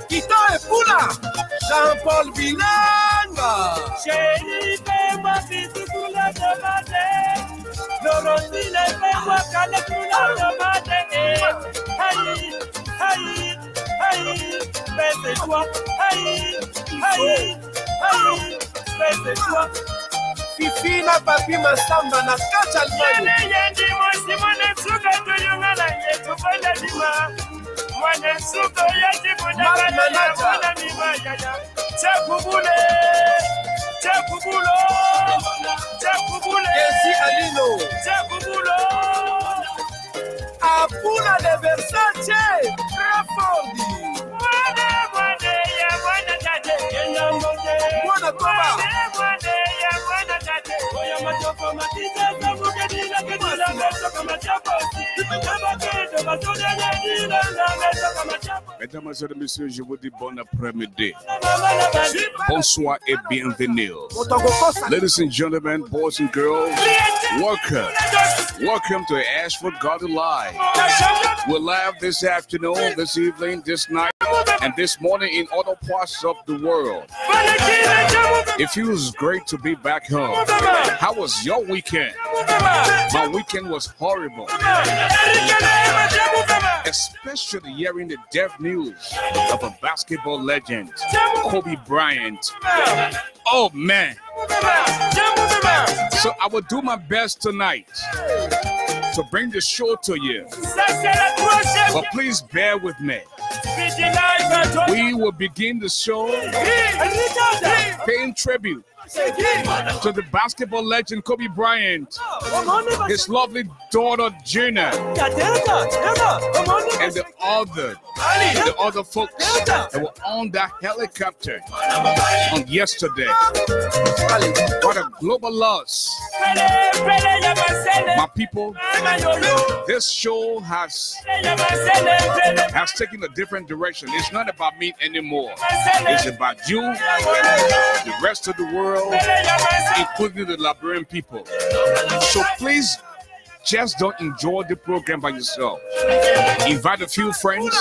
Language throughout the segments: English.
Kita et Poula, Jean-Paul Bilanga. Chérie, fais-moi bisous pour la tomate. Laurentine, fais-moi caler pour la tomate. Aïe, aïe, aïe, baisse-toi. Aïe, aïe, aïe, baisse-toi. Fifi na papi masamba na kati Allemagne. Yendi mosi mwana suka tuyungala yetu fanya lima. Mwana suka yetu fanya mwana lima yaya. Chakubule, chakubulo, chakubule. Yesi Alino. Chakubulo. Apula de Versace, Crawford. Mwana ya mwana tate. Mwana Koba. Mesdames et messieurs, je vous dis bon après-midi. Bonsoir et bienvenue. Ladies and gentlemen, boys and girls, welcome. Welcome to Ashford, Garley Live. We're live this afternoon, this evening, this night, and this morning in other parts of the world. It feels great to be back home. How was your weekend? My weekend was horrible. Especially hearing the death news of a basketball legend, Kobe Bryant. Oh man. So I will do my best tonight to bring the show to you. But please bear with me. We will begin the show paying tribute to the basketball legend Kobe Bryant, his lovely daughter Gina, and the other folks that were on that helicopter on yesterday. What a global loss. My people, this show has taken a different direction. It's not about me anymore. It's about you, the rest of the world, including the Liberian people. So please, just don't enjoy the program by yourself. Invite a few friends.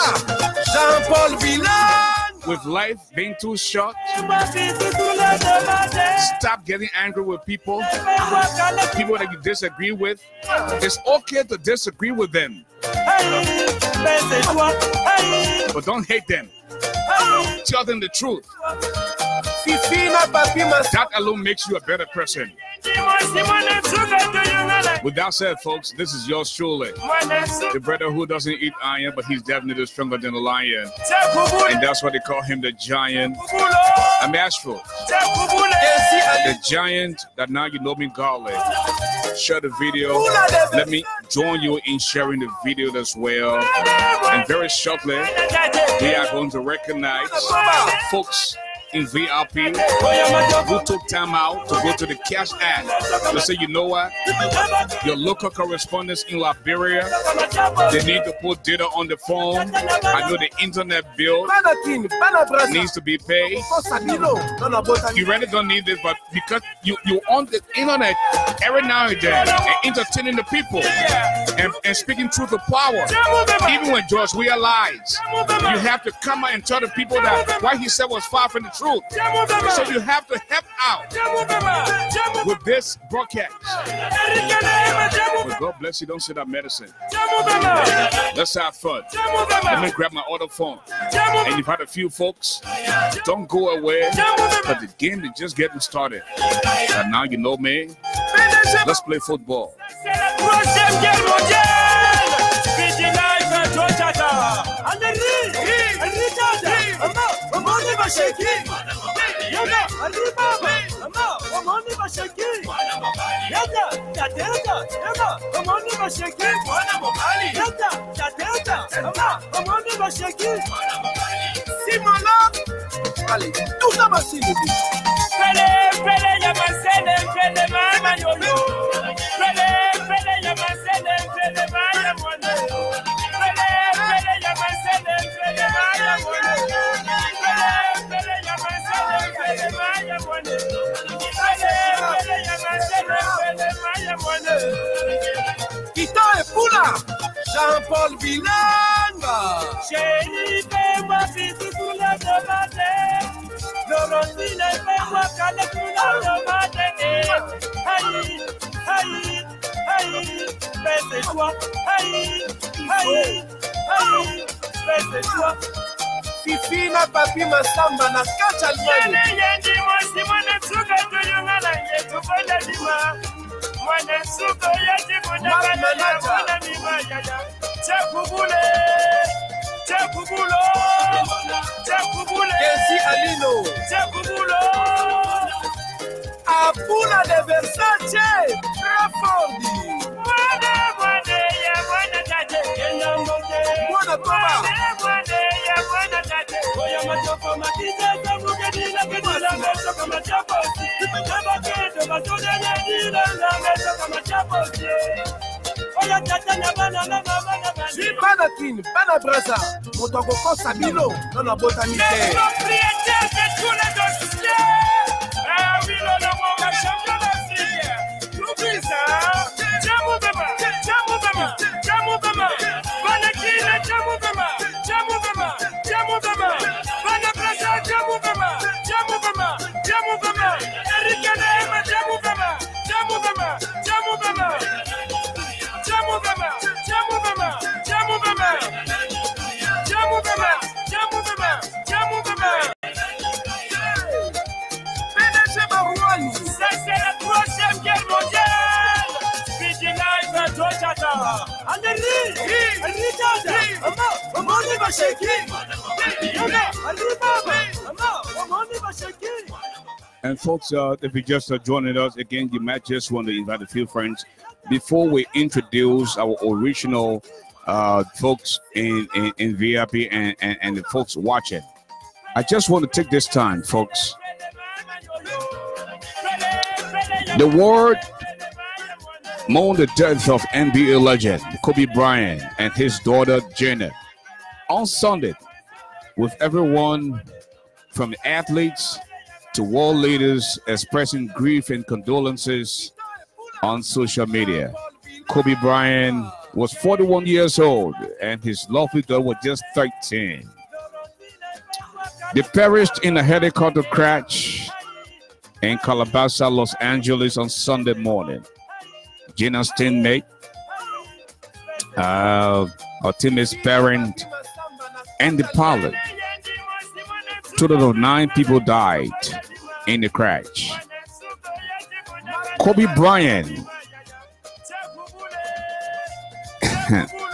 Jean-Paul Bilanga. With life being too short, stop getting angry with people that you disagree with. It's okay to disagree with them, but don't hate them. Tell them the truth. That alone makes you a better person. With that said, folks, this is yours truly, the brother who doesn't eat iron, but he's definitely stronger than a lion, and that's why they call him the giant. I'm Ashford, the giant that now you know me, Garley. Share the video. Let me join you in sharing the video as well. And very shortly, we are going to recognize folks in VIP who took time out to go to the cash app to say, you know what, your local correspondents in Liberia, they need to put data on the phone. I know the internet bill needs to be paid. You really don't need this, but because you on the internet every now and then and entertaining the people and speaking truth to power, even when George realized you have to come out and tell the people that what he said was far from the truth. So you have to help out with this broadcast. Well, God bless you. Don't say that medicine. Let's have fun. Let me grab my other phone. And you've had a few folks. Don't go away. But the game is just getting started. And now you know me. Let's play football. Allez, tout ça va s'y lever. Kita et Poula. Jean-Paul Bilanga. Chérie, fais-moi bisous pour la tomate. Laurentine, fais-moi câlin pour la tomate. Aïe, aïe, aïe, baisse-toi. Aïe, aïe, aïe, baisse-toi. Fifi na papi masamba na kacha Yane yendi mwasi mwana tsuka tuyungala yetu kwenda lima. Mwana tsuka yetu kwenda kanana mwana mima yaya. Chakubule, chakubulo, chakubule. Kensi Alino. Chakubulo. Apula de Versace. Crawford. Mwana mwana ya mwana tate. Yenda mbote. Mwana Toba. Mwana ya mwana tate. Oya matoko matiza sabuke dila kedila meso kama chaposi. Kama kedo matone ya dila na meso kama chaposi. Oya tata na bana na bana bana. Banakin, Banabraza. Motoko Sabilo. Non la botanité. Les propriétaires de tous les dossiers. Ah oui, le moment champion d'Afrique. N'oublie ça. Jamoubema, Jamoubema, Jamoubema. Banakina, Jamoubema, Jamoubema, Jamoubema. Banabraza, Jamoubema, Jamoubema, Jamoubema. Erikana, Jamoubema, Jamoubema, Jamoubema. Jamoubema, Jamoubema, Jamoubema. Jamoubema, Jamoubema, Jamoubema. PDG Barouani. Ça c'est la troisième guerre mondiale. Vigilance à Tochata. Anderi, Rita, Amoni Basheki. Amoni Basheki. And folks, if you just are joining us again, you might just want to invite a few friends before we introduce our original folks in VIP and the folks watching. I just want to take this time, folks. The world mourned the death of NBA legend Kobe Bryant and his daughter Jenna on Sunday, with everyone from the athletes to world leaders expressing grief and condolences on social media. Kobe Bryant was 41 years old and his lovely daughter was just 13. They perished in a helicopter crash in Calabasas, Los Angeles on Sunday morning. Jenna's teammate, her teammate's parent, and the pilot. Total of 9 people died in the crash. Kobe Bryant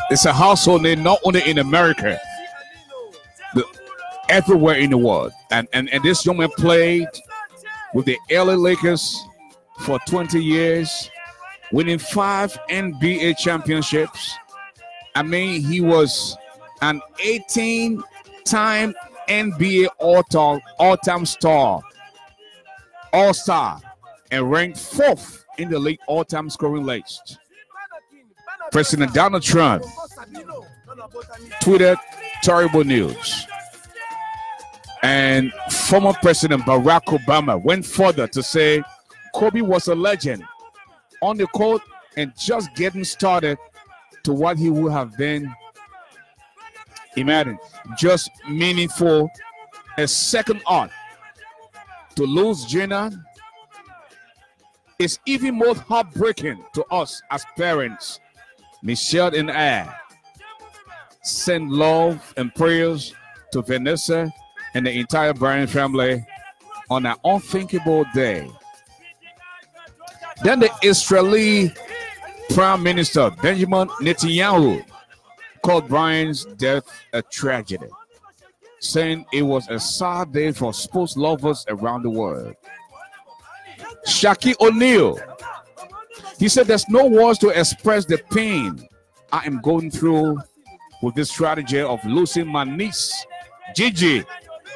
it's a household name not only in America, but everywhere in the world. And this young man played with the LA Lakers for 20 years, winning 5 NBA championships. I mean, he was an 18-time NBA all-time star, all-star, and ranked 4th in the league all-time scoring list. President Donald Trump tweeted terrible news. And former President Barack Obama went further to say Kobe was a legend on the court and just getting started to what he would have been. Imagine, just meaningful, a second art. To lose Jenna is even more heartbreaking to us as parents. Michelle and I send love and prayers to Vanessa and the entire Bryant family on an unthinkable day. Then the Israeli Prime Minister Benjamin Netanyahu called Bryant's death a tragedy, saying it was a sad day for sports lovers around the world. Shaquille O'Neal, he said, there's no words to express the pain I am going through with this tragedy of losing my niece, Gigi,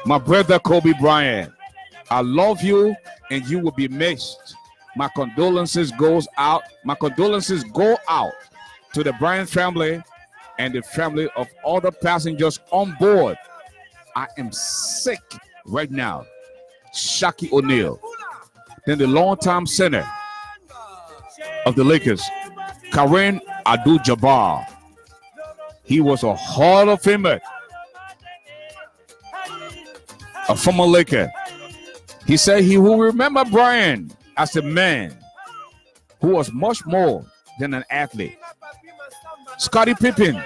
my brother Kobe Bryant. I love you and you will be missed. My condolences go out to the Bryant family and the family of other passengers on board. I am sick right now. Shaquille O'Neal. Then the longtime center of the Lakers, Kareem Abdul-Jabbar. He was a Hall of Famer, a former Laker. He said he will remember Brian as a man who was much more than an athlete. Scottie Pippen,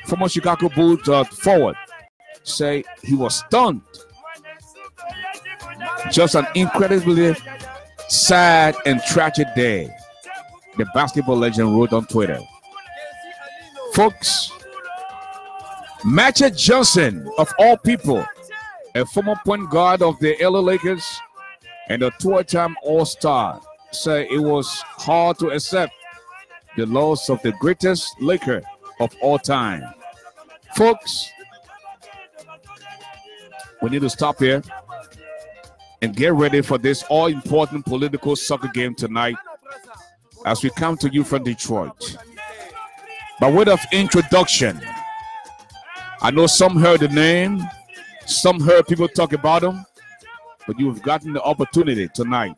former Chicago Bulls forward, say he was stunned. Just an incredibly sad and tragic day, the basketball legend wrote on Twitter. Folks, Magic Johnson, of all people, a former point guard of the LA Lakers and a two-time All-Star, say it was hard to accept the loss of the greatest Laker of all time. Folks, we need to stop here and get ready for this all-important political soccer game tonight as we come to you from Detroit. By way of introduction, I know some heard the name, some heard people talk about him, but you've gotten the opportunity tonight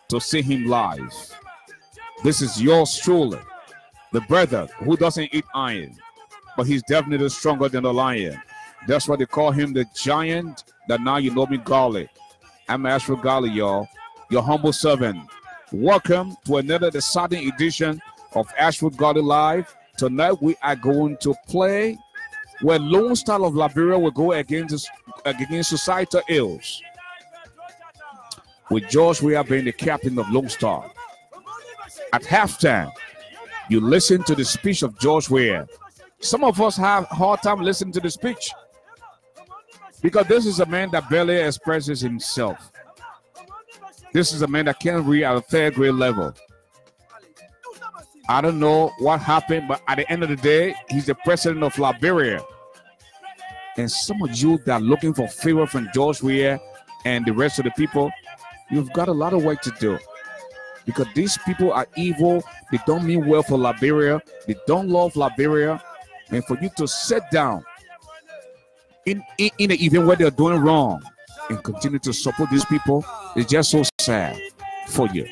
to see him live. This is yours truly, the brother who doesn't eat iron, but he's definitely stronger than the lion. That's why they call him the giant that now you know me, Garley. I'm Ashford Garley, y'all, your humble servant. Welcome to another exciting edition of Ashford Garley Live. Tonight we are going to play where Lone Star of Liberia will go against Societal Ills, with George Weah being the captain of Lone Star. At halftime, you listen to the speech of George Weah. Some of us have a hard time listening to the speech because this is a man that barely expresses himself. This is a man that can't read at a third grade level. I don't know what happened, but at the end of the day, he's the president of Liberia. And some of you that are looking for favor from George Weah and the rest of the people, you've got a lot of work to do. Because these people are evil. They don't mean well for Liberia. They don't love Liberia. And for you to sit down in the event where they're doing wrong and continue to support these people, it's just so sad for you.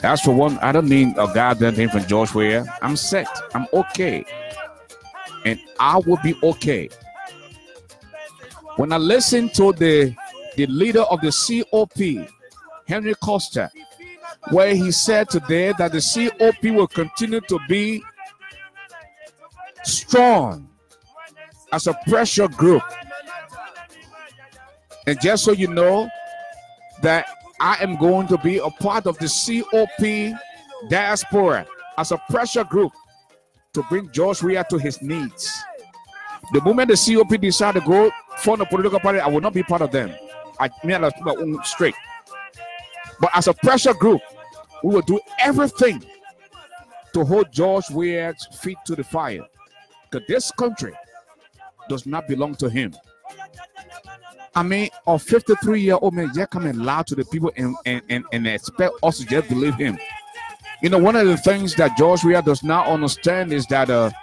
As for one, I don't need a goddamn thing from George Weah. I'm set. I'm okay. And I will be okay. When I listen to the leader of the COP, Henry Costa, where he said today that the COP will continue to be strong as a pressure group. And just so you know that I am going to be a part of the COP diaspora as a pressure group to bring George Weah to his needs. The moment the COP decide to go form a political party, I will not be part of them. I mean, I'll speak my own straight. But as a pressure group, we will do everything to hold George Weah's feet to the fire. Because this country does not belong to him. I mean, a 53-year-old man just come and lie to the people and expect us to just believe him. You know, one of the things that George Weah does not understand is that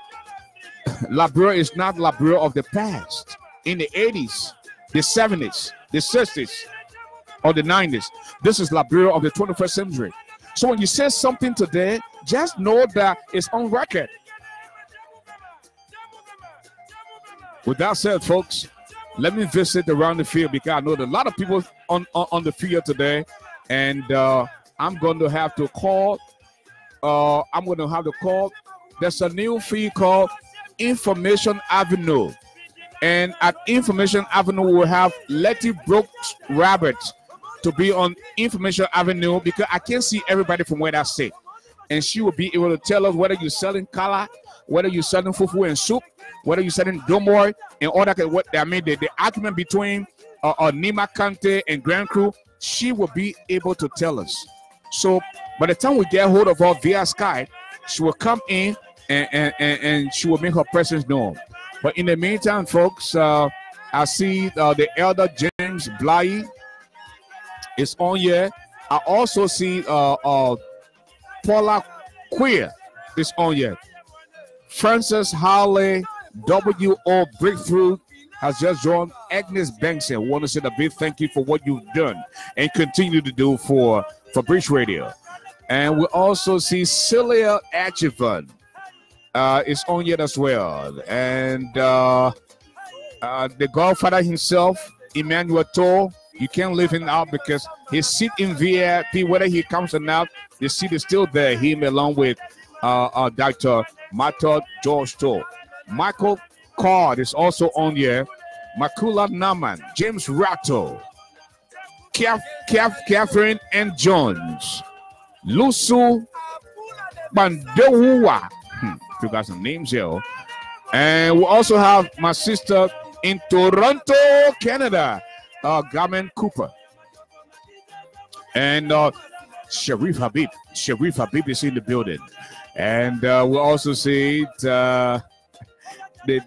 Liberia is not Liberia of the past. In the 80s, the 70s, the 60s, or the 90s. This is Liberia of the 21st century. So when you say something today, just know that it's on record. With that said, folks, let me visit around the field because I know that a lot of people on the field today, and I'm going to have to call. There's a new field called Information Avenue, and at Information Avenue we will have Letty Brooks Rabbit to be on Information Avenue because I can't see everybody from where I sit, and she will be able to tell us whether you're selling kala, whether you're selling fufu and soup, whether you're selling domoy and all that. What I mean, the argument between Nima Kante and Grand Crew, she will be able to tell us. So by the time we get hold of her via Skype, she will come in and she will make her presence known. But in the meantime, folks, I see the elder James Bly is on here. I also see Paula Queer is on here. Francis Harley W.O. Breakthrough has just joined. Agnes Bankson. I want to say a big thank you for what you've done and continue to do for Bridge Radio. And we also see Celia Ashford is on yet as well. And the Godfather himself, Emmanuel Toll, you can't leave him out because his seat in VIP, whether he comes or not, the seat is still there. Him along with Dr. Mato George Toll. Michael Card is also on here. Makula Naman, James Ratto, Catherine and Jones, Lusu Bandewa. Forgot some names here. And we also have my sister in Toronto, Canada, Garman Cooper. And Sharif Habib. Sharif Habib is in the building. And we also see the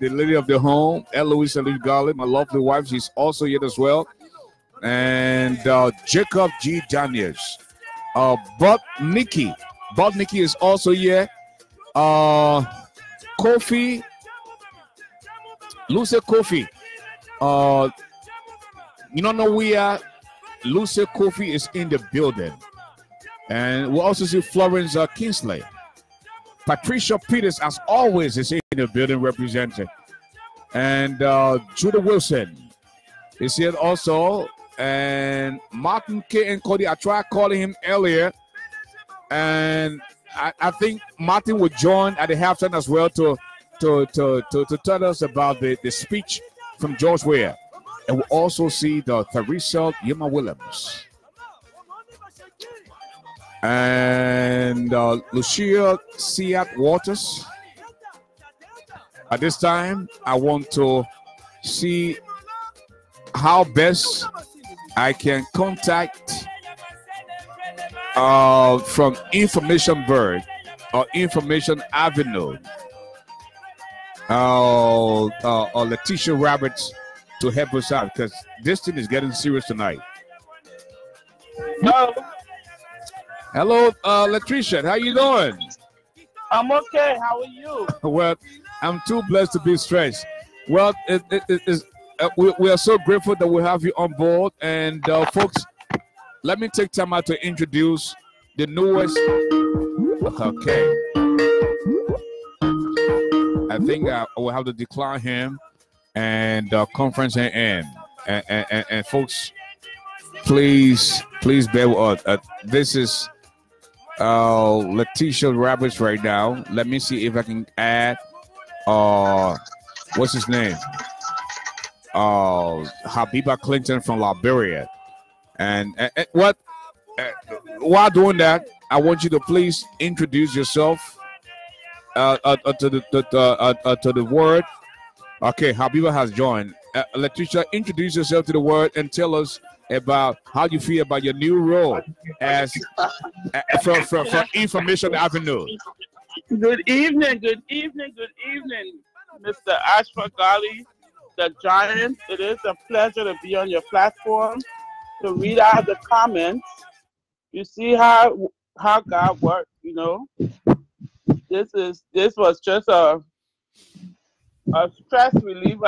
lady of the home, Eloise Garley, my lovely wife. She's also here as well. And Jacob G. Daniels. Bob Nikki. Bob Nikki is also here. Kofi. Lucy Kofi. You don't know where Lucy Kofi is in the building. And we'll also see Florence Kingsley. Patricia Peters, as always, is in the building represented. And Judah Wilson is here also. And Martin K. and Cody, I tried calling him earlier. And I think Martin will join at the halftime as well to tell us about the speech from George Weah. And we'll also see the Theresa Yuma Williams. And Lucia Siat Waters. At this time, I want to see how best I can contact from Information Bird or Information Avenue or Letitia Roberts to help us out, because this thing is getting serious tonight. Hello, Latricia. How you doing? I'm okay. How are you? Well, I'm too blessed to be stressed. Well, we are so grateful that we have you on board. And folks, let me take time out to introduce the newest. Okay. I think I will have to decline him and conference and folks, please bear with us. This is Letitia Roberts right now. Let me see if I can add what's his name? Habiba Clinton from Liberia. And while doing that, I want you to please introduce yourself to the word. Okay, Habiba has joined. Letitia, introduce yourself to the word and tell us about how you feel about your new role as from Information Avenue. Good evening, Mr. Ashford Garley, the Giant. It is a pleasure to be on your platform to read out the comments. You see how God works, you know. This was just a stress reliever,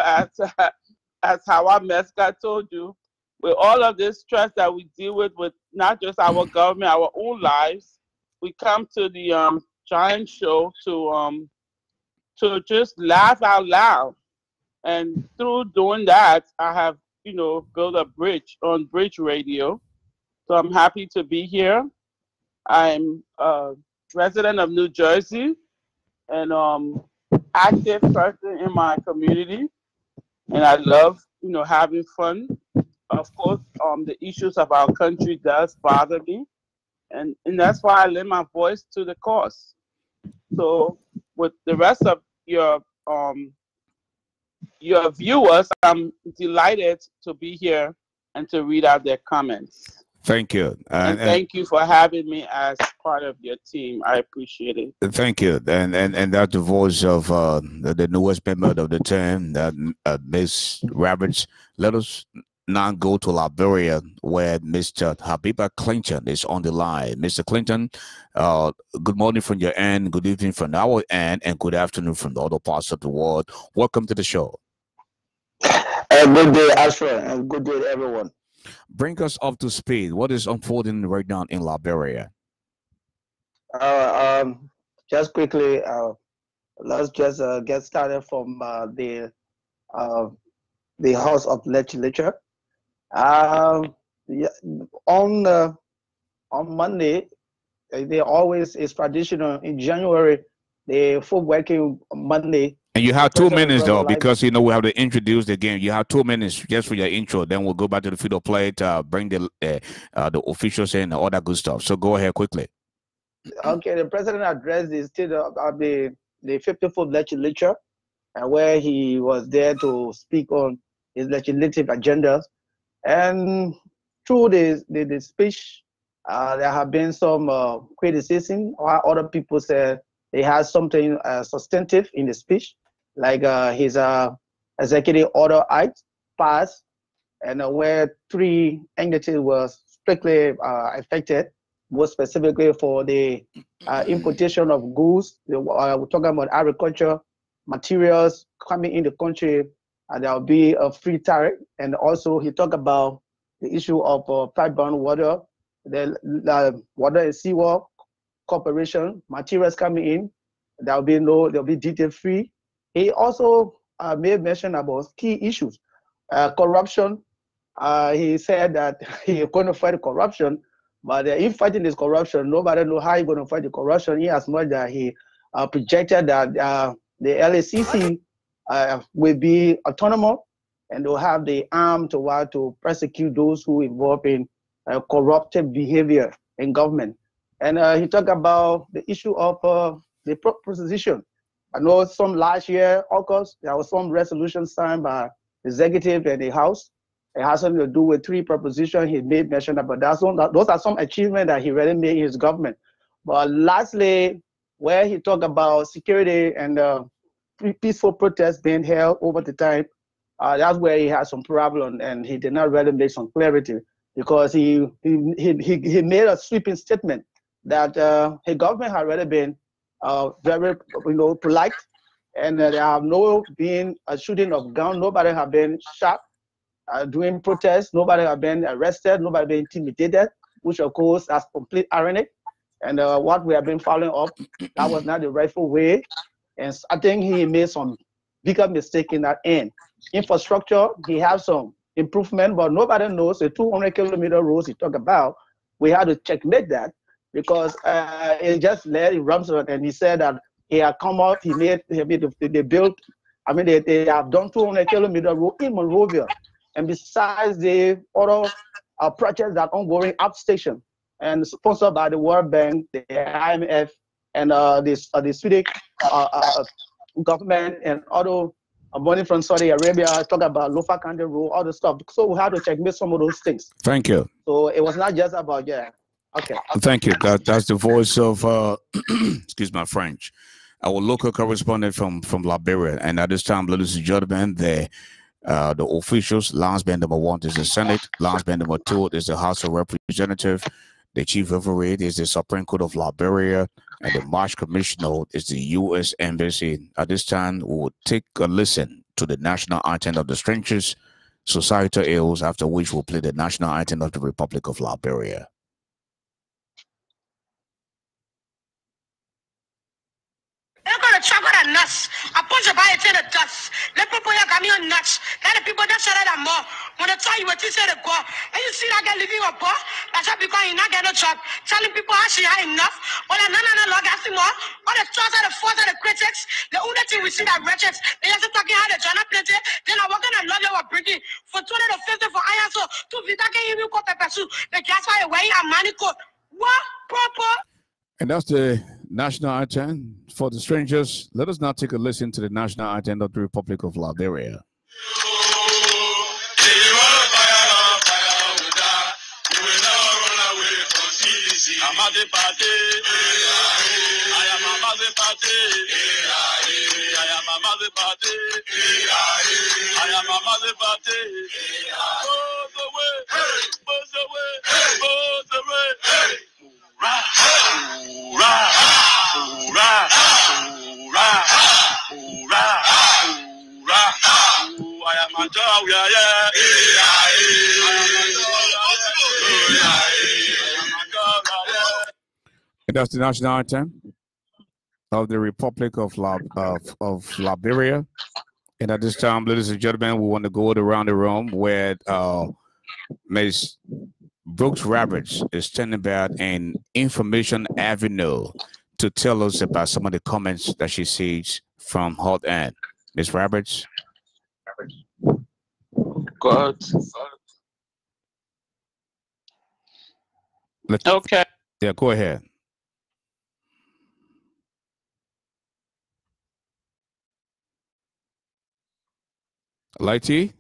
as how our mascot told you. With all of this stress that we deal with not just our government, our own lives, we come to the Giant Show to just laugh out loud. And through doing that, I have, built a bridge on Bridge Radio. So I'm happy to be here. I'm a resident of New Jersey and active person in my community. And I love, having fun. Of course, the issues of our country does bother me. And that's why I lend my voice to the cause. So with the rest of your viewers, I'm delighted to be here and to read out their comments. Thank you. And thank you for having me as part of your team. I appreciate it. Thank you. And that's the voice of the newest member of the team, Ms. Roberts. Let us now go to Liberia, where Mr. Habiba Clinton is on the line. Mr. Clinton, good morning from your end, good evening from our end, and good afternoon from the other parts of the world. Welcome to the show. Good day, Ashford, and good day, everyone. Bring us up to speed. What is unfolding right now in Liberia? Just quickly, let's just get started from the House of Legislature. Yeah, on Monday, they always is traditional in January. The full working Monday. And you have 2 minutes though, because we have to introduce the game. You have 2 minutes just for your intro. Then we'll go back to the field of play to bring the officials in and all that good stuff. So go ahead quickly. Okay, the president addressed the state of the 54th legislature, where he was there to speak on his legislative agendas. And through the speech, there have been some criticism, or other people said they had something substantive in the speech, like his executive order act passed, and where 3 entities were strictly affected, more specifically for the importation of goods. We're talking about agriculture materials coming in the country, and there will be a free tariff. And also he talked about the issue of pipeline water, the water and seawall corporation materials coming in. There'll be detail free. He also made mention about key issues, corruption. He said that he's going to fight corruption, but in fighting this corruption, nobody knows how he's going to fight the corruption. In as much that he projected that the LACC will be autonomous and they'll have the arm to prosecute those who involved in corruptive behavior in government. And he talked about the issue of the proposition. I know some last year, August, there was some resolution signed by the executive and the House. It has something to do with 3 propositions he made mention about. Those are some achievements that he really made in his government. But lastly, where he talked about security and peaceful protests being held over the time, that's where he had some problem, and he did not really make some clarity, because he made a sweeping statement that his government had already been very polite, and there have no been a shooting of gun. Nobody have been shot during protests. Nobody have been arrested. Nobody been intimidated, which of course is complete ironic. And what we have been following up, that was not the rightful way. And I think he made some bigger mistake in that end. Infrastructure, he has some improvement, but nobody knows the 200-kilometer roads he talked about. We had to checkmate that, because it just let it run, and he said that he had come up, they built, they have done 200-kilometer road in Monrovia. And besides the other projects that are ongoing outstation and sponsored by the World Bank, the IMF, and the Swedish government, and other money from Saudi Arabia, talk about Lofa County Road, all the stuff. So we had to checkmate some of those things. Thank you. So it was not just about, yeah. Okay. Thank you. That's the voice of, excuse my French, our local correspondent from Liberia. And at this time, ladies and gentlemen, the officials, last band number 1 is the Senate, last band number 2 is the House of Representatives, the Chief Referee is the Supreme Court of Liberia, and the March Commissioner is the U.S. Embassy. At this time, we will take a listen to the national anthem of the strangers, societal ills, after which we'll play the national anthem of the Republic of Liberia. Chocolate and nuts. I put your body to the dust. Let people got me on nuts. Let the people that said that more. When I tell you what you said to go, and you see that guy living a bar, that's how because you not get no job. Telling people how she had enough. Well, no, log asking more. All the trust of the force of the critics. The only thing we see that wretches. They just talking how the John plenty. Then I walk in and love they were bringing for 250 for iron. So, to be that can you go pepper soup. The gas fire way and money coat. What proper? And that's the national anthem for the strangers. Let us now take a listen to the national anthem of the Republic of Liberia. And that's the national anthem of the Republic of Liberia. And at this time, ladies and gentlemen, we want to go around the room where Ms. Brooks Roberts is standing by an information avenue to tell us about some of the comments that she sees from Hot End. Ms. Roberts. God. Okay. Yeah, go ahead. Lighty?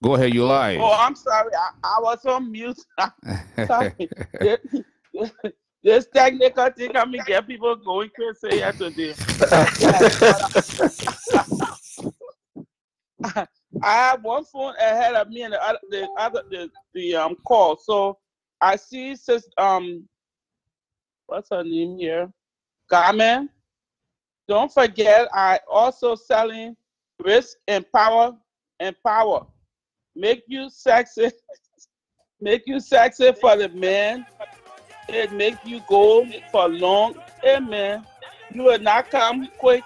Go ahead, you live. Oh, I'm sorry. I was on mute. Sorry. This technical thing can get people going crazy here today. I have one phone ahead of me and the call. So I see what's her name here? Carmen. Don't forget, I also selling risk and power. Make you sexy. Make you sexy for the man. It make you go for long. Hey man, you will not come quick.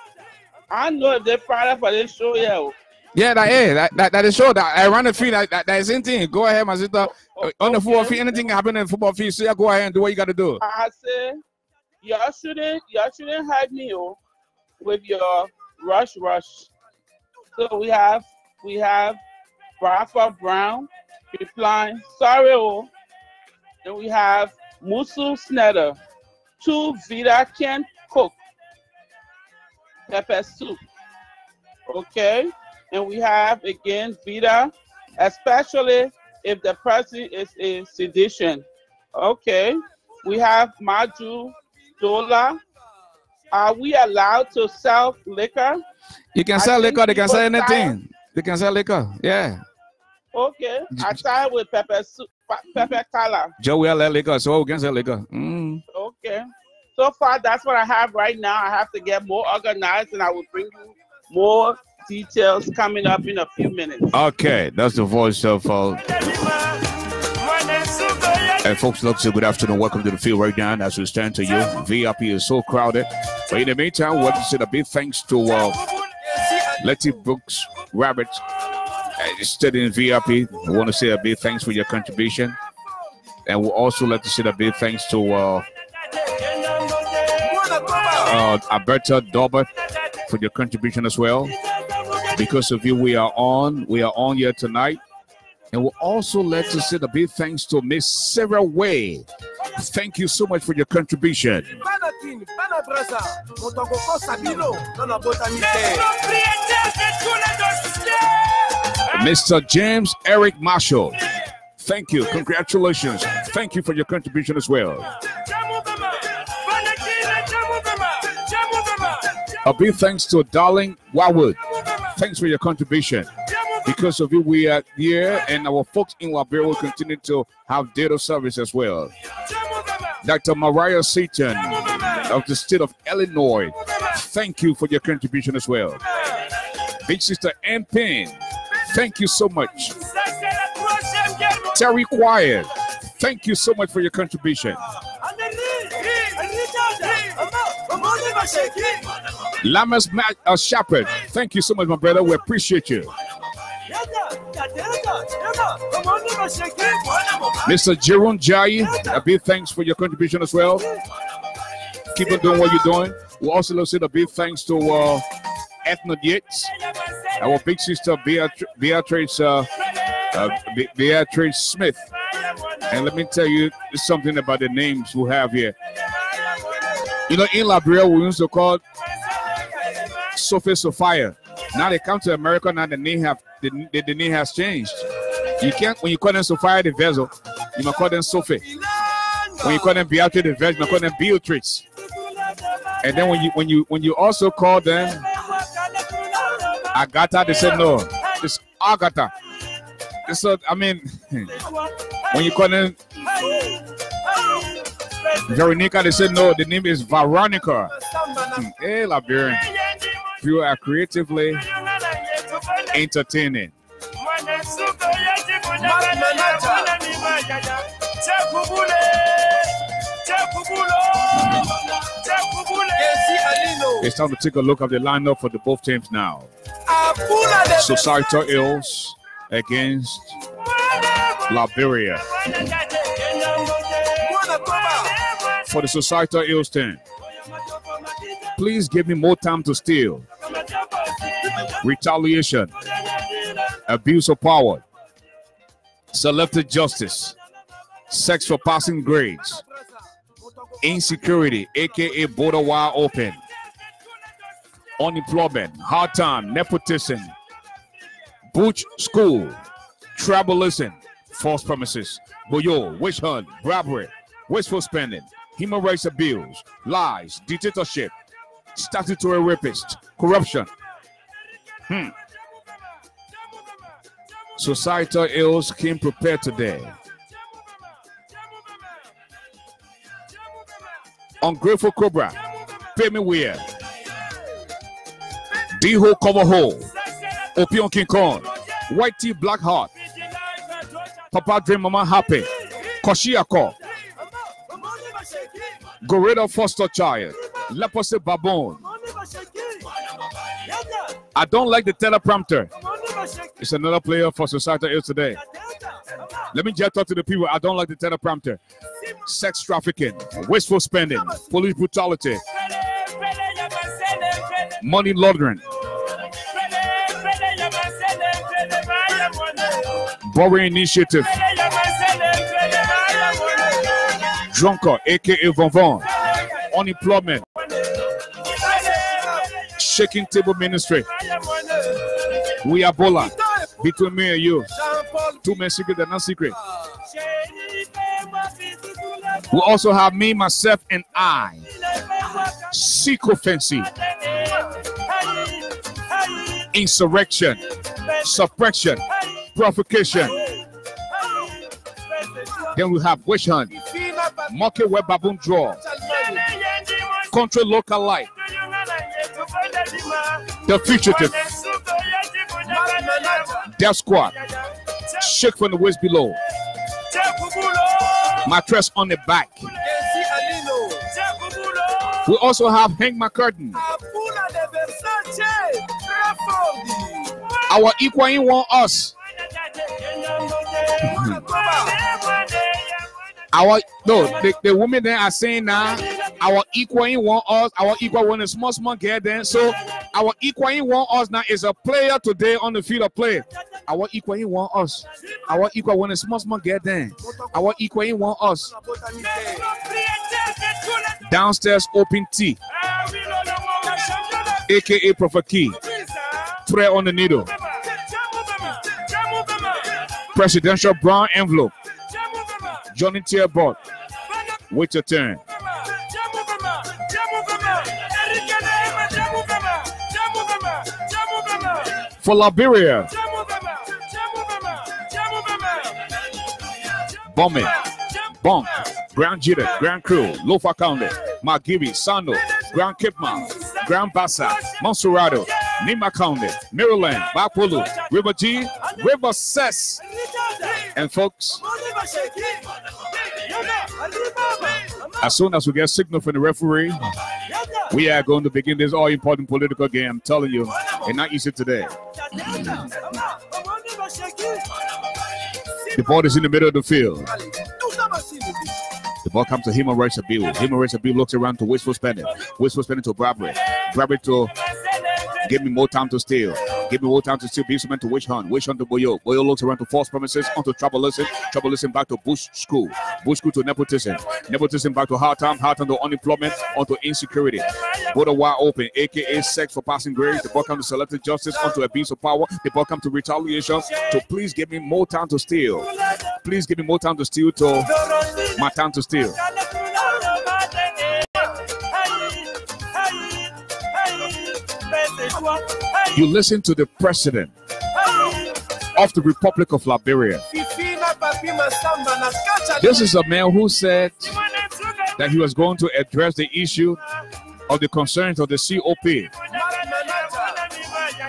I know if they product for this show here. Yeah, that is sure that I run the field. That is anything. Go ahead, my sister. On the football field, anything happen in the football field, so yeah, go ahead and do what you got to do. I say, y'all shouldn't hide me with your rush. So we have Bradford Brown replying, sorry, and we have Musu Snetter, 2 Vita can cook pepper soup. Okay, and we have again Vita, especially if the person is in sedition. Okay, we have Maju Dola. Are we allowed to sell liquor? You can sell liquor. They can sell anything. They can sell liquor. Yeah. Okay. I started with pepper soup, pepper color. Joey liquor, so we can sell liquor. Okay. So far, that's what I have right now. I have to get more organized, and I will bring you more details coming up in a few minutes. Okay, that's the voice of. And folks, look, so good afternoon. Welcome to the field right now. As we stand to you, VIP is so crowded. But in the meantime, we want to say a big thanks to Letty Brooks Roberts, studying in VIP. We want to say a big thanks for your contribution. And we'll also like to say a big thanks to Alberta Dauber for your contribution as well. Because of you, we are on here tonight. And we'll also like to say a big thanks to Miss Sarah Way. Thank you so much for your contribution. Mr. James Eric Marshall, thank you. Congratulations. Thank you for your contribution as well. A big thanks to Darling Warwood. Thanks for your contribution. Because of you, we are here, and our folks in Liberia will continue to have data service as well. Dr. Mariah Seaton of the state of Illinois, thank you for your contribution as well. Big Sister Ann Payne, thank you so much. Terry Choir, thank you so much for your contribution. Lamas Shepherd, thank you so much, my brother. We appreciate you. Mr. Jerome Jai, a big thanks for your contribution as well. Keep on doing what you're doing. We'll also say a big thanks to Ethna Yates, our big sister Beatrice Smith. And let me tell you something about the names we have here. You know, in Liberia, we used to call Sophie Sophia. Now they come to America, now the name has changed. You can't, when you call them Sophia the vessel, you must call them Sophie. When you call them Beatrice the vessel, you must call them Beatrice. And then when you also call them Agatha, they said no, it's Agatha. So I mean, when you call them Veronica, they said no, the name is Veronica. Hey, Liberian, you are creatively entertaining. It's time to take a look at the lineup for the both teams now. Societal Ills against Liberia. For the Societal Ills team, please give me more time to steal. Retaliation, abuse of power, selective justice, sex for passing grades, insecurity, aka border wide open, unemployment, hard time, nepotism, butch school, tribalism, false promises, boyo, witch hunt, bribery, wasteful spending, human rights abuse, lies, dictatorship, statutory rapist, corruption. Societal ills came prepared today. Ungrateful Cobra, pay me where. D-Ho cover hole, Opion King Kong, White Tea Black Heart, Papa Dream Mama Happy, Koshiako, Gorilla Foster Child, Leprosy Baboon. I don't like the teleprompter. It's another player for Society Ills today. Let me just talk to the people. I don't like the teleprompter. Sex trafficking, wasteful spending, police brutality, money laundering, borrowing initiative, drunker, aka Von, unemployment, shaking table ministry. We are Bola. Between me and you, two men secret and not secret. We also have me, myself, and I. Sycophancy, insurrection, suppression, provocation. Then we have witch hunt, market web baboon draw, control local life, the fugitive, death squad, shake from the waist below, mattress on the back. We also have hang my curtain. Our equal want us. The women there are saying now, our equal want us, our equal want a small girl then. So our equal want us now is a player today on the field of play. Our equal want us. Our equal want a small girl then. Our equal want us. Downstairs open tea, aka Prophet Key. Prayer on the needle. Presidential brown envelope. Johnny Tearbot. Wait your turn. For Liberia, Bombing, Bonk, Grand Jita, Grand Crew, Lofa County, Magibi, Sando, Grand Kipma, Grand Bassa, Monserrato, Nima County, Maryland, Bapulu, River G, River Cess. And folks, as soon as we get signal from the referee, we are going to begin this all-important political game. I'm telling you, it's not easy today. The ball is in the middle of the field. The ball comes to human rights abuse. Human rights abuse looks around to wasteful spending. Wasteful spending to bribery. Bribery to give me more time to steal. Give me more time to steal. Be instrument to witch hunt. Witch hunt to boyo. Boyo looks around to false promises. Onto tribalism. Tribalism back to bush school. Bush school to nepotism. Nepotism back to hard time. Hard time to unemployment. Onto insecurity. Border wide open. AKA sex for passing grades. The ball comes to selective justice. Onto abuse of power. The ball comes to retaliation. So please give me more time to steal. Please give me more time to steal to my time to steal. You listen to the president of the Republic of Liberia. This is a man who said that he was going to address the issue of the concerns of the COP.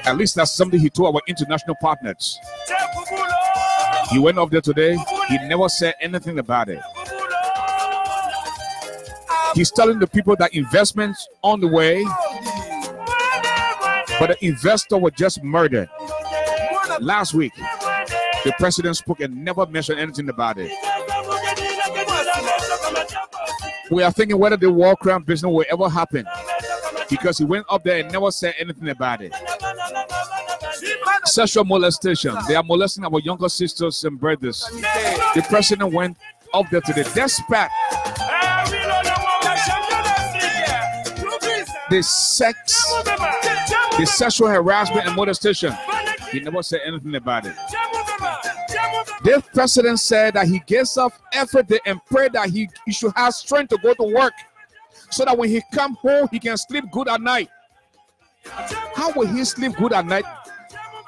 At least that's something he told our international partners. He went up there today. He never said anything about it. He's telling the people that investments on the way. But the investor was just murdered. Last week, the president spoke and never mentioned anything about it. We are thinking whether the war crime business will ever happen, because he went up there and never said anything about it. Sexual molestation. They are molesting our younger sisters and brothers. The president went up there today, despite the sexual harassment and molestation. He never said anything about it. This president said that he gets up every day and pray that he should have strength to go to work, so that when he come home, he can sleep good at night. How will he sleep good at night?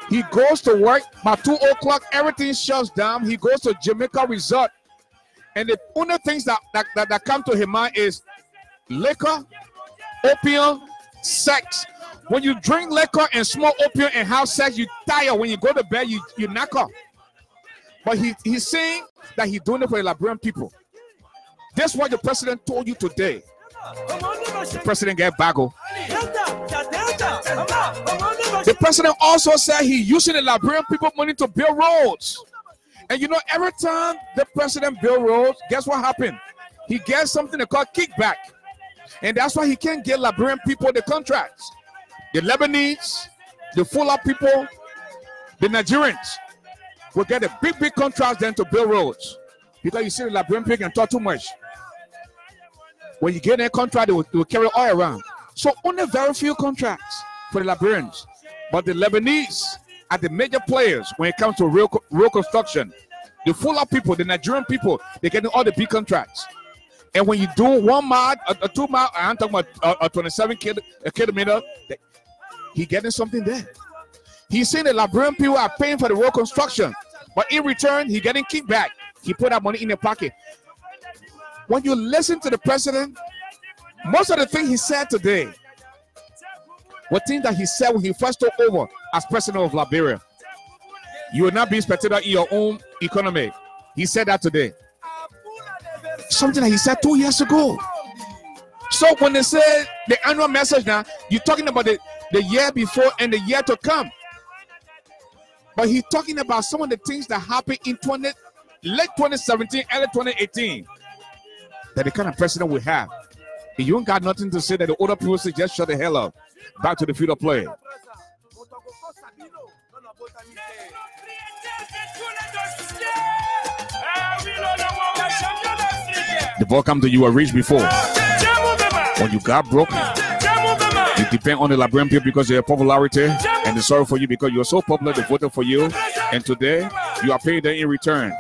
He goes to work by 2 o'clock, everything shuts down. He goes to Jamaica Resort, and the only things that come to his mind is liquor, opium, sex. When you drink liquor and smoke opium and have sex, you tire. When you go to bed, you knock off. But he's saying that he's doing it for the Liberian people. That's what the president told you today. The president get bagel. The president also said he's using the Liberian people money to build roads. And you know, every time the president build roads, guess what happened? He gets something they call kickback. And that's why he can't get Liberian people the contracts. The Lebanese, the Fulani people, the Nigerians will get a big contracts then to build roads. Because you see, the Liberian people can talk too much. When you get a contract, they will carry oil around. So only very few contracts for the Liberians. But the Lebanese are the major players when it comes to real construction. The Fulani people, the Nigerian people, they're getting all the big contracts. And when you do 1 mile, a 2 mile, I'm talking about a 27 kilometer, he's getting something there. He's saying the Liberian people are paying for the road construction, but in return, he's getting kickback. He put that money in their pocket. When you listen to the president, most of the things he said today were things that he said when he first took over as president of Liberia. You will not be spectator in your own economy. He said that today. Something that he said 2 years ago. So when they say the annual message now, you're talking about the year before and the year to come. But he's talking about some of the things that happened in late 2017, early 2018. That the kind of president we have. If you ain't got nothing to say, that the older people say just shut the hell up. Back to the field of play. The ball comes to you a reach before. When you got broken, you depend on the Liberian people because of your popularity, and they're sorry for you because you're so popular they voted for you, and today you are paying them in return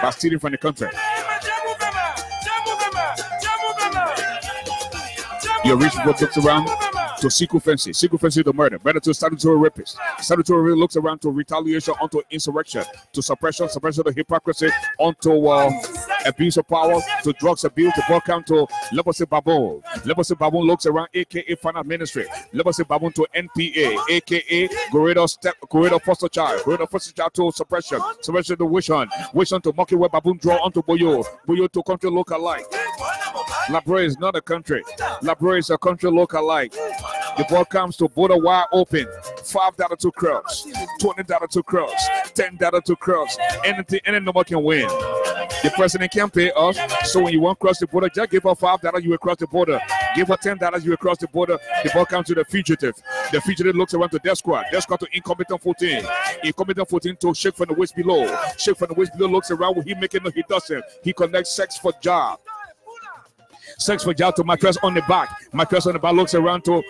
by stealing from the country. Your rich people looks around to secret fancy to murder, better to statutory rapist. Statutory looks around to retaliation, onto insurrection, to suppression to hypocrisy, onto abuse of power, to drugs abuse, to ball count to Legacy Baboon. Legacy Baboon looks around, aka finance ministry. Legacy Baboon to NPA, aka Corridor Foster Child to suppression to wish on to monkey where Baboon draw onto Boyo to country look alike. Liberia is not a country. Liberia is a country look alike. The ball comes to border wide open. $5 to cross, $20 to cross, $10 to cross. Anything, any number can win. The president can't pay us, so when you want to cross the border, just give her $5, you will cross the border. Give her $10, you will cross the border. The ball comes to the fugitive. The fugitive looks around to death squad to incompetent 14. Incompetent 14 to shake from the waist below. Shake from the waist below looks around. What he making? No, he doesn't. He connects sex for job. Sex for job to my press on the back. My press on the back looks around to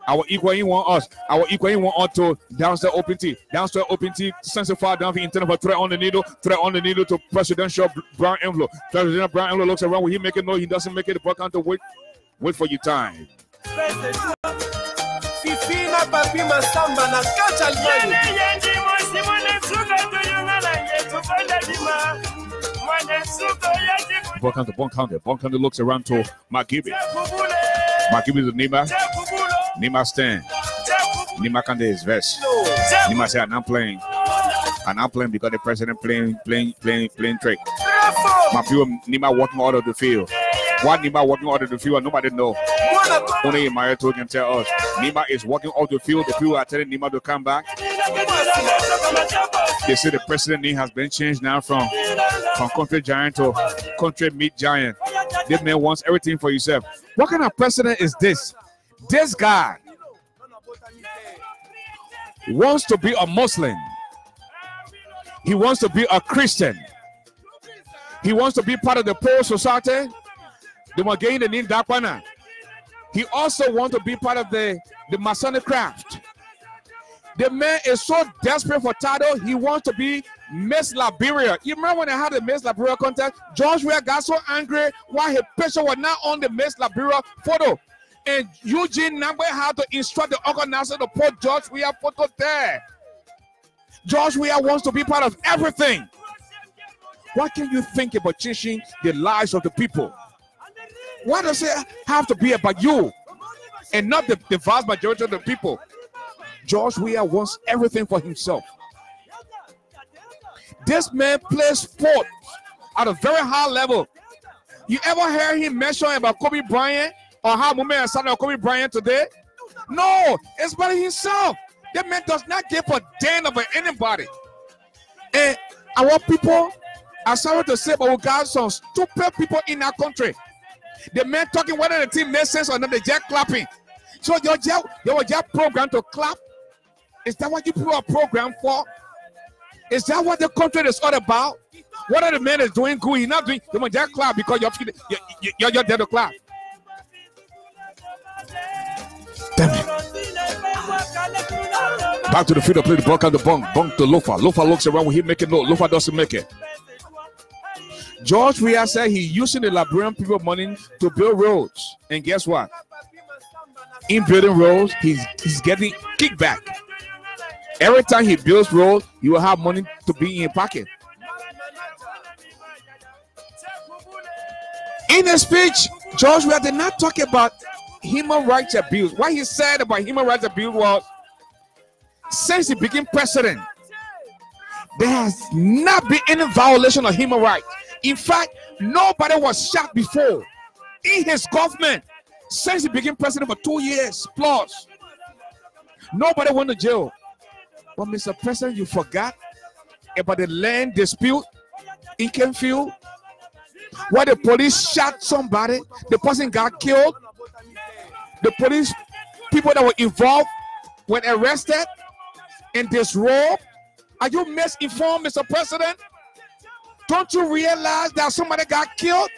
our equal in want us. Our equal in want us to downstairs open T. Downstairs open T. Sensified down for internal for threat on the needle to presidential brown envelope. Presidential brown envelope looks around. When he make it, no, he doesn't make it. The buck on to wait for your time. Buck counter looks around to Magibi. Magibi to Nima. Nima stand. Nima can do his vest. Nima say, I'm not playing. I'm not playing because the president playing trick. My people, Nima walking out of the field. Why Nima walking out of the field? Nobody know. Only Mayato can tell us. Nima is walking off the field. The people are telling Nima to come back. They say the president name has been changed now from country giant to country meat giant. This man wants everything for himself. What kind of president is this? This guy wants to be a Muslim. He wants to be a Christian. He wants to be part of the poor society. The Magain and Indakwana. He also wants to be part of the Masonic craft. The man is so desperate for title, he wants to be Miss Liberia. You remember when they had the Miss Liberia contest? George Weah got so angry why his picture was not on the Miss Liberia photo. And Eugene Nangwe had to instruct the organizer to put George Weah photo there. George Weah wants to be part of everything. What can you think about changing the lives of the people? Why does it have to be about you and not the vast majority of the people? George Weah wants everything for himself. This man plays sport at a very high level. You ever hear him mention about Kobe Bryant or how Mume and son of Kobe Bryant today? No, it's about himself. That man does not give a damn about anybody. And our people, I'm sorry to say, but we got some stupid people in our country. The man talking whether the team makes sense or not, they just clapping. So you're just programmed to clap. Is that what you people are programmed for? Is that what the country is all about? What are the men is doing good? He's not doing. You must just clap because you're there to clap. Damn it. Back to the field to play the ball at the bunk to Lofa. Lofa looks around when he make it. No, Lofa doesn't make it. George Weah said he's using the Liberian people money to build roads. And guess what? In building roads, he's getting kickback. Every time he builds roads, he will have money to be in his pocket. In his speech, George Weah did not talk about human rights abuse. What he said about human rights abuse was, since he became president, there has not been any violation of human rights. In fact, nobody was shot before in his government since he became president for 2 years plus. Nobody went to jail. But Mr. President, you forgot about the land dispute in Kenfield, where the police shot somebody, the person got killed, the police people that were involved were arrested and disrobed. Are you misinformed, Mr. President? Don't you realize that somebody got killed?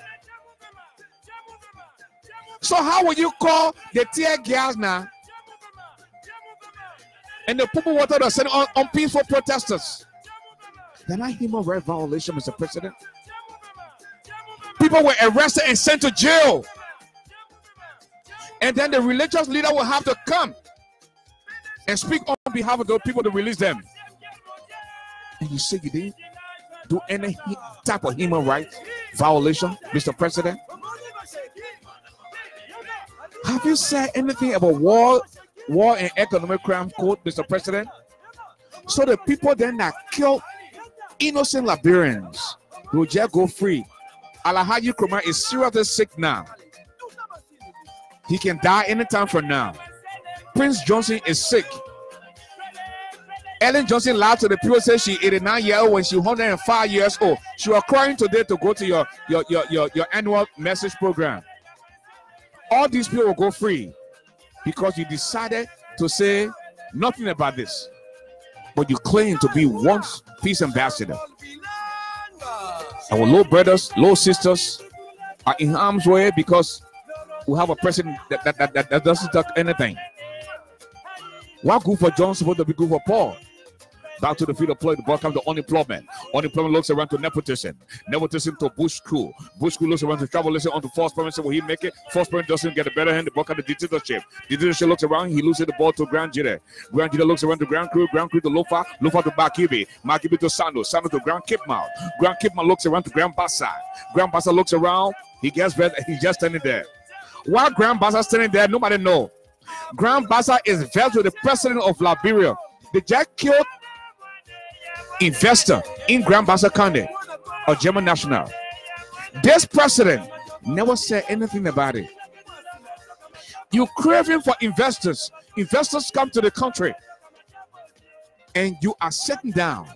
So how will you call the tear gas now and the people water that sent on peaceful protesters? They're not human rights violation, Mr. President. People were arrested and sent to jail. And then the religious leader will have to come and speak on behalf of those people to release them. And you say you didn't do any type of human rights violation, Mr. President? Have you said anything about war and economic crime code, Mr. President? So the people then that killed innocent Liberians will just go free. Alhaji Nkrumah is seriously sick now. He can die anytime from now. Prince Johnson is sick. Ellen Johnson lied to the people, said she 89 years old when she 105 years old. She was crying today to go to your annual message program. All these people will go free because you decided to say nothing about this, but you claim to be once peace ambassador. Our little brothers, little sisters are in harm's way because we have a president that doesn't talk anything. What good for John supposed to be good for Paul? Back to the field of play, the ball comes to unemployment. Unemployment looks around to nepotism. Nepotism to Bush School. Bush School looks around to travelism onto false promise. Will he make it? False promise doesn't get a better hand. The ball comes to dictatorship. Dictatorship looks around. He loses the ball to Grand Jide. Grand Jide looks around to Grand Crew. Grand Crew to Lofa. Lofa to Makibi. Makibi to Sando. Sando to Grand Kipmal. Grand Kipmal looks around to Grand Bassa. Grand Bassa looks around. He gets red. He's just standing there. While Grand Bassa standing there, nobody knows. Grand Bassa is versed with the president of Liberia. They just killed investor in Grand Bassa County, a German national. This president never said anything about it. You're craving for investors. Investors come to the country, and you are sitting down.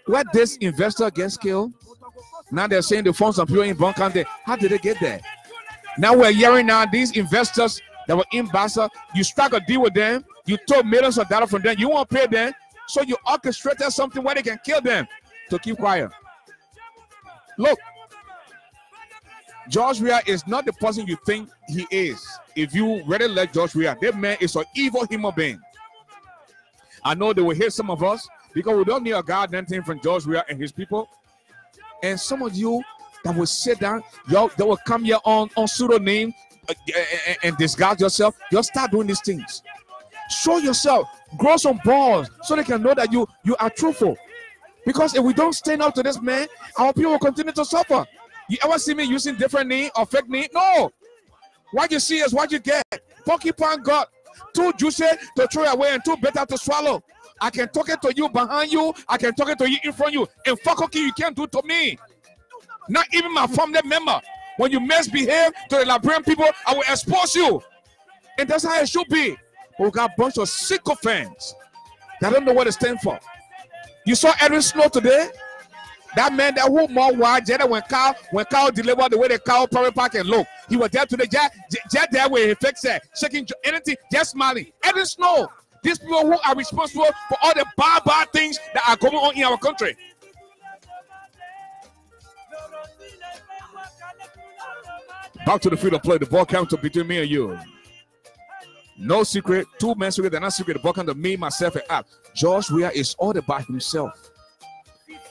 Where this investor gets killed, now they're saying they found some people in Bonkante. How did they get there? Now we're hearing now these investors that were in Bassa, you struck a deal with them, you took millions of dollars from them, you won't pay them, so you orchestrated something where they can kill them to keep quiet. Look, George Weah is not the person you think he is. If you really let George Weah, that man is an evil human being. I know they will hate some of us because we don't need a goddamn thing from George Weah and his people. And some of you that will sit down, y'all, they will come here on pseudonym and disguise yourself. You'll start doing these things. Show yourself, grow some balls so they can know that you are truthful. Because if we don't stand up to this man, our people will continue to suffer. You ever see me using different name or fake name? No. What you see is what you get. Porcupine got too juicy to throw away and too bitter to swallow. I can talk it to you behind you. I can talk it to you in front of you. And fuck okay, you can't do it to me. Not even my family member. When you misbehave to the Liberian people, I will expose you. And that's how it should be. But we got a bunch of sycophants that don't know what it stands for. You saw Edwin Snow today? That man that who more wide when Carl delivered the way the cow private park and look. He was there today, just there where he fixed it, shaking anything, just smiling. Edwin Snow. These people who are responsible for all the bad things that are going on in our country. Back to the field of play. The ball comes between me and you. No secret. Two men secret. They're not secret. The ball comes to me, myself, and Ab. George Weah is all about himself.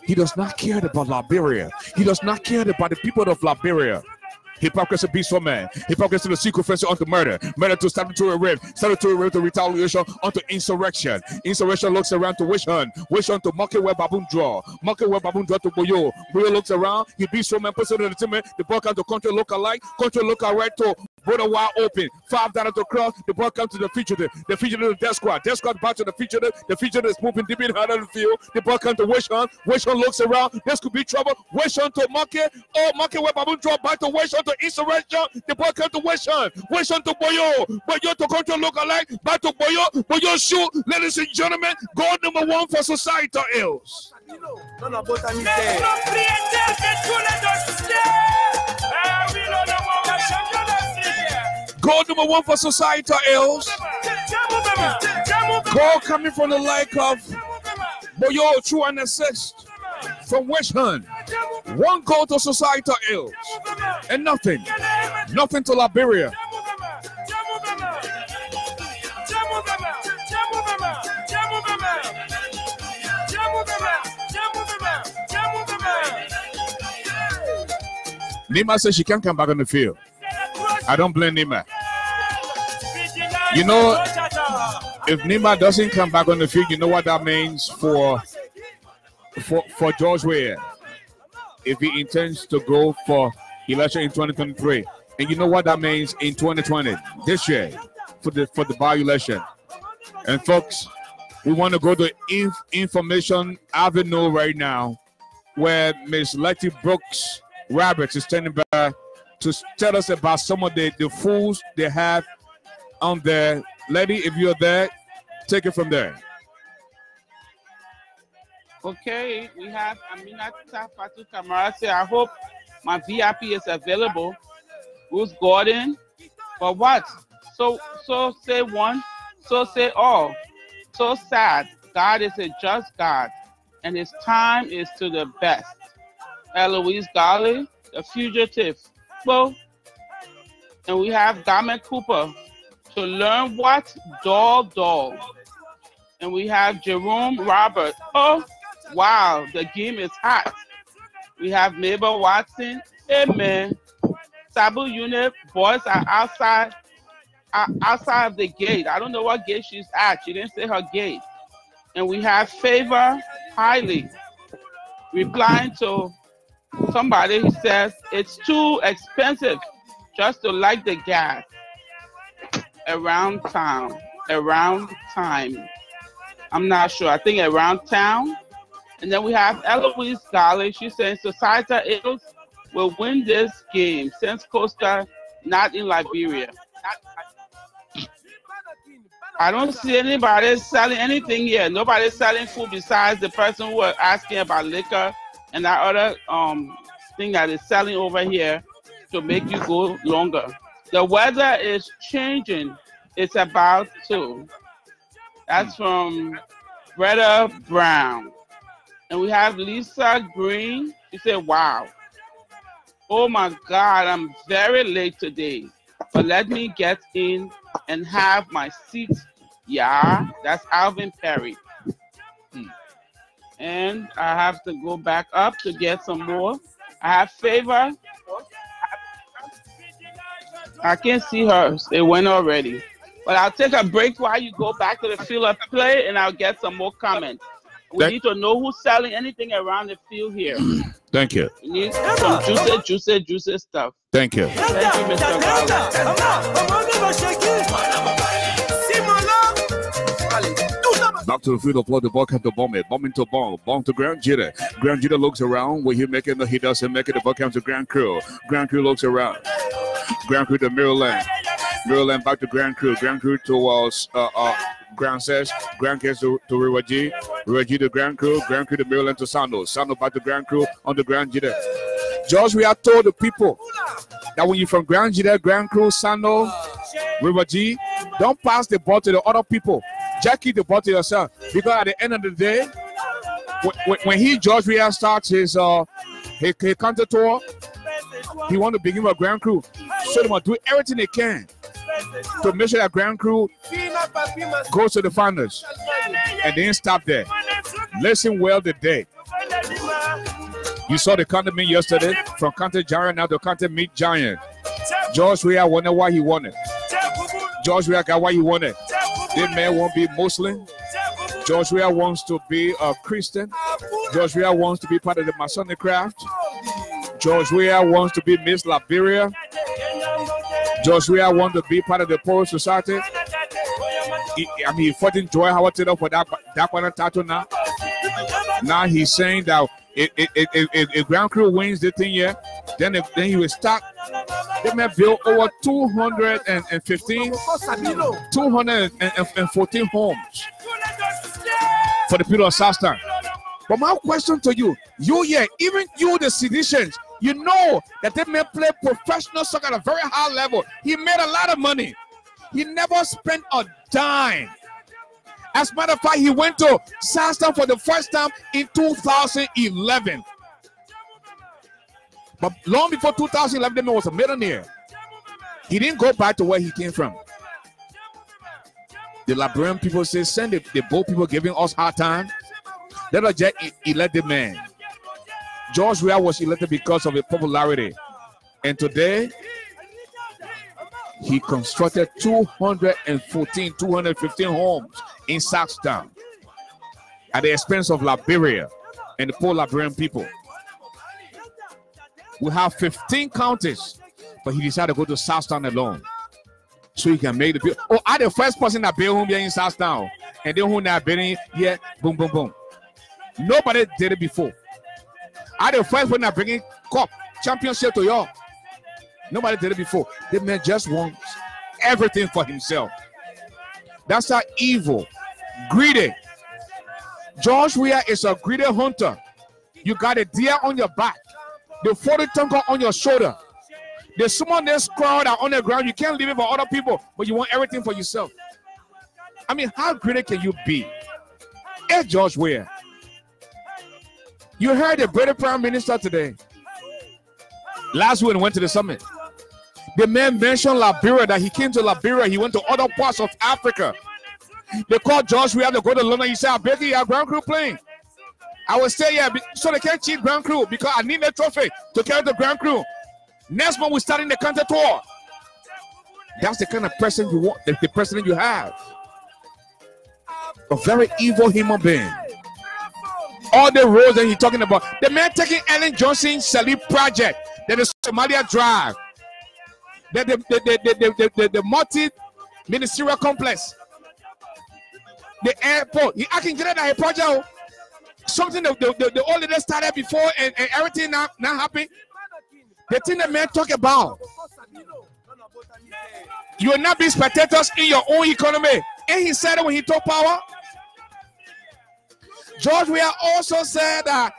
He does not care about Liberia. He does not care about the people of Liberia. Hypocrisy beats for man. Hypocrisy to seek offense onto murder. Murder to statutory rape. Statutory rape to retaliation onto insurrection. Insurrection looks around to wish hunt. Wish hunt to market where baboon draw. Market where baboon draw to Boyo. Boyo looks around. He beats for man. Puts it in the team. The ball comes to country look alike. Country look right to border wide open. $5 to cross. The ball comes to the fugitive. The fugitive to death squad. Death squad back to the fugitive. The fugitive is moving deep in the the field. The ball comes to wish hunt. Wish hunt looks around. This could be trouble. Wish hunt to market. Oh, market where baboon draw back to wish hunt to insurrection. The ball comes to wish hunt. Wish hunt to Boyo. Boyo to country look alike. Back to Boyo. Boyo shoot. Ladies and gentlemen, goal number 1 for societal ills. Goal number 1 for societal ills. Goal coming from the like of Boyo, true and assist from Wish Hunt. 1 goal to societal ills. And nothing to Liberia. Nima says she can't come back on the field. I don't blame Nima. You know, if Nima doesn't come back on the field, you know what that means for George Weah. If he intends to go for election in 2023, and you know what that means in 2020, this year, for the by-election. And folks, we want to go to Information Avenue right now, where Miss Letty Brooks Roberts is standing by to tell us about some of the fools they have on there. Lady, if you're there, take it from there. Okay, we have Aminata Fatu Kamara say, I hope my VIP is available. Bruce Gordon, for what? So say one, so say all. So sad. God is a just God, and his time is to the best. Eloise Garley, the fugitive. Well, and we have Garment Cooper to learn what? Dog. And we have Jerome Robert. Oh, wow, the game is hot. We have Mabel Watson. Amen. Sabu unit, boys are outside of the gate. I don't know what gate she's at. She didn't say her gate. And we have Favor Highly replying to somebody who says it's too expensive just to light the gas around time. I'm not sure. I think around town. And then we have Eloise Garley. She's saying Societal Ills will win this game since Costa not in Liberia. I don't see anybody selling anything here. Nobody's selling food besides the person who was asking about liquor and that other thing that is selling over here to make you go longer. The weather is changing. It's about to. That's from Greta Brown. And we have Lisa Green. She said, wow. Oh my God, I'm very late today. But let me get in and have my seat. Yeah, that's Alvin Perry. And I have to go back up to get some more. I have Favor. I can't see hers. It went already. But I'll take a break while you go back to the field of play and I'll get some more comments. We need to know who's selling anything around the field here. Thank you. We need some juicy stuff. Thank you. Thank you, Mr. Back to the field of play. The ball kept the bomb. Bomb into bomb. Bomb to Grand Jita. Grand Jita looks around. Will he make it? No, he doesn't make it. The ball comes to Grand Crew. Grand Crew looks around. Grand Crew to Maryland. Maryland back to Grand Crew. Grand Crew towards Grand says. Grand gets to River G. River G to Grand Crew. Grand Crew to Maryland to Sando. Sando back to Grand Crew on the Grand Jita. George, we have told the people that when you're from Grand Jita, Grand Crew, Sando, River G, don't pass the ball to the other people. Just keep the ball to yourself. Because at the end of the day, when George Weah starts his counter tour, he want to begin with Grand Crew. So they must do everything they can to make sure that Grand Crew goes to the finals. And then stop there. Listen well today. You saw the counter meet yesterday from counter giant now to counter meet giant. George Weah wonder why he won it. George Weah got why he won it. This man won't be Muslim. George Weah wants to be a Christian. George Weah wants to be part of the Masonic craft. George Weah wants to be Miss Liberia. George Weah wants to be part of the Poor Society. He fought in Joy Howard for that one title now. Now he's saying that if Grand Crew wins the thing here, then he will start. They may build over 214 homes for the people of Southtown. But my question to you, even you, the Seditians, you know that they may play professional soccer at a very high level. He made a lot of money. He never spent a dime. As a matter of fact, he went to Southtown for the first time in 2011. But long before 2011, the man was a millionaire. He didn't go back to where he came from. The Liberian people say, send the boat people giving us hard time. Let us just elect the man. George Weah was elected because of his popularity. And today, he constructed 215 homes in Southtown at the expense of Liberia and the poor Liberian people. We have 15 counties, but he decided to go to Southtown alone so he can make the people. Oh, I'm the first person that built home here in Southtown, and then who not building here, boom, boom, boom. Nobody did it before. I'm the first one that bringing cup championship to y'all. Nobody did it before. The man just wants everything for himself. That's how evil, greedy. George Weah is a greedy hunter. You got a deer on your back, the 40 tongue on your shoulder. There's someone that's crowd out on the ground. You can't leave it for other people, but you want everything for yourself. I mean, how greedy can you be? Hey, George Weah. You heard the British Prime Minister today. Last week when he went to the summit. The man mentioned Liberia, that he came to Liberia. He went to other parts of Africa. They called George Weah to go to London. He said, I beg you, your Grand Crew playing. I will stay here so they can't cheat Grand Crew because I need a trophy to carry the Grand Crew. Next month, we're starting the country tour. That's the kind of president you want, the president you have. A very evil human being. All the roads that he's talking about. The man taking Ellen Johnson's Salib project, that is Somalia Drive, the multi-ministerial complex, the airport. I can get that project. Something the old leaders started before and everything now happening. The thing the man talk about. You will not be spectators in your own economy. And he said it when he took power. George Weah also said that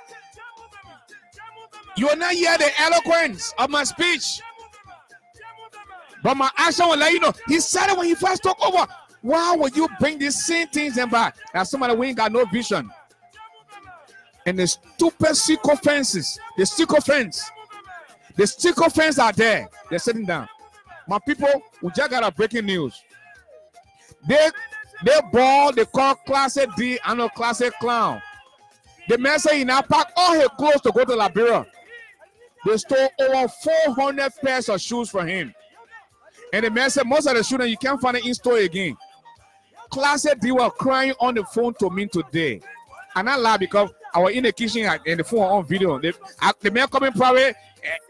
you will not hear the eloquence of my speech, but my action will let you know. He said it when he first took over. Why would you bring these same things in back? As somebody who ain't got no vision. And the stupid sycophants, the sycophants are there. They're sitting down. My people, we just got a breaking news. They ball, they call Class D and a Class Clown. The man say he now packed all his clothes to go to Liberia. They stole over 400 pairs of shoes from him. And the man said most of the shoes you can't find it in store again. Class D were crying on the phone to me today. And I laugh because I was in the kitchen and the phone on video. The man coming probably,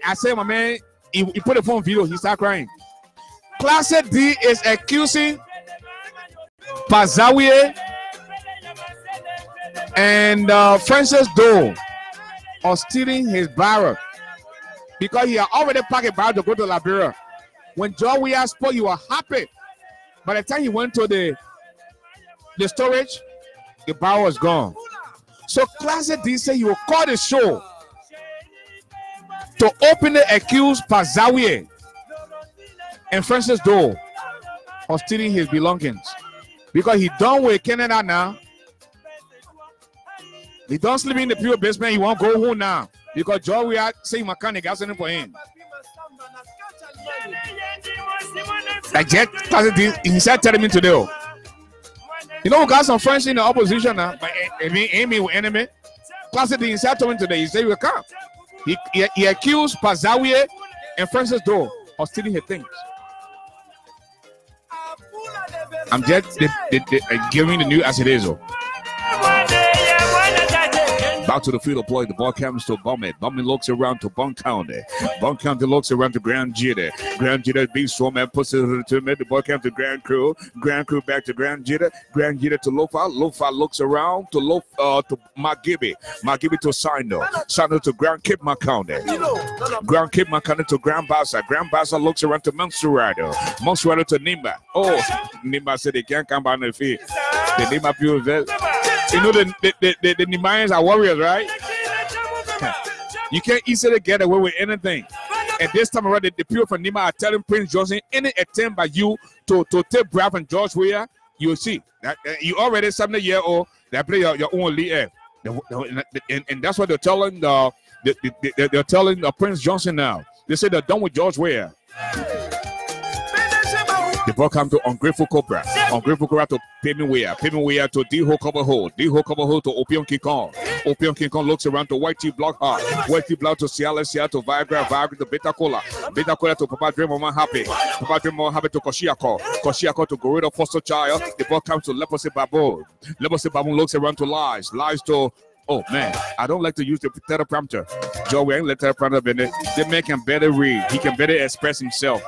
I said, my man, he put the phone on video, he started crying. Class D is accusing Pazawie and Francis Doe of stealing his barrel because he had already packed a barrel to go to Liberia. When George Weah spoke, you were happy. By the time he went to the storage, the barrel was gone. So Class D said he will call the show to openly accuse Pazawie and Francis Doe of stealing his belongings. Because he done with Canada now. He don't sleep in the pure basement. He won't go home now. Because George Weah say mechanic got something for him. Like Jet Class D, he said telling me today. You know, we got some friends in the opposition now. But Amy with enemy. Class D, he said to me today. He said he will come. He accused Pazawie and Francis Doe of stealing his things. I'm just giving the news as it is. Back to the field of play. The ball comes to Bummet. Bummet looks around to Bun County. Bun County looks around to Grand Jitter. Grand Jitter beats Swordman, puts it to mid. The ball comes to Grand Crew. Grand Crew back to Grand Jitter. Grand Jitter to Lofa. Lofa looks around to Magibby. Magibby to Sino. Sino to Grand Cape County. Grand Cape County to Grand Bassa. Grand Bassa looks around to Monserrado. Monserrado to Nimba. Oh, Nimba said they can't come by the field. The Nimba people. You know the Nimayans are warriors, right? You can't easily get away with anything. And this time around, the people from Nima are telling Prince Johnson, any attempt by you to take breath from George Weah, you'll see. You already 70-year-old that play your own league. And that's what they're telling they're telling Prince Johnson now. They say they're done with George Weah. The ball comes to Ungrateful Cobra. Ungrateful Cobra to Payment Weah. Payment Weah to D-Ho Cover Hole. D-Ho Cover Hole to Opium King Kong. Opium King Kong looks around to White Tea Block Hard. White Tea Block to Ciala to Viagra. Viagra to Beta Cola. Beta Cola to Papa Dream Mama Happy. Papa Dream Mama Happy to Koshiako. Koshiako to Gorilla Foster Child. The ball comes to Leprosy Baboon. Leprosy Baboon looks around to Lies. Lies to... Oh, man, I don't like to use the teleprompter. Joe, we ain't let teleprompter in it. The man can better read. He can better express himself.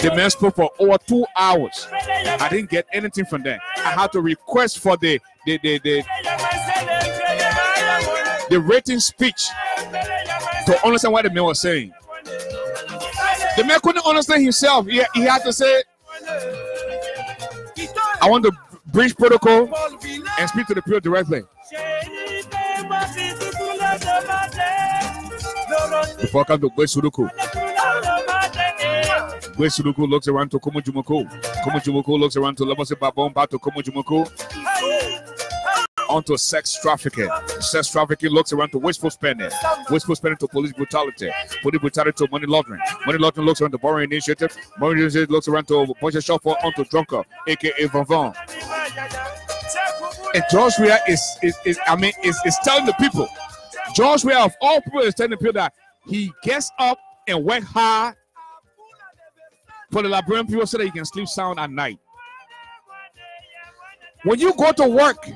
The man spoke for over 2 hours. I didn't get anything from that. I had to request for the written speech to understand what the man was saying. The man couldn't understand himself. He had to say, I want to breach protocol and speak to the people directly. The fuck out of Sudoku. Sudoku looks around to Komojumoko. Komojumoko looks around to Lamose Babon, back to Komojumoko. Onto sex trafficking. Sex trafficking looks around to wasteful spending. Wasteful spending to police brutality. Police brutality to money laundering. Money laundering looks around to borrowing initiative. Borrowing initiative looks around to budget shuffle onto drunker, aka Vanvan. And George Weah is telling the people. George Weah of all people is telling the people that he gets up and work hard for the Liberian people so that he can sleep sound at night. When you go to work,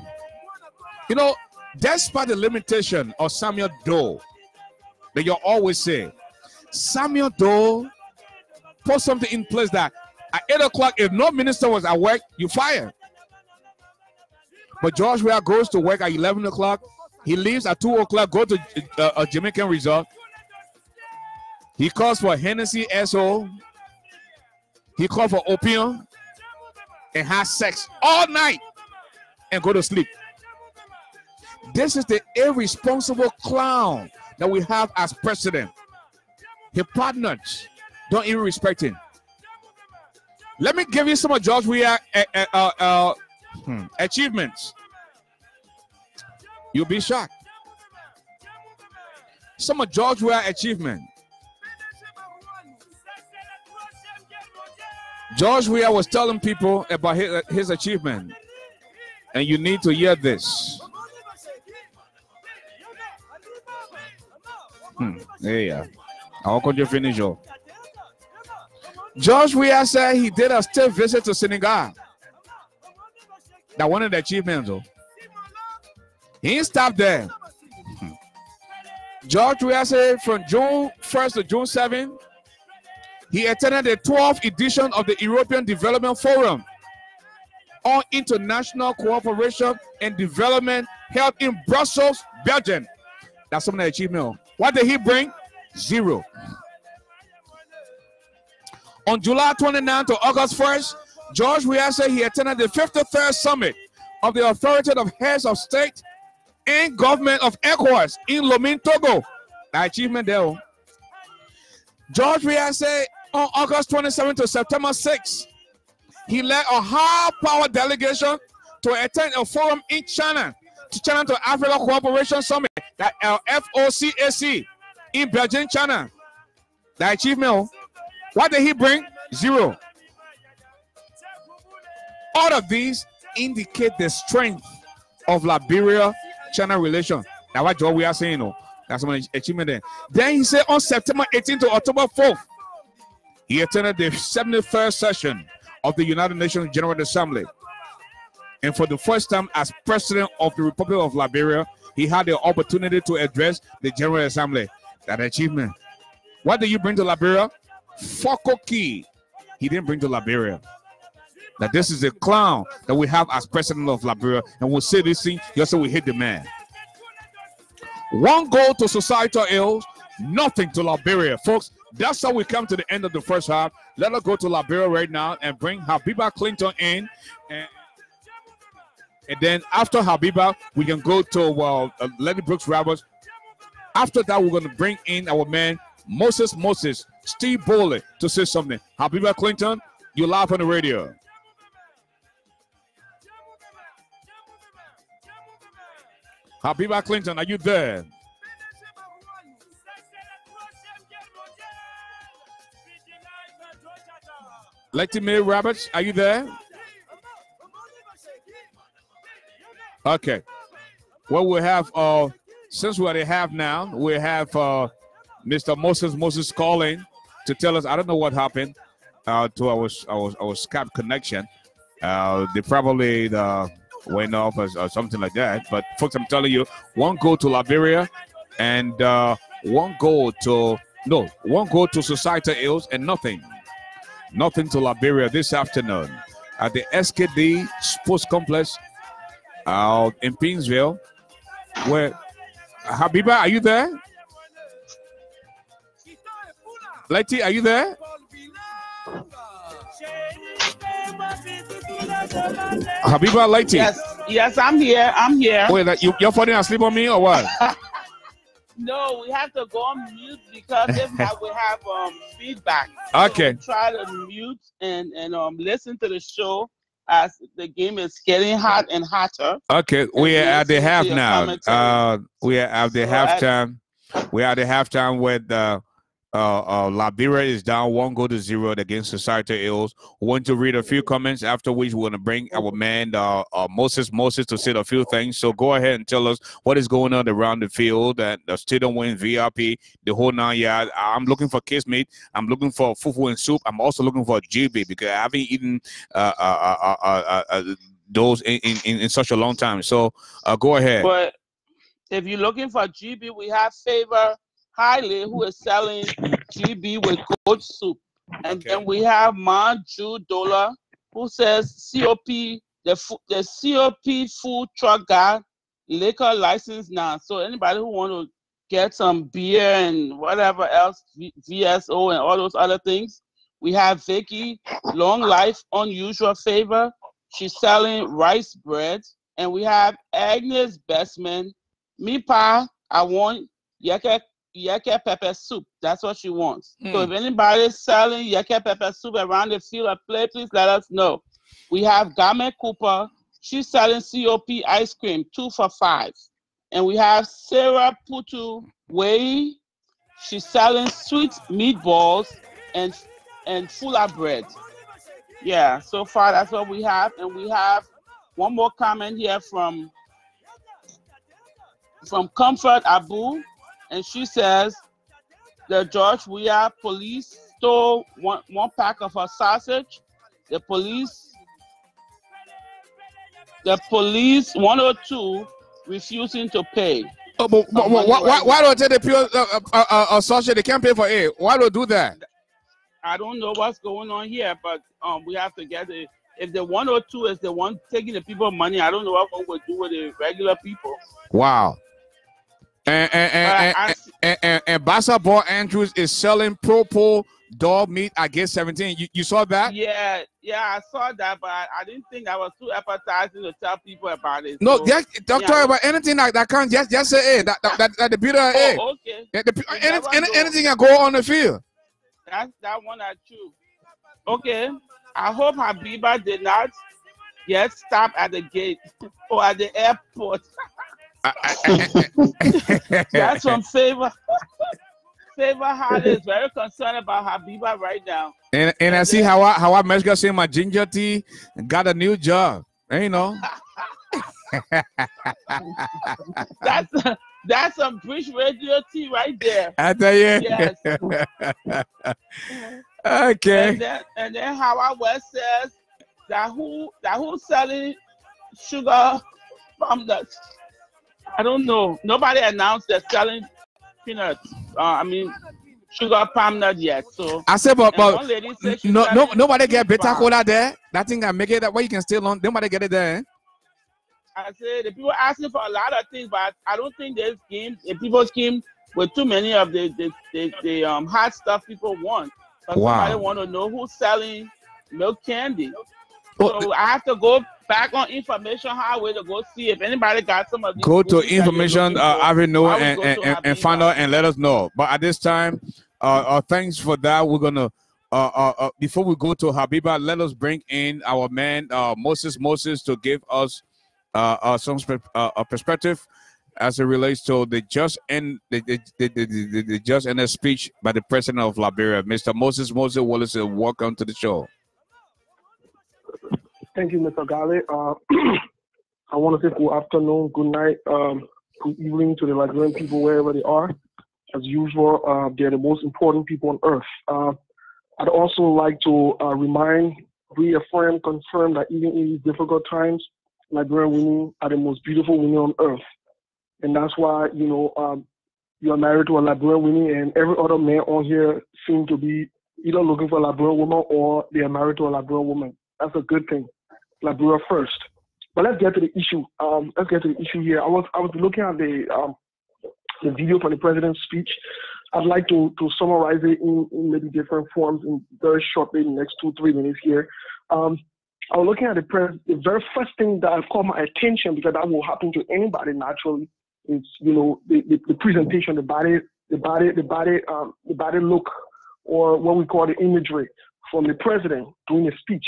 you know, despite the limitation of Samuel Doe, that you always say, Samuel Doe put something in place that at 8 o'clock, if no minister was at work, you fire. But George Weah goes to work at 11 o'clock. He leaves at 2 o'clock, go to a Jamaican resort. He calls for Hennessy SO. He called for opium and had sex all night and go to sleep. This is the irresponsible clown that we have as president. His partners don't even respect him. Let me give you some of George Weah achievements. You'll be shocked. Some of George Weah achievements. George Weah was telling people about his achievement, and you need to hear this. Yeah, I'll continue to finish off. George Weah said he did a state visit to Senegal. That one of the achievements, though. He didn't stop there. George Weah said from June 1st to June 7th, he attended the 12th edition of the European Development Forum on International Cooperation and Development held in Brussels, Belgium. That's some of the achievement. What did he bring? 0. On July 29th to August 1st, George Weah said he attended the 53rd Summit of the Authoritative Heads of State and Government of ECOWAS in Lomé, Togo. The achievement there. George Weah said on August 27th to September 6th, he led a high-power delegation to attend a forum in China, to Africa Cooperation Summit, that FOCAC in Beijing, China. The achievement. What did he bring? 0. All of these indicate the strength of Liberia-China relation. That's what George Weah saying. No, that's one achievement there. Then he said on September 18th to October 4th, he attended the 71st session of the United Nations General Assembly. And for the first time as president of the Republic of Liberia, he had the opportunity to address the General Assembly. That achievement. What did you bring to Liberia? Fokoki. He didn't bring to Liberia. Now this is a clown that we have as president of Liberia, and we'll say this thing, you also will hit the man. 1 goal to societal ills, nothing to Liberia. Folks, that's how we come to the end of the first half. Let us go to Liberia right now and bring Habiba Clinton in. And then after Habiba, we can go to Lenny Brooks Roberts. After that, we're going to bring in our man, Moses, Steve Bowley, to say something. Habiba Clinton, you're live on the radio. Habiba Clinton, are you there? Letty Mae Roberts, are you there? Okay. Well, we have, since we already have now, we have Mr. Moses calling to tell us, I don't know what happened to our Skype connection. They probably went off or something like that. But folks, I'm telling you, 1 goal to Liberia and 1 goal to societal ills and nothing to Liberia this afternoon at the SKD Sports Complex in Pinsville. Where Habiba, are you there? Letty, are you there? Habiba, Letty. Yes, I'm here. Wait, you're falling asleep on me or what? No, we have to go on mute because if not, we have feedback. Okay. So try to mute and listen to the show as the game is getting hot and hotter. Okay, we are at the half now. We are at the halftime. We are at the halftime with Liberia is down 1 goal to 0 against Societal Ills. We want to read a few comments, after which we're going to bring our man Moses to say a few things. So go ahead and tell us what is going on around the field, and the stadium win VIP, the whole 9 yards. I'm looking for kiss meat. I'm looking for fufu and soup. I'm also looking for GB because I haven't eaten those in such a long time. So go ahead. But if you're looking for GB, we have Favor Highly, who is selling GB with goat soup. And then we have Manju Dola, who says COP, the COP food truck guy, liquor license now. So anybody who want to get some beer and whatever else, VSO and all those other things, We have Vicky, long life, unusual favor. She's selling rice bread. And we have Agnes Bestman. Me pa, I want yeke pepper soup. That's what she wants. So if anybody's selling yeke pepper soup around the field of play, please let us know. We have Game Cooper. She's selling COP ice cream, 2 for $5. And we have Sarah Putu Wei. She's selling sweet meatballs and fula bread. Yeah, so far that's what we have. And we have one more comment here from Comfort Abu, and she says the George Weah police stole one pack of her sausage. The police 102 refusing to pay. Oh, but why don't they pure sausage? They can't pay for it. Why don't do that? I don't know what's going on here, but we have to get it. If the 102 is the one taking the people money, I don't know what one would do with the regular people. Wow. And Bassa Boy Andrews is selling Propo dog meat. I guess 17. You saw that? Yeah, I saw that, but I didn't think I was too appetizing to tell people about it. No, don't talk about anything that can't just say that the beauty. Okay. Anything that go on the field. That's that one I choose. Okay. I hope Habiba did not get stopped at the gate or at the airport. That's from Favor. Favor Hardy is very concerned about Habiba right now. And I see how I Mexico saying my ginger tea got a new job. You know. That's some British radio tea right there. I tell you. Yes. Okay. And then Howard West says that who's selling sugar palm nuts. I don't know. Nobody announced they're selling peanuts. Sugar palm nut yet. So I said, but nobody get bitter cola there. That thing that make it that way you can still on. Nobody get it there. I said the people asking for a lot of things, but I don't think there's games. If people scheme with too many of the hot stuff people want. Wow. Somebody want to know who's selling milk candy. So I have to go back on information highway to go see if anybody got some of these. Go to information avenue and find out and let us know. But at this time, thanks for that. We're gonna before we go to Habiba, let us bring in our man Moses to give us some perspective as it relates to the just end the speech by the president of Liberia, Mr. Moses Wallace. Welcome to the show. Thank you, Mr. Garley. I want to say good afternoon, good night, good evening to the Liberian people wherever they are. As usual, they're the most important people on earth. I'd also like to reaffirm, confirm that even in these difficult times, Liberian women are the most beautiful women on earth. And that's why, you are married to a Liberian woman, and every other man on here seems to be either looking for a Liberian woman or they are married to a Liberian woman. That's a good thing. Liberia first. But let's get to the issue. Here. I was looking at the video from the president's speech. I'd like to summarize it in maybe different forms in very shortly, in the next 2-3 minutes here. I was looking at the very first thing that caught my attention, because that will happen to anybody naturally, is the presentation, the body look, or what we call the imagery from the president during the speech.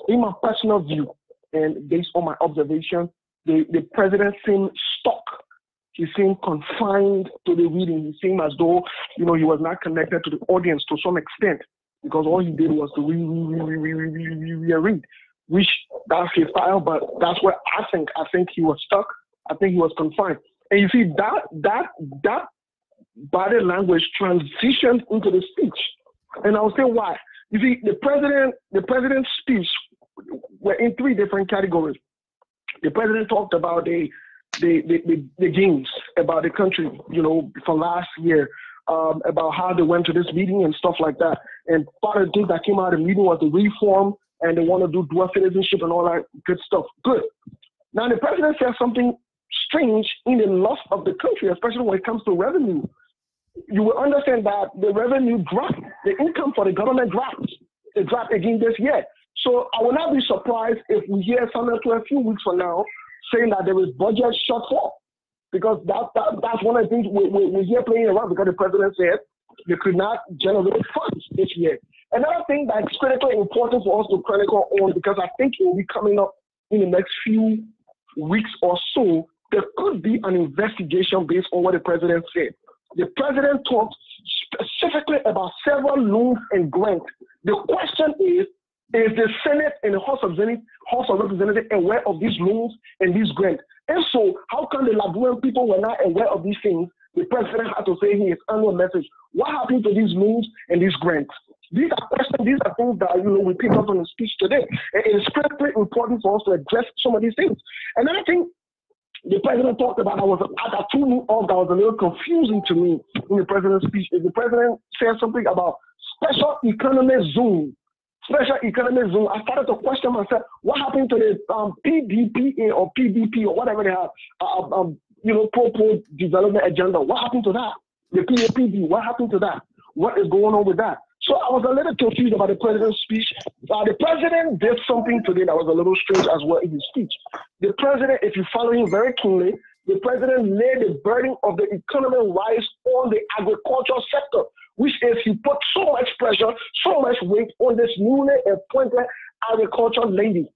In my personal view, and based on my observation, the president seemed stuck. He seemed confined to the reading. He seemed as though, he was not connected to the audience to some extent, because all he did was to read, which that's his style, but that's where I think he was stuck. I think he was confined. And you see that body language transitioned into the speech. And I'll say why. You see, the president's speech were in 3 different categories. The president talked about the games, about the country, from last year, about how they went to this meeting and stuff like that. And part of the things that came out of the meeting was the reform, and they want to do dual citizenship and all that good stuff. Good. Now the president said something strange in the loss of the country, especially when it comes to revenue. You will understand that the revenue dropped, the income for the government dropped. a draft again this year. So I will not be surprised if we hear something to a few weeks from now saying that there is budget shortfall, because that's one of the things we hear playing around, because the president said they could not generate funds this year. Another thing that's critically important for us to chronicle on, because I think it will be coming up in the next few weeks or so, there could be an investigation based on what the president said. The president talked specifically about several loans and grants. The question is the Senate and the House of Representatives aware of these loans and these grants? And so, how come the Liberian people were not aware of these things? The president had to say in his annual message, what happened to these loans and these grants? These are questions, these are things that we picked up on the speech today. And it is critically important for us to address some of these things. Another thing the president talked about, that threw me off, that was a little confusing to me in the president's speech, is the president said something about special economic zone. Special economic zone. I started to question myself, what happened to the PDPA or PDP or whatever they have, pro development agenda? What happened to that? The PAPD, what happened to that? What is going on with that? So I was a little confused about the president's speech. The president did something today that was a little strange as well in his speech. The president, if you follow him very keenly, the president laid the burden of the economic rise on the agricultural sector, which is he put so much pressure, so much weight on this newly appointed agricultural lady.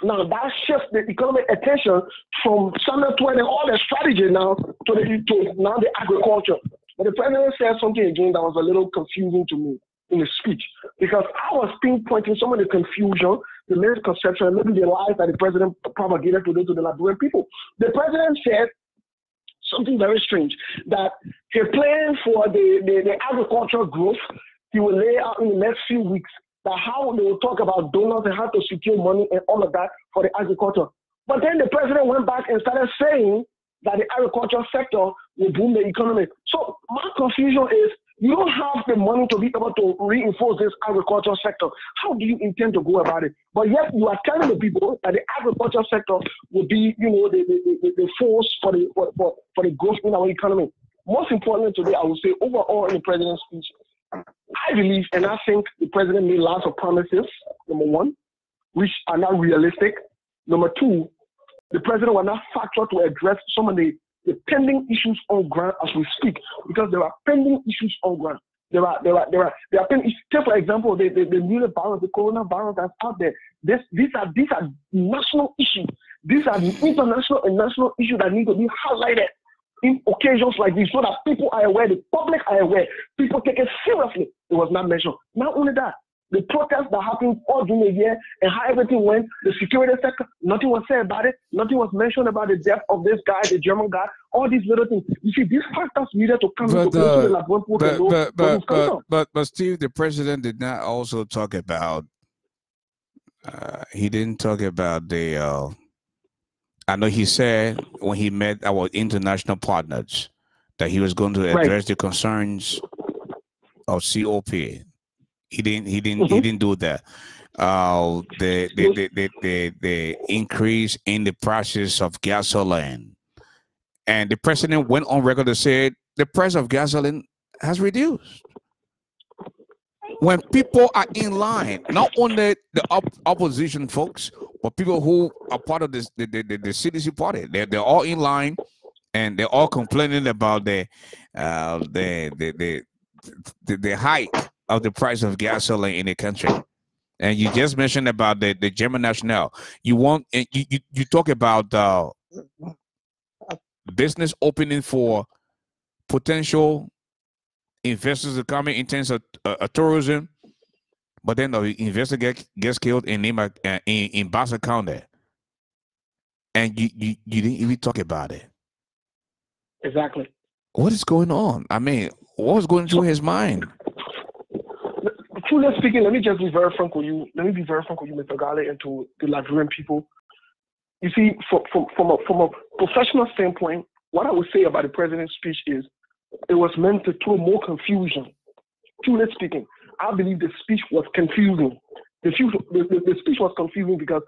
Now that shifts the economic attention from Summit 20 and all the strategy now to the agriculture. But the president said something again that was a little confusing to me in the speech, because I was pinpointing some of the confusion, the misconception, and maybe the lies that the president propagated today to the Liberian people. The president said something very strange, that he planned for the agricultural growth. He will lay out in the next few weeks that how they will talk about donors and how to secure money and all of that for the agriculture. But then the president went back and started saying that the agricultural sector will boom the economy. So my confusion is, you don't have the money to be able to reinforce this agricultural sector. How do you intend to go about it? But yet you are telling the people that the agricultural sector will be, the force for the growth in our economy. Most importantly today, I would say overall in the president's speech, I believe and I think the president made lots of promises, number one, which are not realistic. Number two, the president was not factual to address some of the pending issues on ground as we speak, because there are pending issues on ground. There are pending issues. Take for example, the new virus, the coronavirus that's out there. These are national issues. These are international and national issues that need to be highlighted in occasions like this, so that people are aware, the public are aware, people take it seriously. It was not mentioned. Not only that, the protests that happened all during the year and how everything went, the security sector, nothing was said about it. Nothing was mentioned about the death of this guy, the German guy, all these little things. You see, these factors needed to come into play. But Steve, the president did not also talk about, he didn't talk about the, I know he said when he met our international partners that he was going to address the concerns of COP. He didn't do that. The increase in the prices of gasoline, and the president went on record to say the price of gasoline has reduced. When people are in line, not only the opposition folks, but people who are part of the CDC party, they're all in line, and they're all complaining about the hike of the price of gasoline in the country. And you just mentioned about the German national. You talk about business opening for potential investors to come in terms of tourism, but then the investor gets killed in Bassa County, and you didn't even talk about it. Exactly. What is going on? I mean, what was going through his mind? Truly speaking, let me just be very frank with you. Let me be very frank with you, Mr. Garley, and to the Liberian people. You see, from a professional standpoint, what I would say about the president's speech is it was meant to throw more confusion. Truly speaking, I believe the speech was confusing. The speech was confusing because,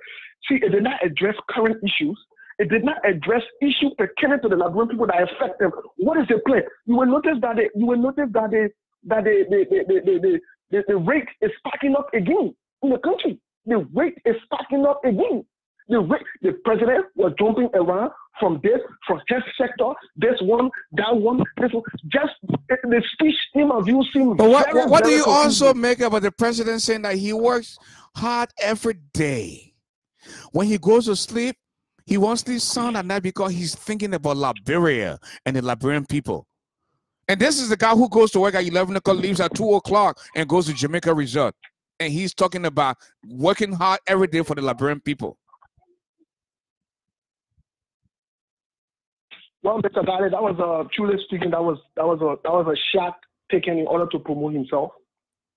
see, it did not address current issues. It did not address issues pertaining to the Liberian people that affect them. What is the plan? You will notice that the rate is sparking up again. in the country. The rate is stacking up again. The president was jumping around from health sector, this one, that one, this one. Just the speech in my view seemed But what very, do very you confusing. also make about the president saying that he works hard every day? When he goes to sleep, he wants to sound at night because he's thinking about Liberia and the Liberian people. And this is the guy who goes to work at 11 o'clock, leaves at 2 o'clock, and goes to Jamaica Resort. And he's talking about working hard every day for the Liberian people. Well, Mr. Garley, that was truly speaking. That was a shot taken in order to promote himself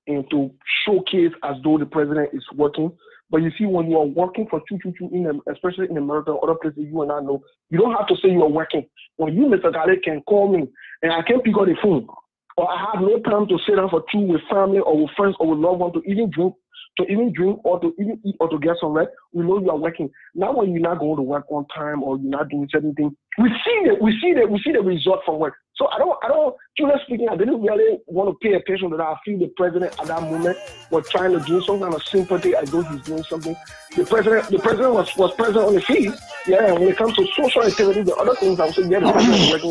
and to showcase as though the president is working. But you see, when you are working for 222, especially in America, other places you and I know, you don't have to say you are working. When you, Mr. Garley, can call me and I can't pick up the phone, or I have no time to sit down for two with family or with friends or with loved ones to even drink or to even eat or to get some rest, we know you are working. Now when you're not going to work on time or you're not doing certain things, we see the result from work. So I don't, truly speaking, I didn't really want to pay attention to that. I feel the president at that moment was trying to do some kind of sympathy as though he's doing something. The president was present on the field. Yeah, and when it comes to social activities, the other things I would say, yeah, the president is working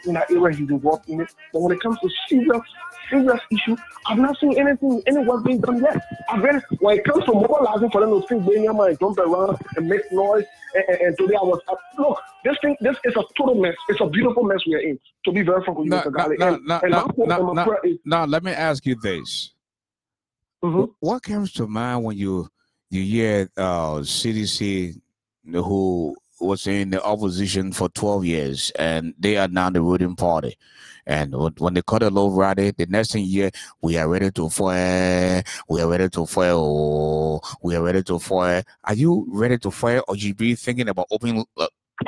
in that area, he's involved in it. But when it comes to serious issue, I've not seen any work being done yet. When it comes to mobilizing for them to think Benyama and jump around and make noise, and today I was look, this is a total mess. It's a beautiful mess we are in. To be very frank with you, Mr. Garley. Now, let me ask you this. What comes to mind when you hear CDC, who was in the opposition for 12 years, and they are now the ruling party? And when they cut a low rally, the next thing you hear, we are ready to fire, we are ready to fire, oh, we are ready to fire. Are you ready to fire, or you be thinking about opening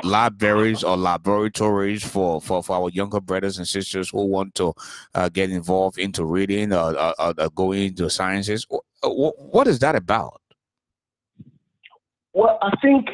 libraries or laboratories for our younger brothers and sisters who want to get involved into reading or going into sciences? What is that about? Well, I think,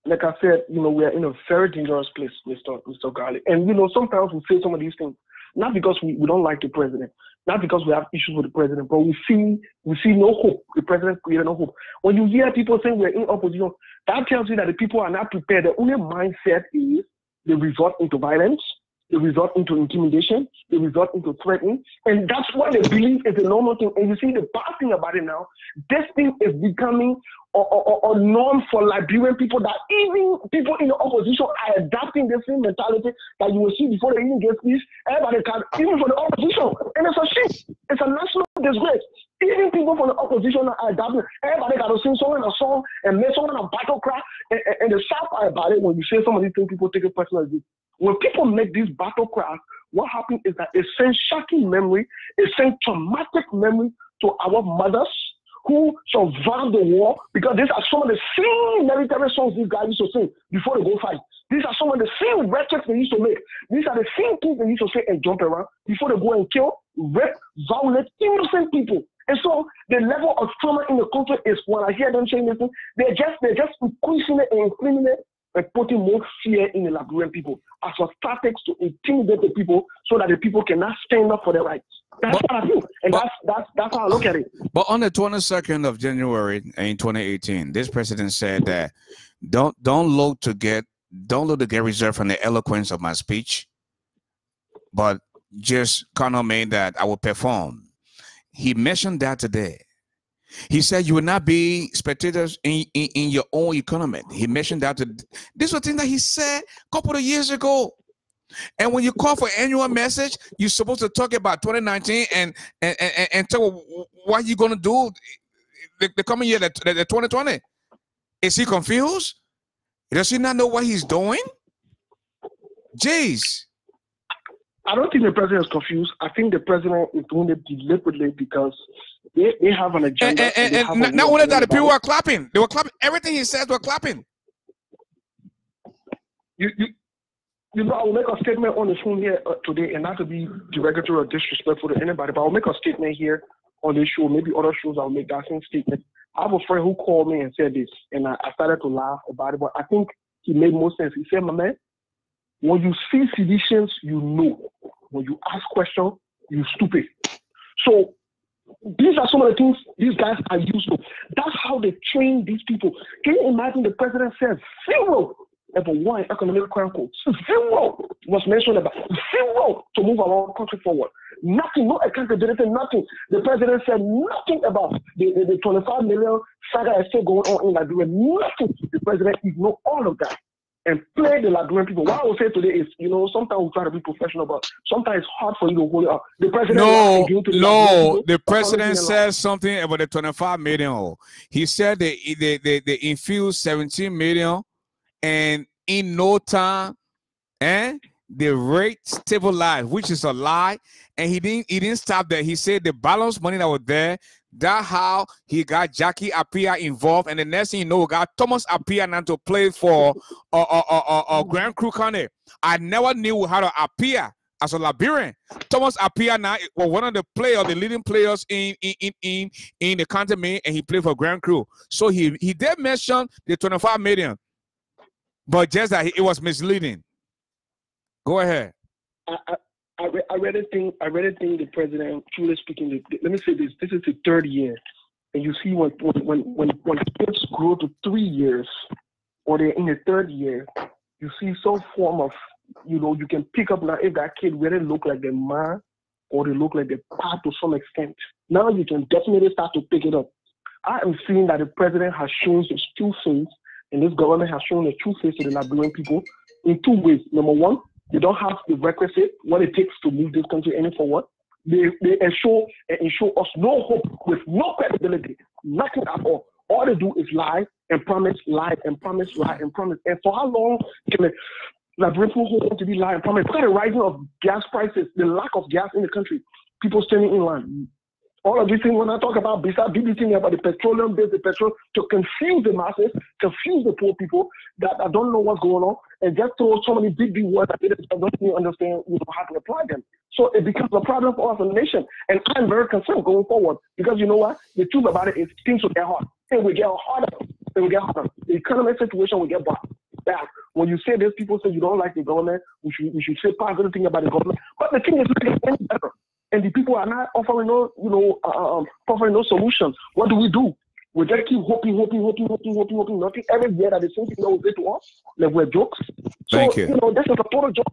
like I said, we are in a very dangerous place, Mr. Garley. And, sometimes we say some of these things, not because we don't like the president, not because we have issues with the president, but we see no hope. The president created no hope. When you hear people saying we're in opposition, that tells you that the people are not prepared. The only mindset is they resort into violence, they resort into intimidation, they resort into threatening, and that's what they believe is the normal thing. And you see, the bad thing about it now, this thing is becoming a norm for Liberian people, that even people in the opposition are adapting the same mentality that you will see before they even get peace. Everybody can, even for the opposition, and it's a shame. It's a national disgrace. Even people from the opposition are adapting. Everybody got to sing someone a song and make someone a battle cry. And the sad part about it, when you say some of these things, people take it personally. When people make these battle cries, what happens is that it sends shocking memory, it sends traumatic memory to our mothers who survived the war, because these are some of the same military songs these guys used to sing before they go fight. These are some of the same records they used to make. These are the same things they used to say and jump around before they go and kill, rape, violate innocent people. And so the level of trauma in the country is, when I hear them saying this, they're just increasing it and inflaming it and putting more fear in the Liberian people as a tactics to intimidate the people so that the people cannot stand up for their rights. That's what I do, and that's how I look at it. But on the 22nd of January in 2018, this president said that don't look to get reserved from the eloquence of my speech, but just kind of made that I will perform. He mentioned that today. He said you will not be spectators in your own economy. He mentioned that today. This was a thing that he said a couple of years ago. And when you call for annual message, you're supposed to talk about 2019 and tell what you're going to do the coming year, the 2020. Is he confused? Does he not know what he's doing? Jeez. I don't think the president is confused. I think the president is doing it deliberately because they have an agenda. And not only that, the people were clapping. They were clapping. Everything he said were clapping. I will make a statement on the phone here today, and not to be derogatory or disrespectful to anybody, but I'll make a statement here on this show. Maybe other shows I'll make that same statement. I have a friend who called me and said this, and I started to laugh about it, but I think he made more sense. He said, my man, when you see seditions, you know. When you ask questions, you stupid. So These are some of the things these guys are used to. That's how they train these people. Can you imagine the president says zero ever one economic crime code? Zero was mentioned about. Zero to move our country forward. Nothing, no accountability, nothing. The president said nothing about the 25 million saga is still going on in Liberia. Nothing. The president ignored all of that and play the Liberian people. What I will say today is, sometimes we try to be professional, but sometimes it's hard for you to hold it up. The president the president says something about the 25 million. He said they infused 17 million, and in no time, the rate stabilized, which is a lie. And he didn't stop there. He said the balance money that was there, that's how he got Jackie Appiah involved. And the next thing you know, we got Thomas Appiah now to play for Grand Crew County. I never knew how to Appiah as a Liberian. Thomas Appiah now was one of the leading players in the continent, and he played for Grand Crew. So he did mention the 25 million, but just that it was misleading. Go ahead. I really think the president, truly speaking, let me say this is the third year. And you see when kids grow to 3 years or they're in the third year, you see some form of, you can pick up now if that kid really look like their mom or they look like their pop to some extent. Now you can definitely start to pick it up. I am seeing that the president has shown his true face, and this government has shown the true face to the Liberian people in two ways. Number one, they don't have the requisite, what it takes to move this country any forward. They ensure us no hope with no credibility, nothing at all. All they do is lie and promise, lie and promise, lie and promise. And for how long can the Liberian people hold on to be lie and promise? Look at the rising of gas prices, the lack of gas in the country, people standing in line. All of these things, when I talk about BBC, about the petroleum bills, the petrol, to confuse the masses, confuse the poor people that don't know what's going on, and just throw so many big words that they don't even understand how to apply them. So it becomes a problem for us as a nation. And I'm very concerned going forward, because you know what? The truth about it is things will get hard. It will get harder. It will get harder. The economic situation will get bad. When you say this, people say you don't like the government, we should say positive thing about the government. But the thing is not getting any better. And the people are not offering no solutions. What do? We just keep hoping. Nothing. Every year that the same thing will say to us, like we're jokes. Thank you. This is a total joke.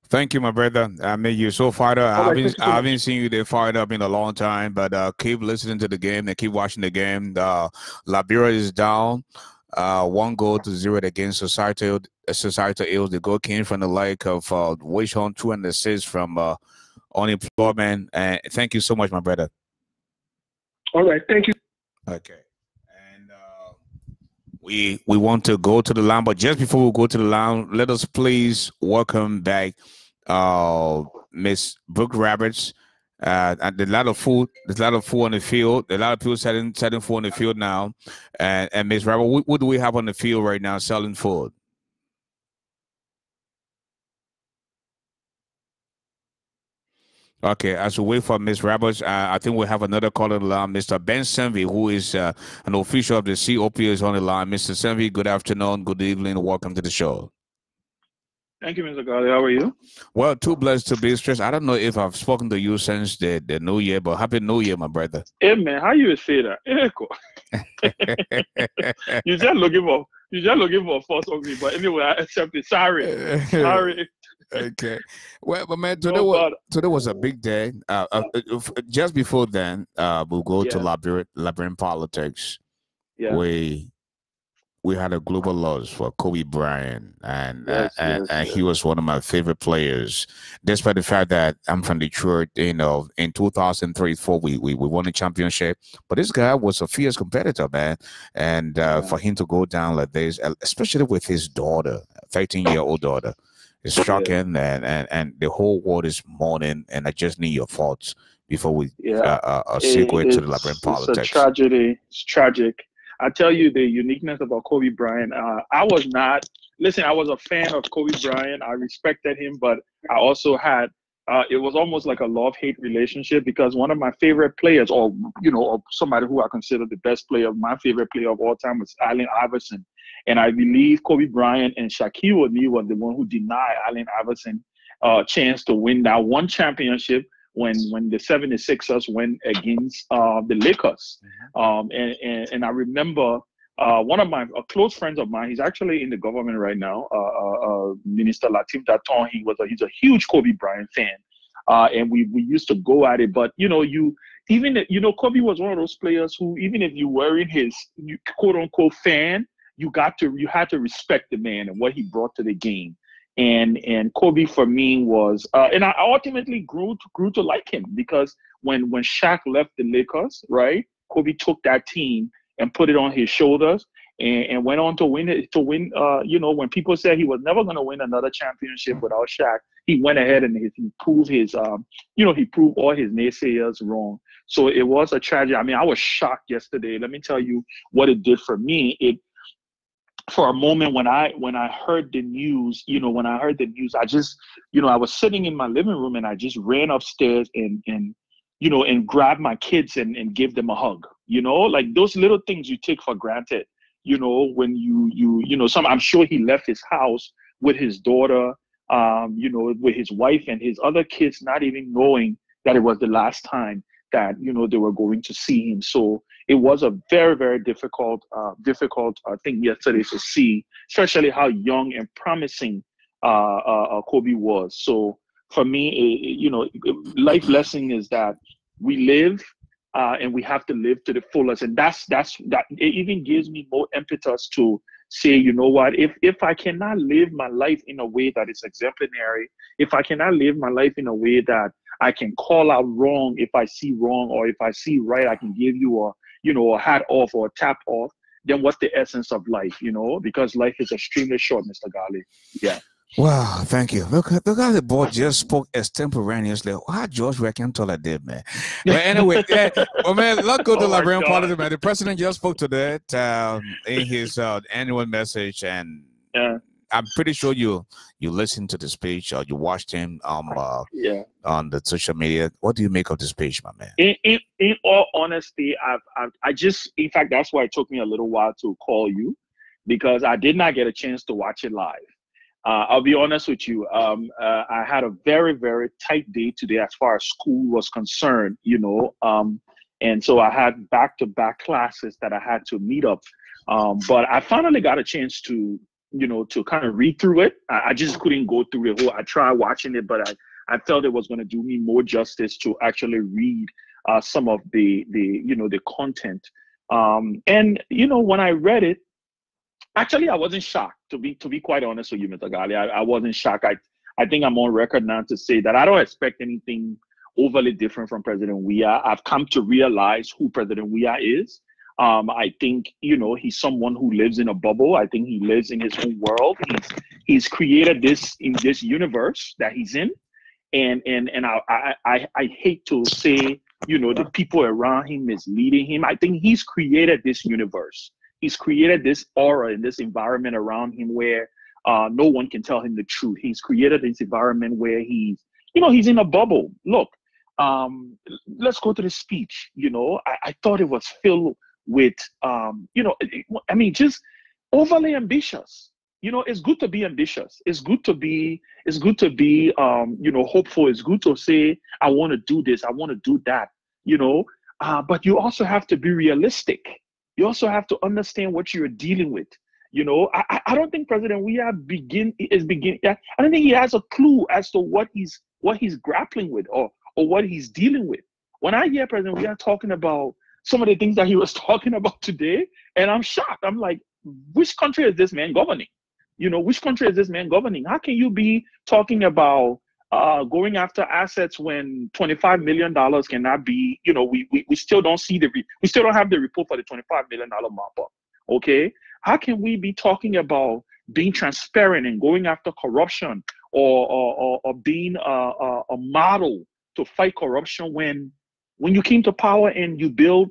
Thank you, my brother. I mean, you're so fired up. I haven't seen you there fired up in a long time, but keep listening to the game and keep watching the game. Liberia is down 1-0 against Societal Ills. The goal came from the like of Wishon, 2 and assists from unemployment. And thank you so much, my brother. All right, thank you. Okay. And we want to go to the line, but just before we go to the line, let us please welcome back Miss Brooke Roberts. And there's a lot of food on the field. A lot of people selling food on the field now. And Miss Roberts, what do we have on the field right now selling food? Okay, as we wait for Ms. Roberts, I think we have another caller on the line, Mr. Ben Senvi, who is an official of the COP, is on the line. Mr. Senvi, good afternoon, good evening, welcome to the show. Thank you, Mr. Garley. How are you? Well, too blessed to be stressed. I don't know if I've spoken to you since the New Year, but Happy New Year, my brother. Hey, man, how you say that? You're just looking for a false on me, but anyway, I accept it. Sorry. Okay. Well, but man, today was a big day. Just before then, we'll go to Liberian politics. Yeah. We had a global loss for Kobe Bryant, and he was one of my favorite players. Despite the fact that I'm from Detroit, in 2003-4 we won the championship, but this guy was a fierce competitor, man. And for him to go down like this, especially with his daughter, 13-year-old daughter, it's shocking, and the whole world is mourning. And I just need your thoughts before we segue to the Liberian politics. It's a tragedy. It's tragic. I tell you the uniqueness about Kobe Bryant. I was a fan of Kobe Bryant. I respected him, but I also had, it was almost like a love-hate relationship, because one of my favorite players, or somebody who I consider the best player, my favorite player of all time, was Allen Iverson. And I believe Kobe Bryant and Shaquille O'Neal were the one who denied Allen Iverson a chance to win that one championship when the 76ers went against the Lakers. And I remember one of my close friends of mine, he's actually in the government right now, Minister Latif Daton. He's a huge Kobe Bryant fan. And we used to go at it, but Kobe was one of those players who, even if you weren't his quote unquote fan, you had to respect the man and what he brought to the game. And Kobe for me was, and I ultimately grew to like him, because when Shaq left the Lakers, right, Kobe took that team and put it on his shoulders and went on to win it. When people said he was never going to win another championship without Shaq, he went ahead and he proved he proved all his naysayers wrong. So it was a tragedy. I mean, I was shocked yesterday. Let me tell you what it did for me. For a moment when I heard the news, I just, I was sitting in my living room and I just ran upstairs and grabbed my kids and gave them a hug. Like those little things you take for granted. When I'm sure he left his house with his daughter, with his wife and his other kids, not even knowing that it was the last time that, they were going to see him. So it was a very, very difficult thing yesterday to see, especially how young and promising Kobe was. So for me, life lesson is that we live and we have to live to the fullest. And that it even gives me more impetus to say, you know what, if I cannot live my life in a way that is exemplary, if I cannot live my life in a way that I can call out wrong if I see wrong, or if I see right, I can give you a hat off or a tap off, then what's the essence of life, because life is extremely short, Mr. Garley. Yeah. Wow, thank you. Look how the boy just spoke extemporaneously. How George Reckon-Toller did, man. But anyway, man, let's go to Liberian Politics, man. The president just spoke to that in his annual message, and I'm pretty sure you listened to the speech or you watched him on the social media. What do you make of the speech, my man? In all honesty, I just, in fact, that's why it took me a little while to call you, because I did not get a chance to watch it live. I'll be honest with you. I had a very, very tight day today as far as school was concerned, and so I had back-to-back classes that I had to meet up. But I finally got a chance to kind of read through it. I just couldn't go through the whole. I tried watching it, but I felt it was going to do me more justice to actually read some of the content. And when I read it, actually, I wasn't shocked, to be quite honest with you, Mr. Garley. I wasn't shocked. I think I'm on record now to say that I don't expect anything overly different from President Weah. I've come to realize who President Weah is. I think, he's someone who lives in a bubble. I think he lives in his own world. He's created this in this universe that he's in. And I hate to say, the people around him is leading him. I think he's created this universe. He's created this aura and this environment around him where no one can tell him the truth. He's created this environment where he's in a bubble. Look, let's go to the speech. I thought it was filled with, just overly ambitious. It's good to be ambitious. It's good to be, hopeful. It's good to say, I want to do this. I want to do that, but you also have to be realistic. You also have to understand what you're dealing with. I don't think President Weah I don't think he has a clue as to what he's grappling with or what he's dealing with. When I hear President Weah talking about some of the things that he was talking about today, and I'm shocked. I'm like, which country is this man governing? Which country is this man governing? How can you be talking about going after assets when $25 million cannot be, we still don't see we still don't have the report for the $25 million mop-up, okay? How can we be talking about being transparent and going after corruption or being a model to fight corruption when you came to power and you build,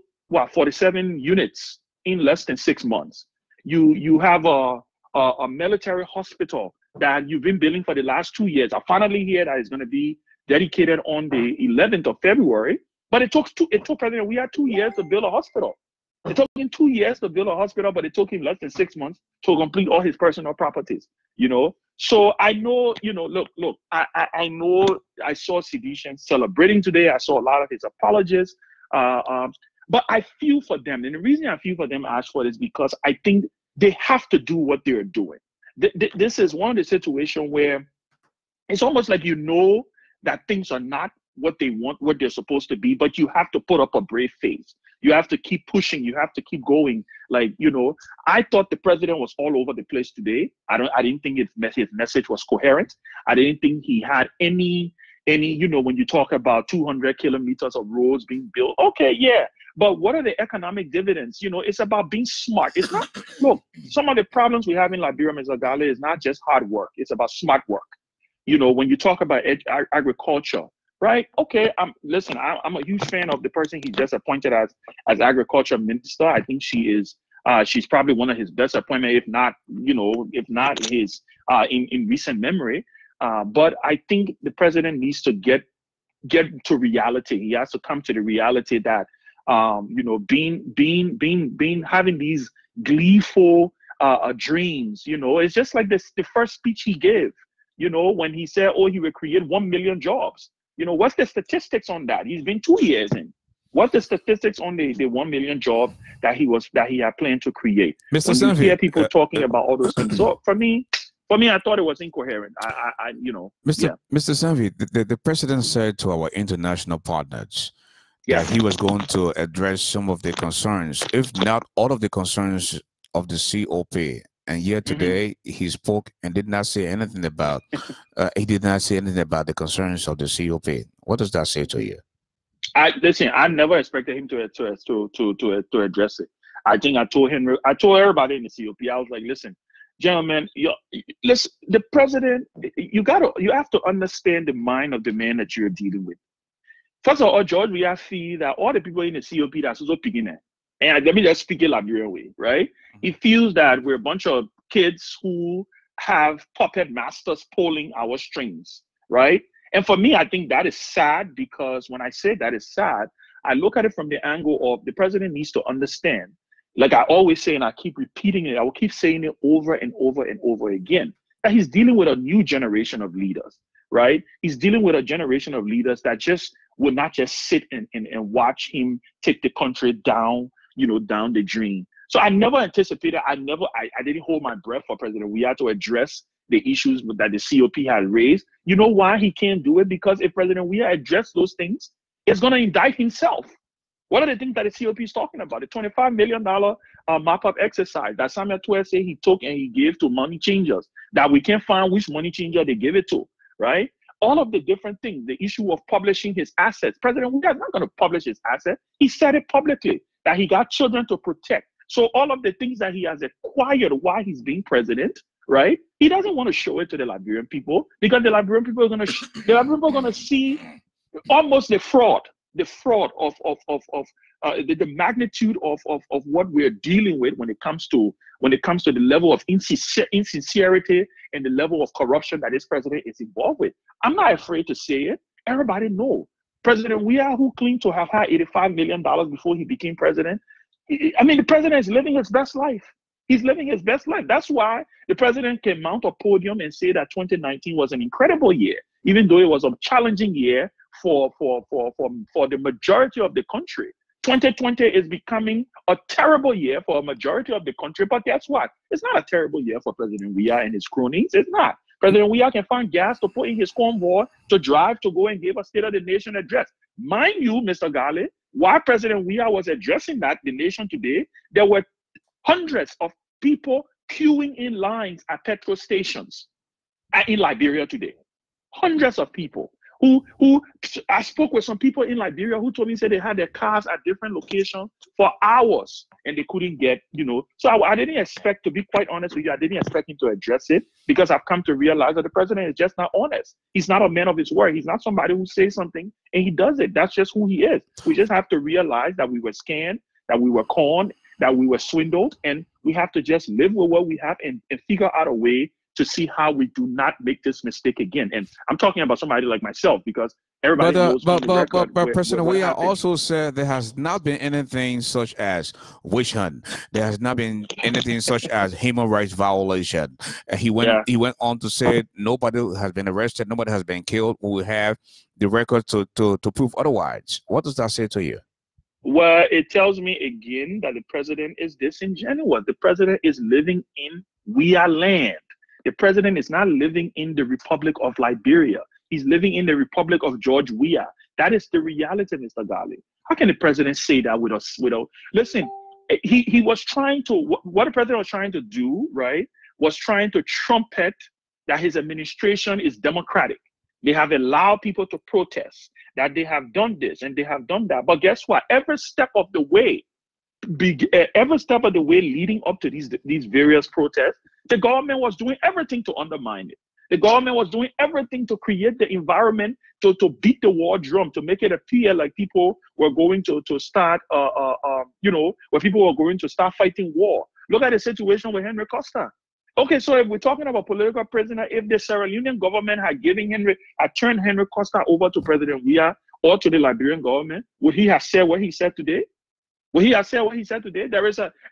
47 units in less than 6 months? You have a military hospital that you've been building for the last 2 years. I finally hear that it's going to be dedicated on the 11th of February, but it took President Weah 2 years to build a hospital. It took him 2 years to build a hospital, but it took him less than 6 months to complete all his personal properties, So I know, look, I know I saw Seditian celebrating today. I saw a lot of his apologists. But I feel for them. And the reason I feel for them, Ashford, is because I think they have to do what they're doing. This is one of the situations where it's almost like that things are not what they want, what they're supposed to be, but you have to put up a brave face. You have to keep pushing. You have to keep going. Like, I thought the president was all over the place today. I didn't think his message was coherent. I didn't think he had any, when you talk about 200 kilometers of roads being built. Okay, yeah. But what are the economic dividends? It's about being smart. It's not, look, some of the problems we have in Liberia, Mr. Garley, is not just hard work. It's about smart work. When you talk about agriculture, right? Okay, I'm a huge fan of the person he just appointed as agriculture minister. I think she's probably one of his best appointments, if not his in recent memory. But I think the president needs to get to reality. He has to come to the reality that having these gleeful dreams. It's just like the first speech he gave. When he said, he would create 1 million jobs. What's the statistics on that? He's been 2 years in. What's the statistics on the 1 million job that he had planned to create? Mr. When Sanvi, you hear people talking about all those things. So for me, I thought it was incoherent. Mr. Sanvi, the president said to our international partners that he was going to address some of the concerns, if not all of the concerns of the COP. And yet today he spoke and did not say anything about the concerns of the COP. What does that say to you? I never expected him to address it. I think I told everybody in the COP, I was like, listen, gentlemen, listen, the president, you have to understand the mind of the man that you're dealing with. First of all, George, we have to see that all the people in the COP that's also picking it. And let me just speak it Liberian way, right? He feels that we're a bunch of kids who have puppet masters pulling our strings, right? And for me, I think that is sad, because when I say that is sad, I look at it from the angle of the president needs to understand, like I always say, and I keep repeating it, I will keep saying it over and over and over again, that he's dealing with a new generation of leaders, right? He's dealing with a generation of leaders that just will not just sit and watch him take the country down, down the drain. So I never anticipated, I didn't hold my breath for President Weah to address the issues that the COP had raised. You know why he can't do it? Because if President Weah addressed those things, it's going to indict himself. What are the things that the COP is talking about? The $25 million mop-up exercise that Samuel Tuer said he took and he gave to money changers, that we can't find which money changer they give it to, right? All of the different things, the issue of publishing his assets. President Weah is not going to publish his assets. He said it publicly, that he got children to protect. So all of the things that he has acquired while he's being president, right? He doesn't want to show it to the Liberian people, because the Liberian people are going to see almost the fraud of the magnitude of what we're dealing with when it comes to the level of insincerity and the level of corruption that this president is involved with. I'm not afraid to say it. Everybody knows. President Weah, who claimed to have had $85 million before he became president, I mean, the president is living his best life. He's living his best life. That's why the president can mount a podium and say that 2019 was an incredible year, even though it was a challenging year for the majority of the country. 2020 is becoming a terrible year for a majority of the country, but guess what? It's not a terrible year for President Weah and his cronies. It's not. President Weah can find gas to put in his convoy to drive to go and give a State of the Nation address. Mind you, Mr. Garley, while President Weah was addressing the nation today, there were hundreds of people queuing in lines at petrol stations in Liberia today. Hundreds of people who I spoke with some people in Liberia who told me, said they had their cars at different locations for hours and they couldn't get, So I didn't expect, to be quite honest with you, I didn't expect him to address it, because I've come to realize that the president is just not honest. He's not a man of his word. He's not somebody who says something and he does it. That's just who he is. We just have to realize that we were scammed, that we were conned, that we were swindled, and we have to just live with what we have and figure out a way to see how we do not make this mistake again. And I'm talking about somebody like myself, because everybody knows on the record but President, what we happened. also said there has not been anything such as witch hunt. There has not been anything such as human rights violation. He went on to say nobody has been arrested, nobody has been killed. We have the record to prove otherwise. What does that say to you? Well, it tells me again that the president is disingenuous. The president is living in Wea land. The president is not living in the Republic of Liberia. He's living in the Republic of George Weah. That is the reality, Mr. Garley. How can the president say that with us? Listen, he was trying to, what the president was trying to do, right, was trying to trumpet that his administration is democratic. They have allowed people to protest, that they have done this and they have done that. But guess what? Every step of the way leading up to these various protests, the government was doing everything to undermine it. The government was doing everything to create the environment to beat the war drum, to make it appear like people were going to start, where people were going to start fighting war. Look at the situation with Henry Costa. Okay, so if we're talking about political prisoner, if the Sierra Leonean government had turned Henry Costa over to President Weah or to the Liberian government, would he have said what he said today? Would he have said what he said today?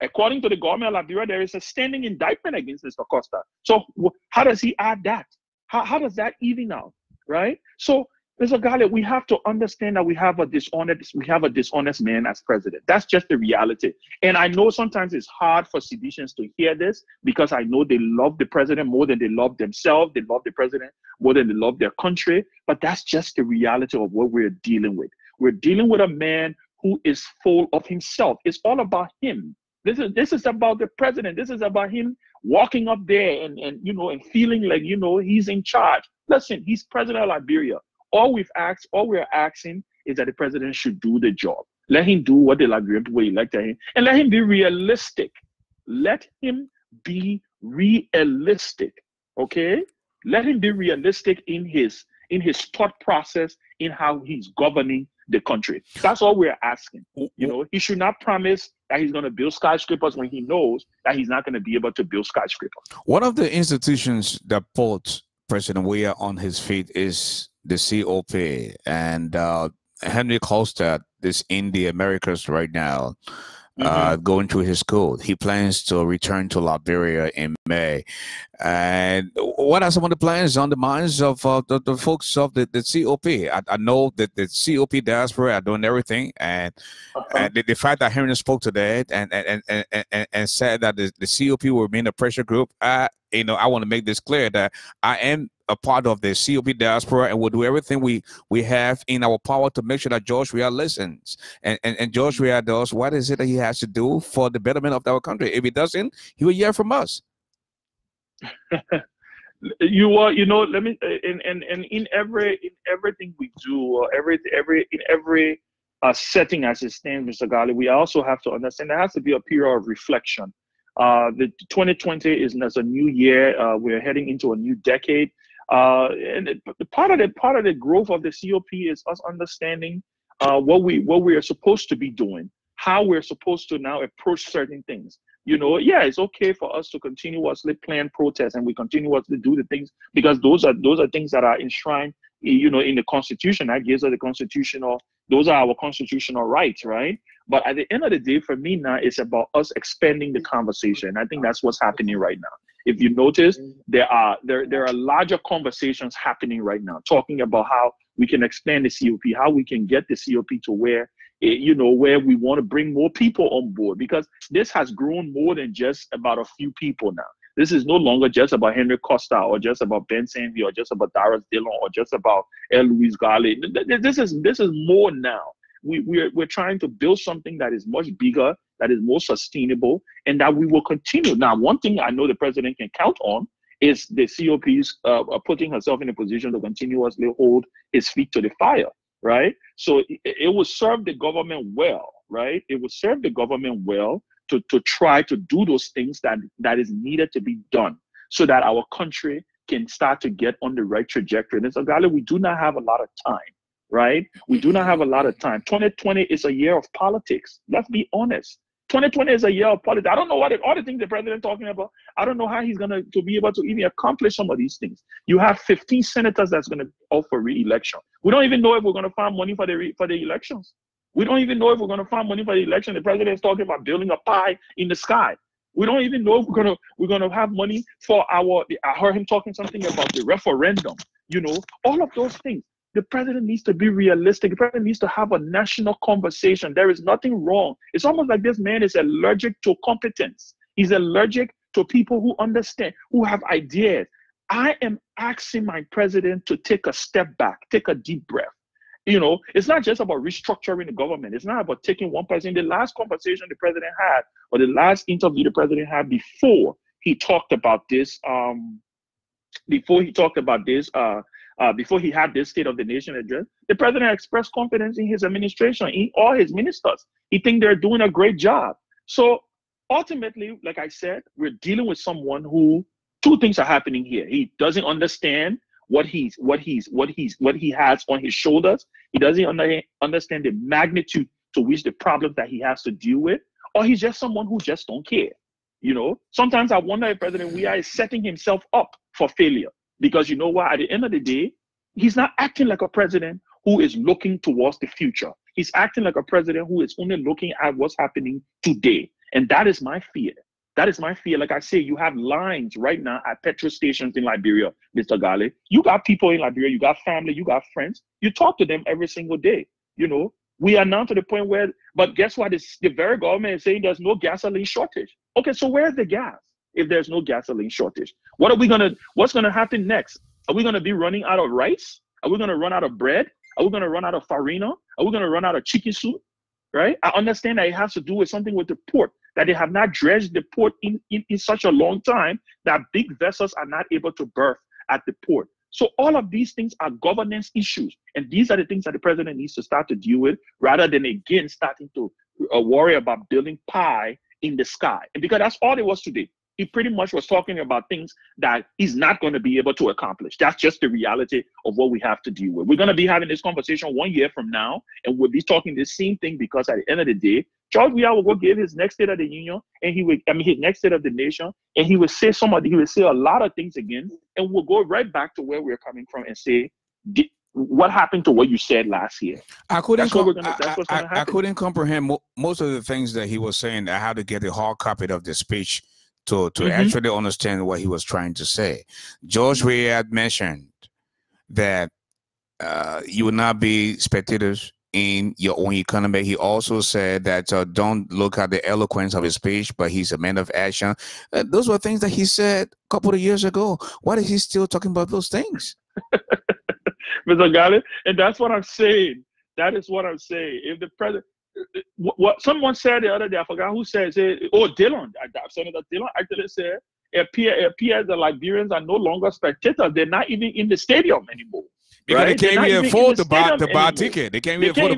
According to the government of Liberia, there is a standing indictment against Mr. Costa. So how does he add that? How does that even out, right? So, Mr. Garley, we have to understand that we have a dishonest man as president. That's just the reality. And I know sometimes it's hard for Ceditians to hear this, because I know they love the president more than they love themselves. They love the president more than they love their country. But that's just the reality of what we're dealing with. We're dealing with a man who is full of himself. It's all about him. This is about the president. This is about him walking up there and feeling like, he's in charge. Listen, he's president of Liberia. All we're asking is that the president should do the job. Let him do what the Liberian people elected him, and let him be realistic. Let him be realistic. Okay? Let him be realistic in his thought process, in how he's governing the country. That's all we're asking. He should not promise that he's going to build skyscrapers when he knows that he's not going to be able to build skyscrapers. One of the institutions that put President Weah on his feet is the COP, and Henry Costa is in the Americas right now, going through his school. He plans to return to Liberia in May. And what are some of the plans on the minds of the folks of the COP? I know that the COP diaspora are doing everything, and the fact that Henry spoke today and said that the COP will remain a pressure group, I want to make this clear that I am a part of the COP diaspora, and we'll do everything we have in our power to make sure that George Weah listens, and George Weah does what is it that he has to do for the betterment of our country. If he doesn't, he will hear from us. Let me in everything we do, or in every setting as it stands, Mr. Garley, we also have to understand there has to be a period of reflection. The 2020 is a new year. We're heading into a new decade. And part of the growth of the COP is us understanding what we are supposed to be doing, how we're supposed to now approach certain things. It's okay for us to continuously plan protests, and we continuously do the things, because those are things that are enshrined, in the Constitution. That gives us those are our constitutional rights, right? But at the end of the day, for me now, it's about us expanding the conversation. I think that's what's happening right now. If you notice, there are larger conversations happening right now, talking about how we can expand the COP, how we can get the COP to where we want to bring more people on board, because this has grown more than just about a few people now. This is no longer just about Henry Costa, or just about Ben Sanvi, or just about Darius Dillon, or just about L. Louis Garley. This is more now. We're trying to build something that is much bigger, that is more sustainable, and that we will continue. Now, one thing I know the president can count on is the COP's putting herself in a position to continuously hold his feet to the fire, right? So it will serve the government well, right? It will serve the government well to try to do those things that is needed to be done, so that our country can start to get on the right trajectory. And so, Garley, we do not have a lot of time. Right? We do not have a lot of time. 2020 is a year of politics. Let's be honest. 2020 is a year of politics. I don't know all the things the president talking about. I don't know how he's going to be able to even accomplish some of these things. You have 15 senators that's going to opt for re-election. We don't even know if we're going to find money for the elections. We don't even know if we're going to find money for the election. The president is talking about building a pie in the sky. We don't even know if we're gonna have money for I heard him talking something about the referendum. You know, all of those things. The president needs to be realistic. The president needs to have a national conversation. There is nothing wrong. It's almost like this man is allergic to competence. He's allergic to people who understand, who have ideas. I am asking my president to take a step back, take a deep breath. You know, it's not just about restructuring the government. It's not about taking one person. The last conversation the president had, or the last interview the president had before he talked about this, before he had this State of the Nation address, the president expressed confidence in his administration, in all his ministers. He thinks they're doing a great job. So ultimately, like I said, we're dealing with someone who, two things are happening here. He doesn't understand what he has on his shoulders. He doesn't understand the magnitude to which the problems that he has to deal with, or he's just someone who just don't care. You know, sometimes I wonder if President Weah is setting himself up for failure, because you know what, at the end of the day, he's not acting like a president who is looking towards the future. He's acting like a president who is only looking at what's happening today. And that is my fear. That is my fear. Like I say, you have lines right now at petrol stations in Liberia, Mr. Garley. You got people in Liberia, you got family, you got friends. You talk to them every single day. You know, we are now to the point where, but guess what? The very government is saying there's no gasoline shortage. Okay, so where's the gas if there's no gasoline shortage? What's gonna happen next? Are we gonna be running out of rice? Are we gonna run out of bread? Are we gonna run out of farina? Are we gonna run out of chicken soup? Right? I understand that it has to do with something with the port, that they have not dredged the port in such a long time that big vessels are not able to berth at the port. So all of these things are governance issues. And these are the things that the president needs to start to deal with, rather than again starting to worry about building pie in the sky. And because that's all it was today. He pretty much was talking about things that he's not going to be able to accomplish. That's just the reality of what we have to deal with. We're going to be having this conversation 1 year from now, and we'll be talking the same thing, because at the end of the day, George Weah will go give his next State of the Union, and his next State of the Nation, and he will say a lot of things again, and we'll go right back to where we're coming from and say, what happened to what you said last year? I couldn't comprehend most of the things that he was saying. I had to get a hard copy of the speech to actually understand what he was trying to say. George Weah had mentioned that you will not be spectators in your own economy. He also said that don't look at the eloquence of his speech, but he's a man of action. Those were things that he said a couple of years ago. Why is he still talking about those things? Mr. Garley, and that's what I'm saying. That is what I'm saying. If the president, what someone said the other day, I forgot who said Dillon, Senator Dillon actually said, it appears the Liberians are no longer spectators. They're not even in the stadium anymore. Because right? They can't even afford to buy a ticket. They can't even afford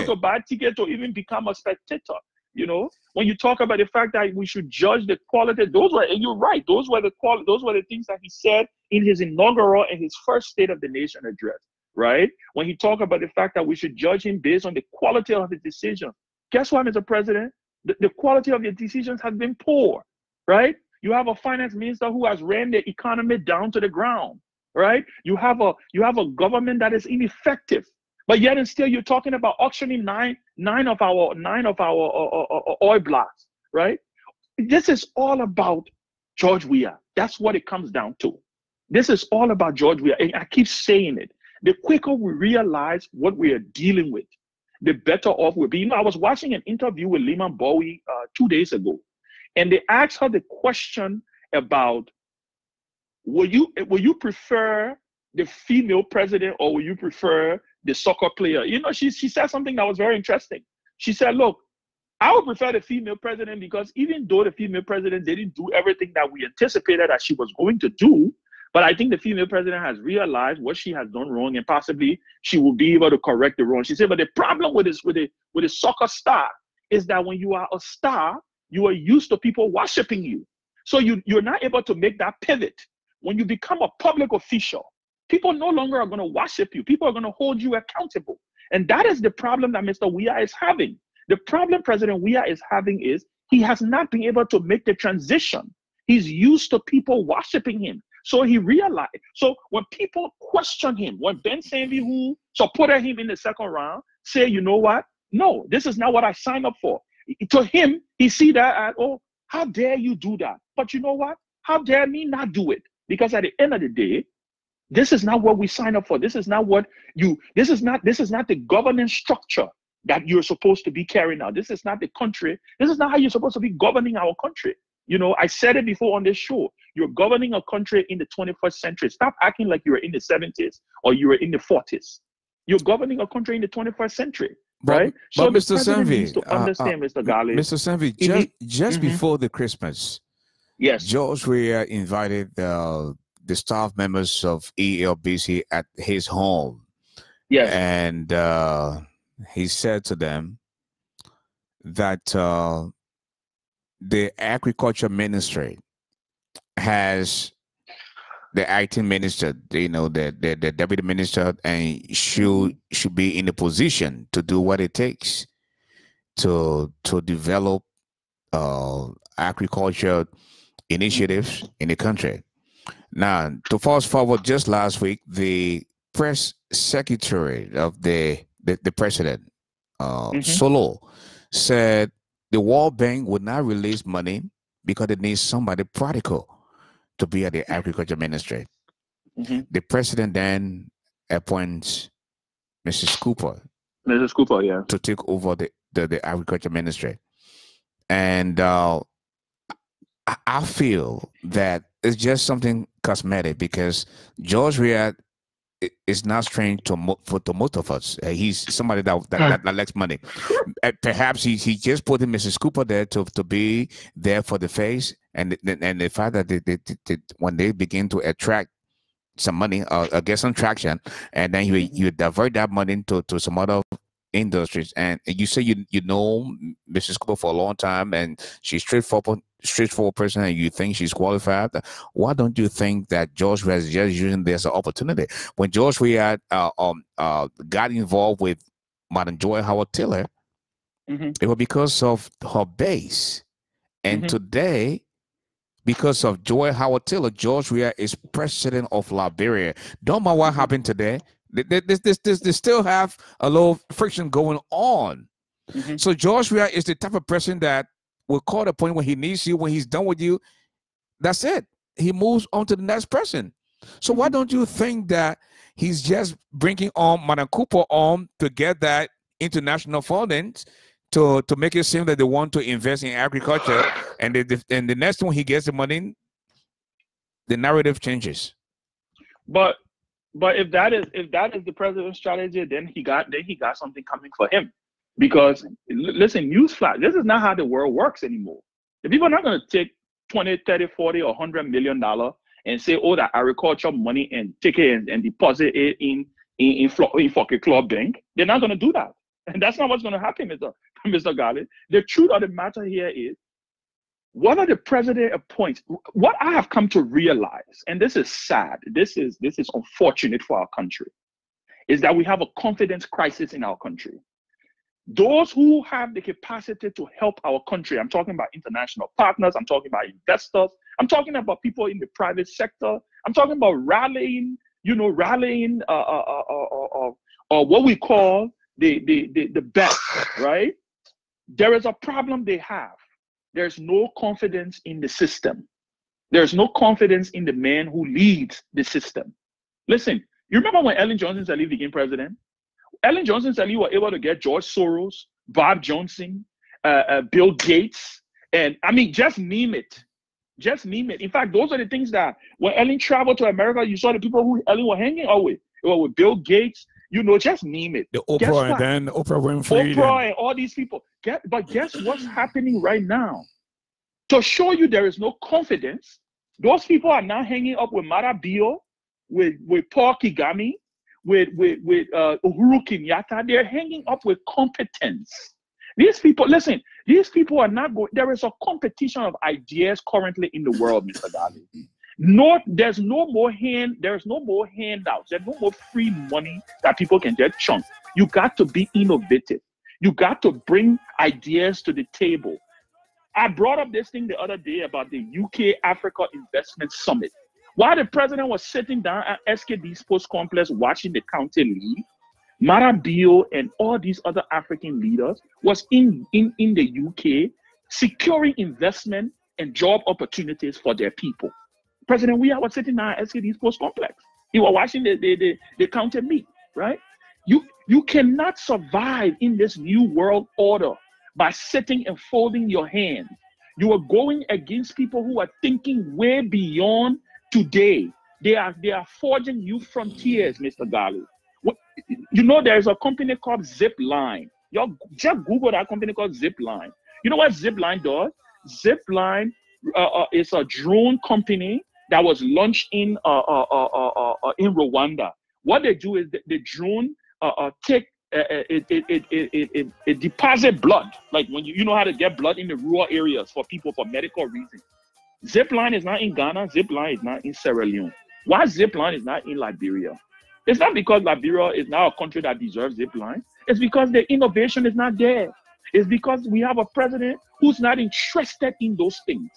to buy a ticket to even become a spectator. You know, when you talk about the fact that we should judge the quality, and you're right, those were the things that he said in his inaugural and his first State of the Nation address, right? When he talked about the fact that we should judge him based on the quality of his decisions. Guess what, Mr. President? The quality of your decisions has been poor, right? You have a finance minister who has ran the economy down to the ground, right? You have a government that is ineffective. But yet and still, you're talking about auctioning nine of our oil blocks, right? This is all about George Weah. That's what it comes down to. This is all about George Weah. And I keep saying it. The quicker we realize what we are dealing with, the better off we'll be. You know, I was watching an interview with Lehman Bowie 2 days ago, and they asked her the question about, will you prefer the female president, or will you prefer the soccer player? You know, she said something that was very interesting. She said, look, I would prefer the female president, because even though the female president didn't do everything that we anticipated that she was going to do, but I think the female president has realized what she has done wrong, and possibly she will be able to correct the wrong. She said, but the problem with a soccer star is that when you are a star, you are used to people worshiping you. So you're not able to make that pivot. When you become a public official, people no longer are going to worship you. People are going to hold you accountable. And that is the problem that Mr. Weah is having. The problem President Weah is having is he has not been able to make the transition. He's used to people worshiping him. So he realized. So when people question him, when Ben Sanvey, who supported him in the second round, say, you know what? No, this is not what I signed up for. To him, he see that as, oh, how dare you do that? But you know what? How dare me not do it? Because at the end of the day, this is not what we signed up for. This is not what this is not the governance structure that you're supposed to be carrying out. This is not the country. This is not how you're supposed to be governing our country. You know, I said it before on this show. You're governing a country in the 21st century. Stop acting like you were in the 70s or you were in the 40s. You're governing a country in the 21st century, right? But So Mr. the president needs Sanvey, to understand, Mr. Garley. Mr. Sanvey, just before the Christmas, yes, George Weah invited the staff members of ELBC at his home. Yes. And he said to them that the agriculture ministry has the acting minister, you know, the deputy minister, and should be in a position to do what it takes to develop agriculture initiatives in the country. Now, to fast forward, just last week, the press secretary of the president, Solo, said the World Bank would not release money because it needs somebody practical to be at the agriculture ministry. The president then appoints Mrs. Cooper. Mrs. Cooper, yeah, to take over the agriculture ministry. And I feel that it's just something cosmetic because George Weah is not strange to most of us. He's somebody that likes money. Perhaps he just put in Mrs. Cooper there to be there for the face, and the fact that when they begin to attract some money or get some traction, and then you divert that money to some other industries. And you say you know Mrs. Cooper for a long time, and she's straightforward person, and you think she's qualified. Why don't you think that George Weah is just using this as an opportunity? When George Weah got involved with Madam Joy Howard Taylor, it was because of her base. And today, because of Joy Howard Taylor, George Weah is president of Liberia. Don't mind what happened today. They still have a little friction going on. So George Weah is the type of person that will call the point when he needs you, when he's done with you. That's it. He moves on to the next person. So why don't you think that he's just bringing on Madam Cooper on to get that international funding to make it seem that they want to invest in agriculture, and the next one he gets the money, the narrative changes. But if that is the president's strategy, then he got something coming for him. Because listen, newsflash, this is not how the world works anymore. The people are not going to take 20, 30, 40, or $100 million and say, oh, that agriculture money, and take it and deposit it in Fucking Club Bank. They're not going to do that. And that's not what's going to happen, Mr. Garley. The truth of the matter here is, what are the president appoints? What I have come to realize, and this is sad, this is unfortunate for our country, is that we have a confidence crisis in our country. Those who have the capacity to help our country, I'm talking about international partners, I'm talking about investors, I'm talking about people in the private sector, I'm talking about rallying or what we call the best, right? There is a problem they have. There's no confidence in the system. There's no confidence in the man who leads the system. Listen, you remember when Ellen Johnson Sirleaf became president? Ellen Johnson Sirleaf was able to get George Soros, Bob Johnson, Bill Gates, and I mean, just name it. Just name it. In fact, those are the things that when Ellen traveled to America, you saw the people who Ellen was hanging out with. It was with Bill Gates, just name it. The Oprah, and then Oprah Winfrey. Oprah and all these people. But guess what's happening right now? To show you there is no confidence, those people are now hanging up with Mara Bio, with Paul Kagame, with Uhuru Kenyatta. They're hanging up with competence. These people, listen, these people are not going. There is a competition of ideas currently in the world, Mr. Garley. There's no more handouts. There's no more free money that people can just chunk. You got to be innovative. You got to bring ideas to the table. I brought up this thing the other day about the UK Africa Investment Summit. While the president was sitting down at SKD Sports Complex watching the county league, Marabio and all these other African leaders was in the UK securing investment and job opportunities for their people. President Weah was sitting down at SKD Sports Complex. He was watching the county meet, right? You cannot survive in this new world order by sitting and folding your hands. You are going against people who are thinking way beyond today. They are forging new frontiers, Mr. Garley. You know, there's a company called Zipline. You just Google that company called Zipline. You know what Zipline does? Zipline is a drone company that was launched in Rwanda. What they do is the drone it deposit blood, like when you know how to get blood in the rural areas for people for medical reasons. Zipline is not in Ghana. Zipline is not in Sierra Leone. Why Zipline is not in Liberia? It's not because Liberia is now a country that deserves Zipline. It's because the innovation is not there. It's because we have a president who's not interested in those things.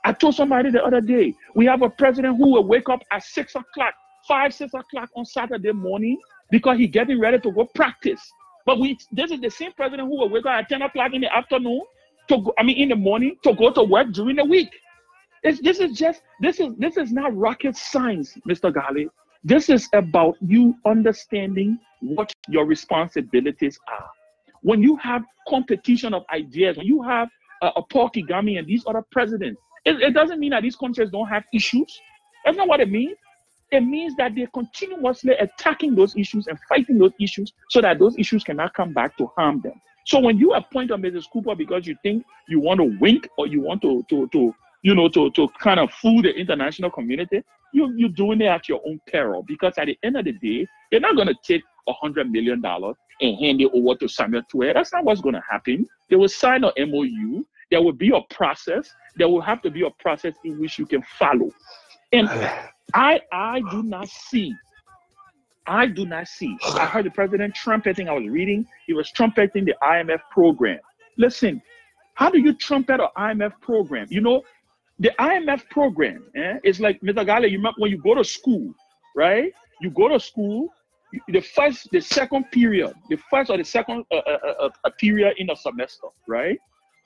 I told somebody the other day, we have a president who will wake up at 6 o'clock, 6 o'clock on Saturday morning because he's getting ready to go practice. But this is the same president who will wake up at 10 o'clock in the afternoon in the morning to go to work during the week. This is not rocket science, Mr. Garley. This is about you understanding what your responsibilities are. When you have competition of ideas, when you have a Paul Kagame and these other presidents, it doesn't mean that these countries don't have issues. That's not what it means. It means that they're continuously attacking those issues and fighting those issues so that those issues cannot come back to harm them. So when you appoint a Mrs. Cooper because you think you want to wink or you want to kind of fool the international community, you're doing it at your own peril, because at the end of the day, they're not going to take $100 million and hand it over to Samuel Tuer. That's not what's going to happen. They will sign an MOU. There will be a process. There will have to be a process in which you can follow. And I do not see. I heard the president trumpeting. I was reading. He was trumpeting the IMF program. Listen, how do you trumpet an IMF program? You know, the IMF program is like, Mr. Garley, you remember when you go to school, right? You go to school, the first or the second period in a semester, right?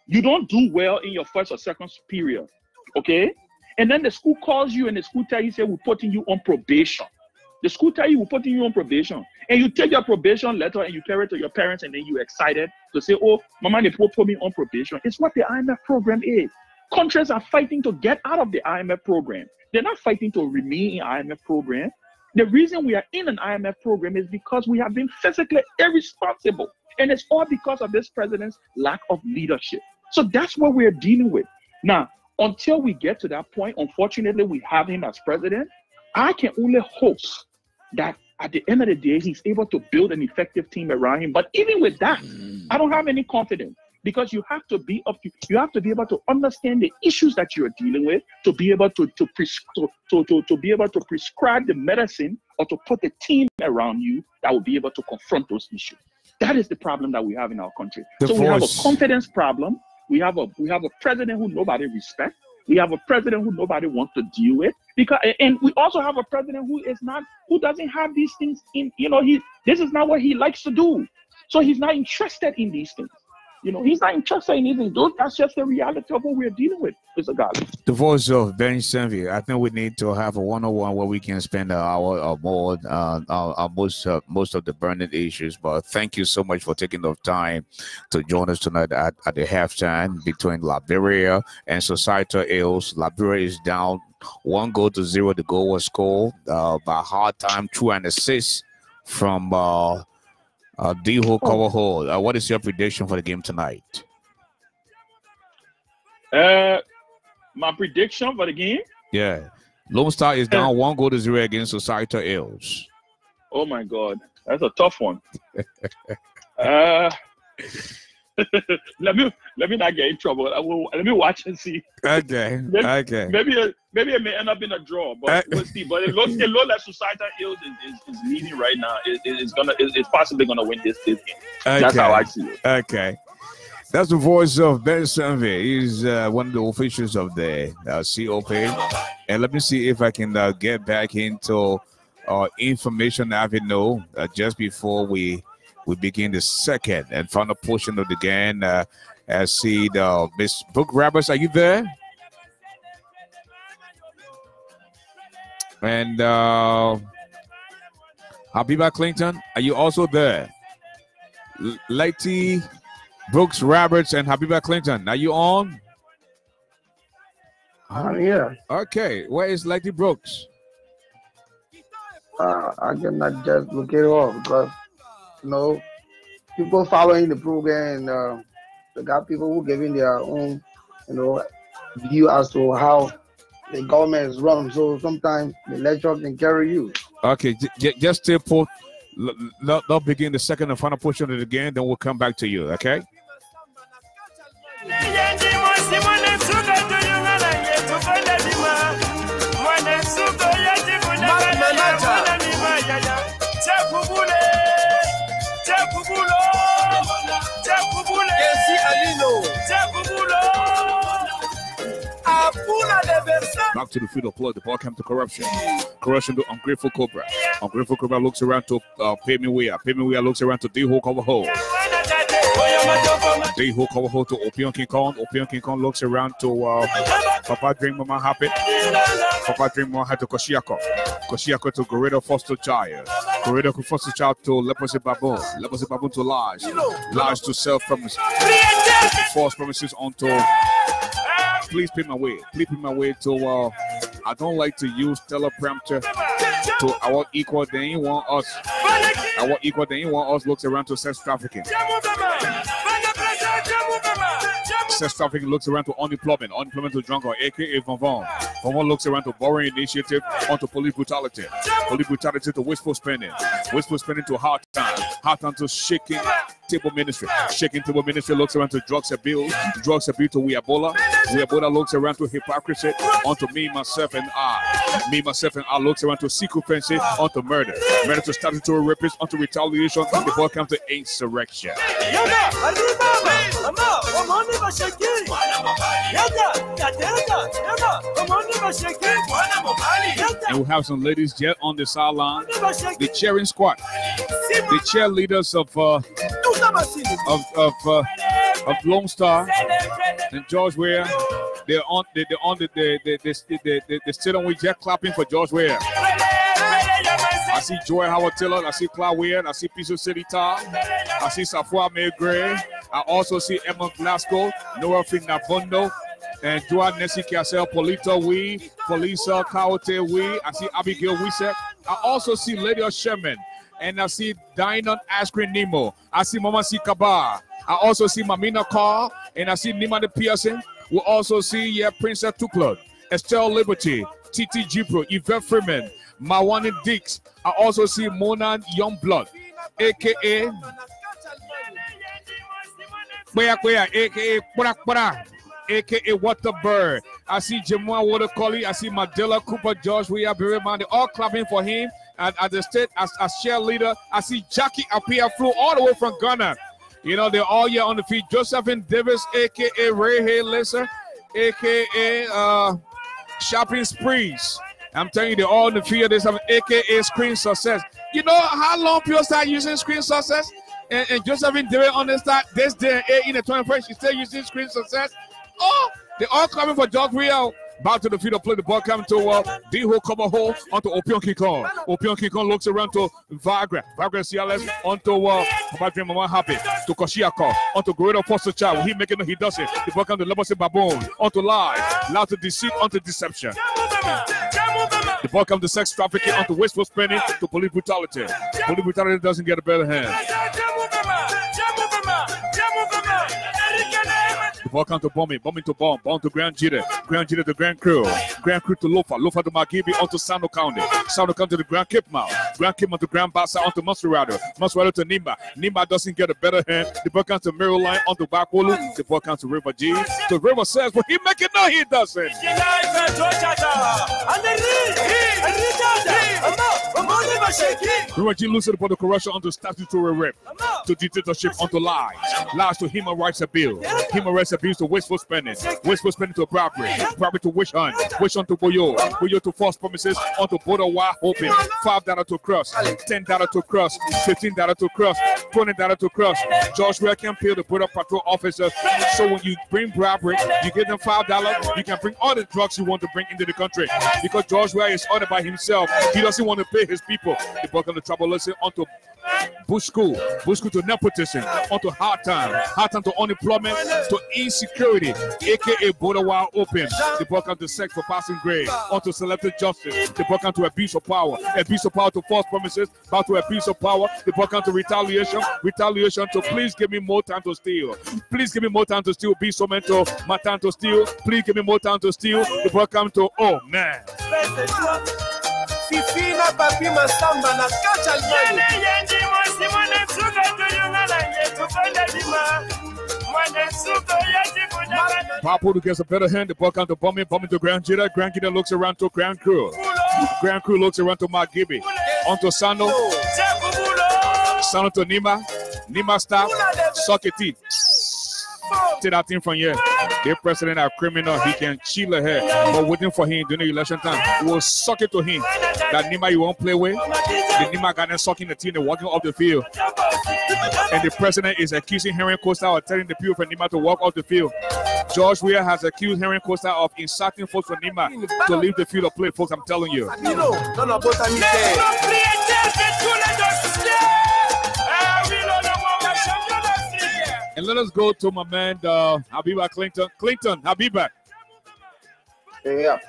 You don't do well in your first or second period, okay? And then the school calls you and the school tells you, say, we're putting you on probation. The school tells you, we're putting you on probation. And you take your probation letter and you carry it to your parents, and then you're excited to say, oh, Mama, they put me on probation. It's what the IMF program is. Countries are fighting to get out of the IMF program. They're not fighting to remain in IMF program. The reason we are in an IMF program is because we have been physically irresponsible. And it's all because of this president's lack of leadership. So that's what we're dealing with. Now, until we get to that point, unfortunately, we have him as president. I can only hope that at the end of the day, he's able to build an effective team around him. But even with that, I don't have any confidence, because you have to be able to understand the issues that you're dealing with to be able to be able to prescribe the medicine, or to put a team around you that will be able to confront those issues. That is the problem that we have in our country. So we have a confidence problem. We have a president who nobody respects. We have a president who nobody wants to deal with, and we also have a president who doesn't have these things in. This is not what he likes to do. So he's not interested in these things. He's not interested in anything. That's just the reality of what we're dealing with, Mr. Garley. The voice of Ben Senvi. I think we need to have a one-on-one where we can spend an hour or more on most of the burning issues. But thank you so much for taking the time to join us tonight at the halftime between Liberia and Societal Ills. Liberia is down 1-0. The goal was scored by hard time through an assist from Diho Coverhold. What is your prediction for the game tonight? My prediction for the game? Yeah. Lone Star is down 1-0 against Societal Ills. Oh my God. That's a tough one. Let me not get in trouble. Let me watch and see. Okay. Maybe it may end up in a draw, but we'll see. But it looks like Societal Ills is leading right now. It's possibly gonna win this game. Okay. That's how I see it. Okay. That's the voice of Ben Sanve. He's one of the officials of the COP. And let me see if I can get back into information avenue just before we begin the second and final portion of the game. I see the Miss Brooke Roberts. Are you there? And Habiba Clinton, are you also there? Lady Brooks Roberts and Habiba Clinton, are you on? Yeah. Okay, where is Lady Brooks? I cannot just look it up because, people following the program and they got people who giving their own, view as to how the government is run. So sometimes the lecture can carry you. Okay, just stay put. They'll begin the second and final portion of the game, then we'll come back to you, okay? Back to the field of play. The ball comes to corruption. Corruption to Ungrateful Cobra. Ungrateful Cobra looks around to Payment Weir. Payment Weir looks around to D-Ho Cover Hole. D-Ho Cover Hole to Opion King Kong. Opion King Kong looks around to Papa Dream Mama Happy. Papa Dream Mama had to Koshiako. Koshiako to Gorilla Foster Child. Gorilla Foster Child to Leprosy Baboon. Leprosy Baboon to Large. Large to Self Promises. False promises onto. Please pay my way. Please pay my way to. I don't like to use teleprompter to our equal. They ain't want us. Our equal. They ain't want us. Looks around to sex trafficking. Sex trafficking looks around to unemployment. Unemployment to drunk or aka Von. Von looks around to borrowing initiative onto police brutality. Police brutality to wasteful spending. Wasteful spending to hard time. Hard time to shaking table ministry. Shaking table ministry looks around to drugs abuse. Drugs abuse to Ebola. Ebola looks around to hypocrisy onto me, myself, and I. Me, myself, and I looks around to sequency onto murder. Murder to statutory rapist onto retaliation. The ball comes to insurrection. And we have some ladies yet on the sideline. The cheering squad, the cheerleaders of Lone Star and George Ware. They're on the stadium. We just clapping for George Ware. I see Joy Howard Tiller. I see Cloud Weir. I see Piso City Tar. I see Safua May Gray. I also see Emma Glasgow, Nora Finabondo, and Joa Nessie Cassell, Polito Wee, Polisa Kaote Wee. I see Abigail Wisek. I also see Lady Sherman. And I see Dinon Askren Nemo. I see Mama C. Kabar. I also see Mamina Carr. And I see Nima de Pearson. We also see Princess Tuklod, Estelle Liberty, Titi Jipro, Yvette Freeman, Mawani Dix. I also see Mona Youngblood, aka aka aka Water Bird. I see Jamal Water Collie. I see Mandela Cooper, George Weah, Berryman. They're all clapping for him. And at the state, as cheerleader, I see Jackie Apia flew all the way from Ghana. They're all here on the feet. Josephine Davis, aka Ray Hay Lesser, aka Shopping Sprees. I'm telling you, they're all on the field. There's some aka Screen Success. You know how long people start using Screen Success? And Josephine Davis on the start this day in the 21st, she's still using Screen Success. Oh, they're all coming for George Rio. Back to the field of play. The ball coming to D-Ho Cover Hole onto Opion King Kong. Opion King Kong looks around to Viagra. Viagra CLS onto Papa Dream Mama Happy. To Koshiako. Onto Gorilla Foster Child. He making it, he does it. The ball comes to Leprosy Baboon. Onto Lies. Loud to Deceit. Onto Deception. The ball comes to sex trafficking. Onto wasteful spending. To police brutality. Police brutality doesn't get a better hand. The ball comes to bombing to bomb to Grand Jita to Grand Crew to Lofa to Magibi onto Sano County to the Grand Kipmouth to Grand Bassa onto Musrado to Nimba doesn't get a better hand. The ball comes to Maryline onto Bakwolu. The ball comes to River G. The River says, but he make it, no, he doesn't. Prevent lucid upon the corruption unto statutory rape, to dictatorship unto lies, lies to human rights abuse, human rights abuse to wasteful spending to bribery, bribery to witch hunt to boyo to false promises, unto border wide hoping, $5 to cross, $10 to cross, $15 to cross, $20 to cross. George Weah can pay the border patrol officers. So when you bring bribery, you give them $5, you can bring all the drugs you want to bring into the country. Because George Weah is ordered by himself. He doesn't want to pay his people. They broke on the trouble, listen, onto bush school to nepotism, onto hard time to unemployment, to insecurity, aka border wide open. They broke on to sex for passing grade, onto selective justice. They broke on to abuse of power to false promises, back to abuse of power. They broke on to retaliation to please give me more time to steal. Please give me more time to steal. Be so mental, my time to steal. Please give me more time to steal. They broke on to, oh man. Fifina papi masamba na kacha almani. Papu gets a better hand. The ball comes to bombing to Grand Jida. Grand Jida looks around to Grand Crew. Grand Crew looks around to Magibi. Onto Sano. Sano to Nima. Nima stop. Suck it teeth. Take that thing from here. The president are criminal. He can chill ahead. But waiting for him during the election time, we will suck it to him. That Nima you won't play with. The Nima got them sucking the team and walking off the field. And the president is accusing Henry Costa of telling the people for Nima to walk off the field. George Weah has accused Henry Costa of inciting folks for Nima to leave the field of play, folks. I'm telling you. And let us go to my man, Habiba Clinton. Clinton, Habiba. Yeah.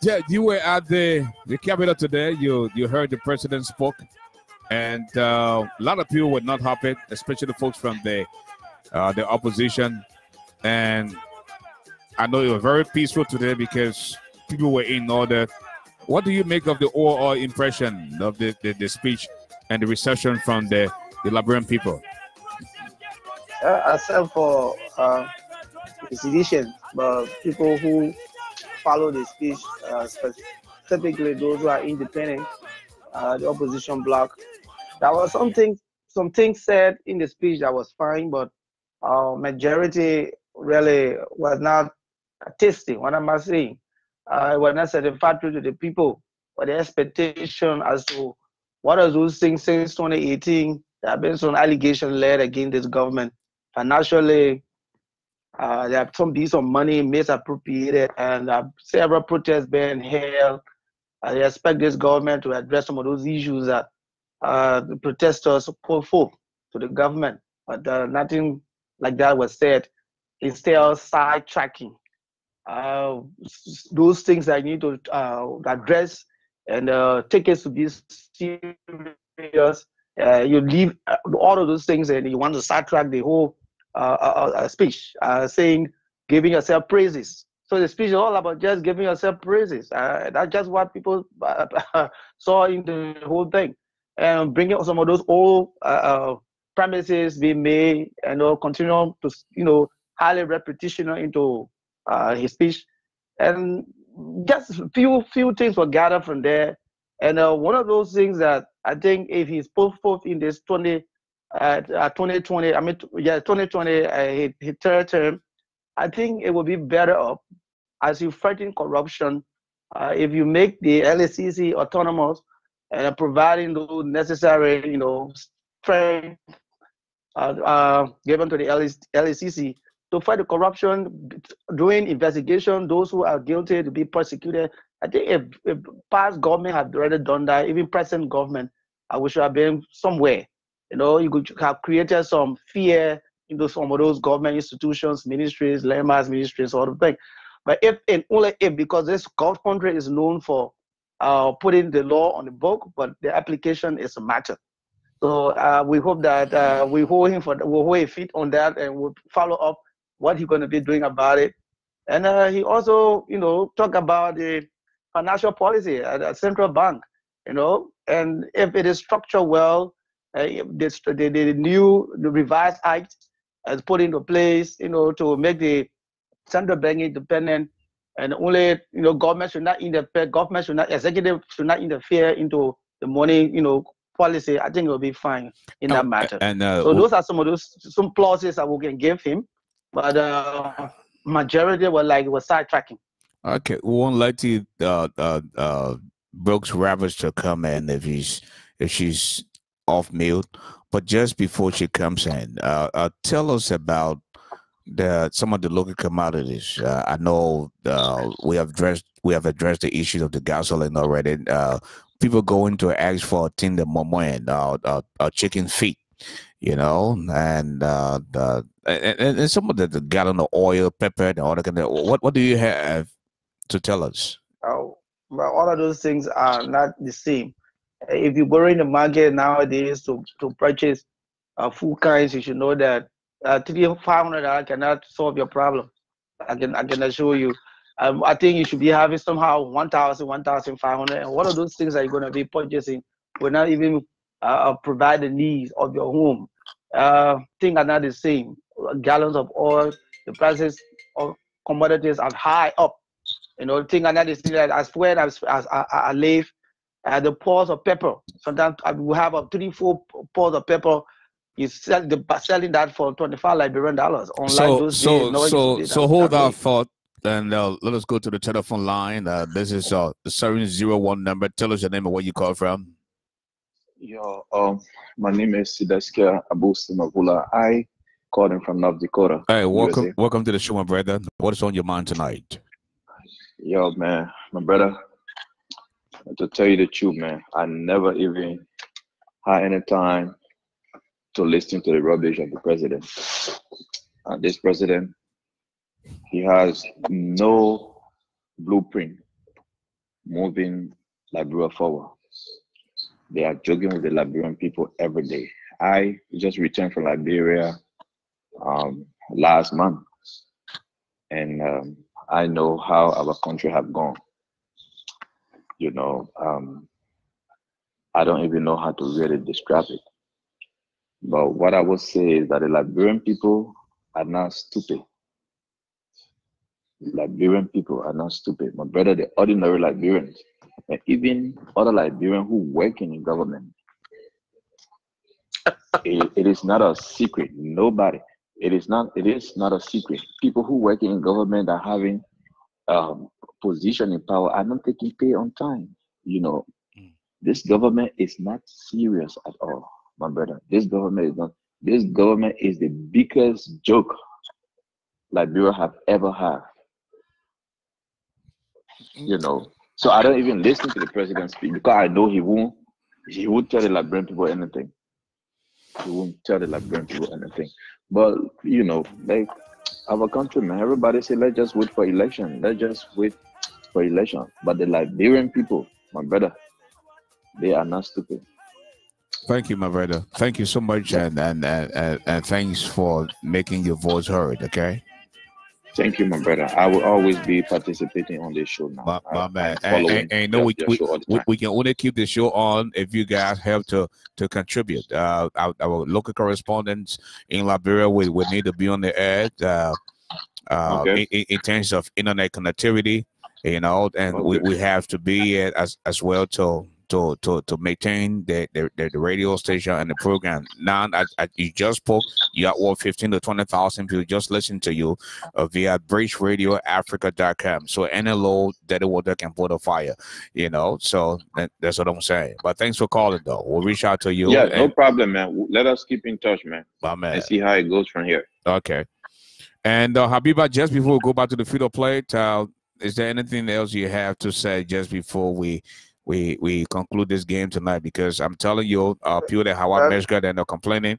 Yeah, you were at the Capitol today. You heard the president spoke. And a lot of people were not happy, especially the folks from the opposition. And I know it was very peaceful today because people were in order. What do you make of the overall impression of the speech and the reception from the Liberian people? Except for the sedition, but people who follow the speech, specifically those who are independent, the opposition bloc. There was some things said in the speech that was fine, but majority really was not tasty. What am I saying? It was not satisfactory to the people, but the expectation as to what are those things since 2018. There have been some allegations laid against this government. Financially, there have been some money misappropriated, and several protests being held. I expect this government to address some of those issues that the protesters put forth to the government, but nothing like that was said. Instead of sidetracking those things that you need to address and take it to be serious. You leave all of those things and you want to sidetrack the whole speech, saying, giving yourself praises. So the speech is all about just giving yourself praises. That's just what people saw in the whole thing. And bringing some of those old premises being made and continue to, highly repetition into his speech. And just few things were gathered from there. And one of those things that I think if he's put forth in this 2020, his third term, I think it will be better up as you fighting corruption. If you make the LACC autonomous and providing those necessary, strength given to the LACC to fight the corruption, doing investigation, those who are guilty to be prosecuted. I think if past government had already done that, even present government, we should have been somewhere. You could have created some fear into some of those government institutions, ministries, landmass ministries, sort of thing. But if and only if, because this country is known for putting the law on the book, but the application is a matter. So we hope that we'll hold his feet on that, and we'll follow up what he's going to be doing about it. And he also, talk about the financial policy at the central bank, and if it is structured well, the revised act is put into place, to make the central bank independent, and only, government should not interfere, executive should not interfere into the money, policy, I think it will be fine in that matter. And so those are some clauses that we can give him, but majority were sidetracking. Okay, we won't let you Brooks Ravage to come in if she's off mute. But just before she comes in, tell us about some of the local commodities. I know we have addressed the issues of the gasoline already. People going to ask for tinda momo and chicken feet, and some of the gallon of oil, pepper, and all that kind of. What do you have to tell us? Oh, well, all of those things are not the same. If you go in the market nowadays to purchase food kinds, you should know that $300-500 cannot solve your problem. I can assure you. I think you should be having somehow 1,000, 1,500, and one of those things that you're going to be purchasing will not even provide the needs of your home. Things are not the same. Gallons of oil, the prices of commodities are high up. Things are not the same. As well as I live, the pours of pepper. Sometimes we have 3-4 pours of pepper. You selling that for $25 Liberian dollars. So hold our thought and let us go to the telephone line. This is the 701 number. Tell us your name and where you call from. My name is Sideska Abu-Simavula. I called in from North Dakota. Hey, welcome to the show, my brother. What is on your mind tonight? Yo, man, my brother, to tell you the truth, man, I never even had any time to listen to the rubbish of the president. This president, he has no blueprint moving Liberia forward. They are joking with the Liberian people every day. I just returned from Liberia last month, and I know how our country have gone. I don't even know how to really describe it. But what I would say is that the Liberian people are not stupid. Liberian people are not stupid. My brother, the ordinary Liberians, and even other Liberians who work in the government, it is not a secret. It is not a secret. People who work in government are having position in power are not taking pay on time. This government is not serious at all, my brother. This government is not. This government is the biggest joke Liberia have ever had. So I don't even listen to the president speak because I know he won't tell the Liberian people anything. He won't tell the Liberian people anything. But like our country, man, everybody say let's just wait for election. Let's just wait for election. But the Liberian people, my brother, they are not stupid. Thank you, my brother. Thank you so much, and thanks for making your voice heard. Okay. Thank you, my brother. I will always be participating on this show now. My man. And we can only keep the show on if you guys help to contribute. Our local correspondents in Liberia will need to be on the air in terms of internet connectivity, and we have to be as well to maintain the radio station and the program. Now, you just spoke, you got 15 to 20,000 people just listen to you via BridgeRadioAfrica.com. So any low that water can put a fire, So that's what I'm saying. But thanks for calling, though. We'll reach out to you. Yeah, no problem, man. Let us keep in touch, man. And see how it goes from here. Okay. And Habiba, just before we go back to the field of play, is there anything else you have to say just before we conclude this game tonight? Because I'm telling you, people that Howard Meshka, they're not complaining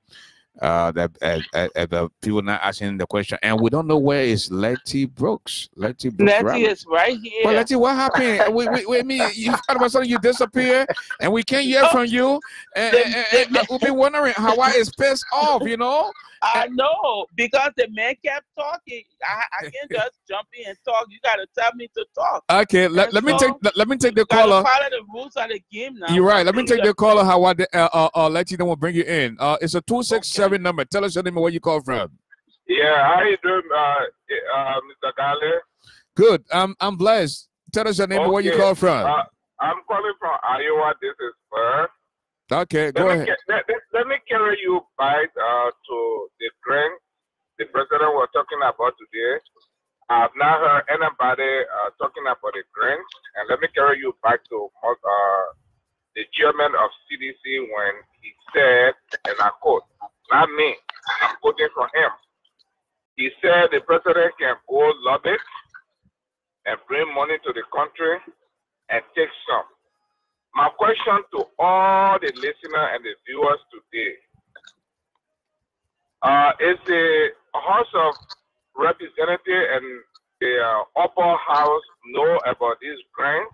that the people not asking the question, and we don't know where is Letty Brooks. Letty is right here. Well, Letty, what happened? we mean, all of a sudden you disappear, and we can't hear from you, and we'll be wondering how I is pissed off, I know, because the man kept talking. I can't just jump in and talk. You gotta tell me to talk. Okay, let me take the caller. Follow the rules of the game now. You're right. Let me take the caller. How I let you know we'll bring you in. It's a 267 number. Tell us your name and where you call from. Yeah, how you doing, Mr. Garley? Good. I'm blessed. Tell us your name and where you call from. I'm calling from Iowa. This is Burr. Okay, go ahead. Let me carry you back to the grant the president was talking about today. I've not heard anybody talking about the grants. And let me carry you back to the chairman of CDC when he said, and I quote, not me, I'm quoting from him. He said the president can go lobby and bring money to the country and take some. My question to all the listeners and the viewers today, is the House of Representatives and the upper house know about these grants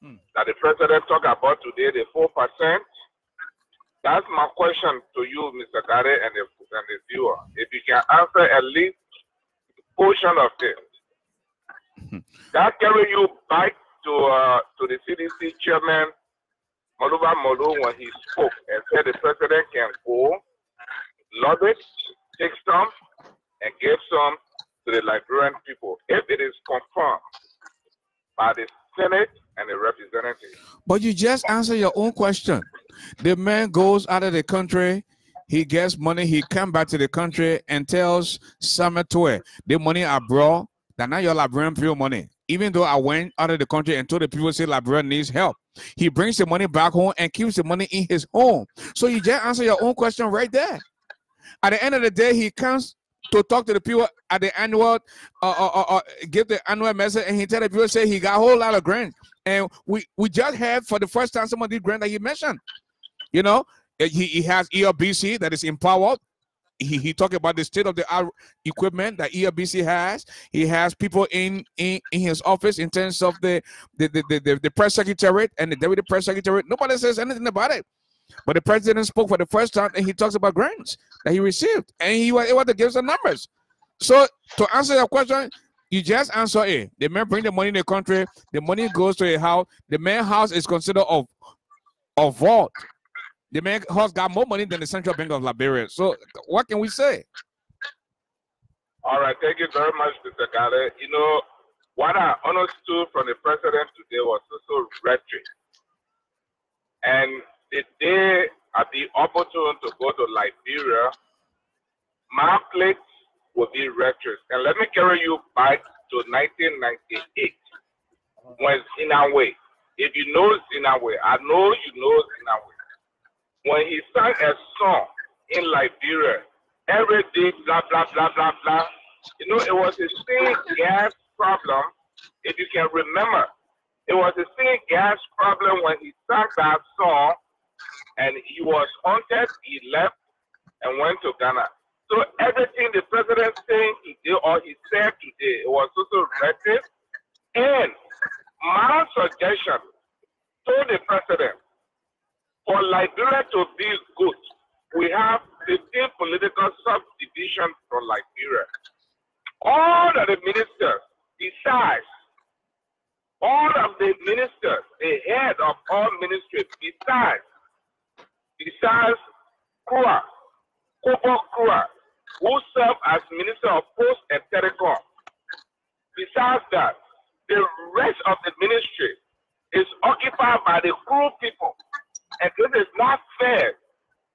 that the president talked about today, the 4%? That's my question to you, Mr. Garley, and the viewer. If you can answer at least a portion of it. That carry you back to the CDC chairman, Maluba Molu, when he spoke and said the president can go, love it, take some, and give some to the Liberian people if it is confirmed by the Senate and the representatives. But you just answer your own question. The man goes out of the country, he gets money, he comes back to the country and tells Samatue, the money I brought, that now your Liberian people money. Even though I went out of the country and told the people, say Liberia needs help. He brings the money back home and keeps the money in his home. So you just answer your own question right there. At the end of the day, he comes to talk to the people at the annual, give the annual message, and he tell the people, say he got a whole lot of grants. And we just had for the first time some of these grants that he mentioned. You know, he has ERBC that is empowered. He talked about the state of the art equipment that ERBC has. He has people in his office in terms of the press secretariat and the deputy press secretariat. Nobody says anything about it. But the president spoke for the first time and he talks about grants that he received. And he was able to give some numbers. So to answer your question, you just answer A. The man bring the money in the country. The money goes to a house. The man's house is considered of vault. The man has got more money than the Central Bank of Liberia. So what can we say? All right. Thank you very much, Mr. Garley. You know, what I understood from the president today was also rhetoric. And the day I be opportune to go to Liberia, my plate will be rhetoric. And let me carry you back to 1998 when Zinawe. If you know Zinawe, I know you know Zinawe. When he sang a song in Liberia, every day, blah, blah, blah, blah, blah. You know, it was a same gas problem, if you can remember. It was a same gas problem when he sang that song, and he was haunted, he left, and went to Ghana. So everything the president saying today, or he said today, it was also rhetoric. And my suggestion to the president, for Liberia to be good, we have 15 political subdivisions from Liberia. All of the ministers, besides, all of the ministers, the head of all ministries, besides Kua, Kobo Kua, who serve as Minister of Post and Telecom. Besides that, the rest of the ministry is occupied by the Kru people. And this is not fair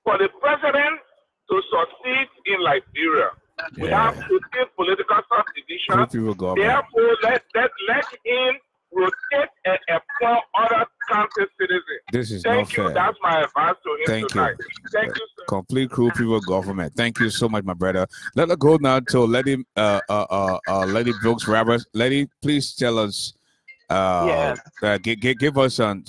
for the president to succeed in Liberia. We have to give political subdivision. Therefore, let him rotate and appoint other country citizens. This is Thank you. not fair. That's my advice to him Thank tonight. you. Thank you, sir. Complete Kru people government. Thank you so much, my brother. Let us go now to Lady Brooks Roberts. Lady, please tell us. Give us some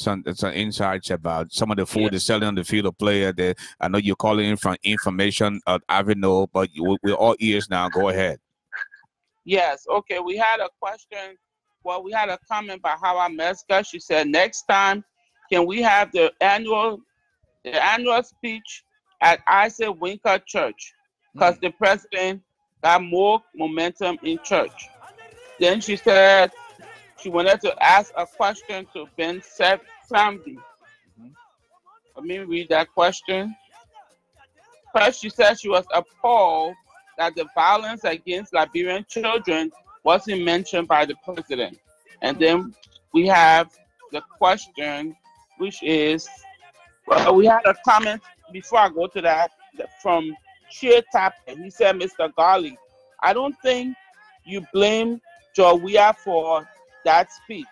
insights about some of the food they're selling on the field of player. I know you're calling in from information avenue, but we're all ears now. Go ahead. Yes. Okay. We had a question. Well, we had a comment by Hawa Meska. She said, next time, can we have the annual speech at Isaac Winker Church? Because the president got more momentum in church. Then she said, she wanted to ask a question to Ben Samdi. Let me read that question. First, she said she was appalled that the violence against Liberian children wasn't mentioned by the president. And then we have the question, which is, well, we had a comment before I go to that from Shea Tapper. He said, Mr. Garley, I don't think you blame Jawia for that speech.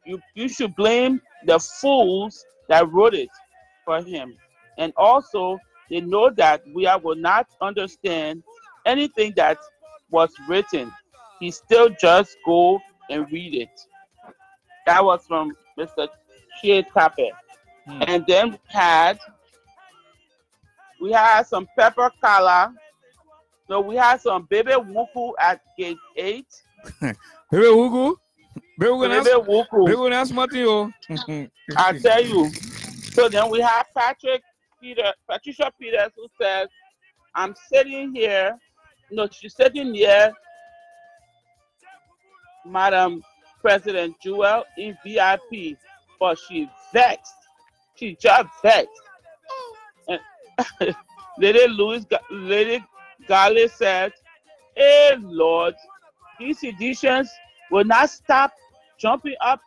You should blame the fools that wrote it for him. And also, they know that we will not understand anything that was written. He still just go and read it. That was from Mr. Shea Tapper. And then we had some pepper color. So we had some baby wuku at gate 8. Baby wuku? Baby wuku. I tell you. So then we have Patricia Peters, who says, I'm sitting here. No, she's sitting here, Madam President Jewel, in VIP, but she vexed. She just vexed. And Lady Garley said, hey, Lord, these seditions will not stop jumping up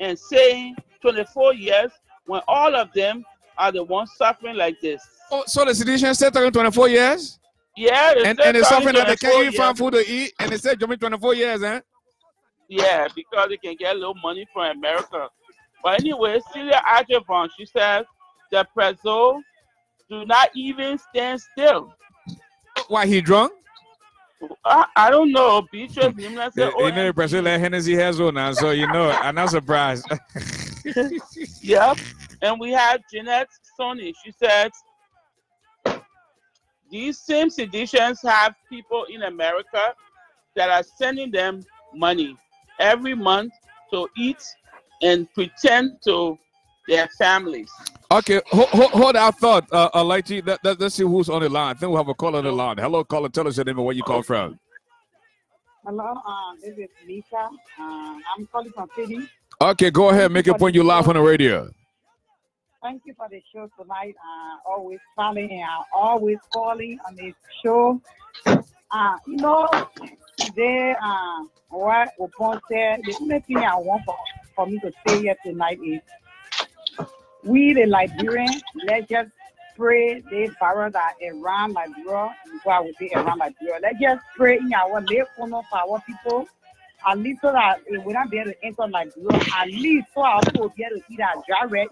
and saying 24 years when all of them are the ones suffering like this. Oh, so the sedition said 24 years? Yeah. And they're suffering that they can't even find food to eat, and they said jumping 24 years, eh? Yeah, because they can get a little money from America. But anyway, Celia Adjevon, she says, the Prezzo do not even stand still. Why, he drunk? I don't know. Beatrice Nimna said, you know, the Prezzo like Hennessy has on now, so you know, I'm not surprised. Yep. And we have Jeanette Sony. She said, these same seditions have people in America that are sending them money every month to eat and pretend to their families. Okay, hold our thought, Lighty. Let's see who's on the line. I think we'll have a caller on the line. Hello, caller. Tell us your name and where you call from. Hello, this is Lisa. I'm calling from Philly. Okay, go ahead. Make your point. You live on the radio. Thank you for the show tonight. Always following and always calling on this show. You know, today, what Upon said, the only thing I want for me to say here tonight is, we the Liberians, let's just pray the virus that around Liberia, before I would say around Liberia. Let's just pray in our left corner for our people, at least so that it will not be able to enter Liberia, at least so our people will be able to eat our dry red.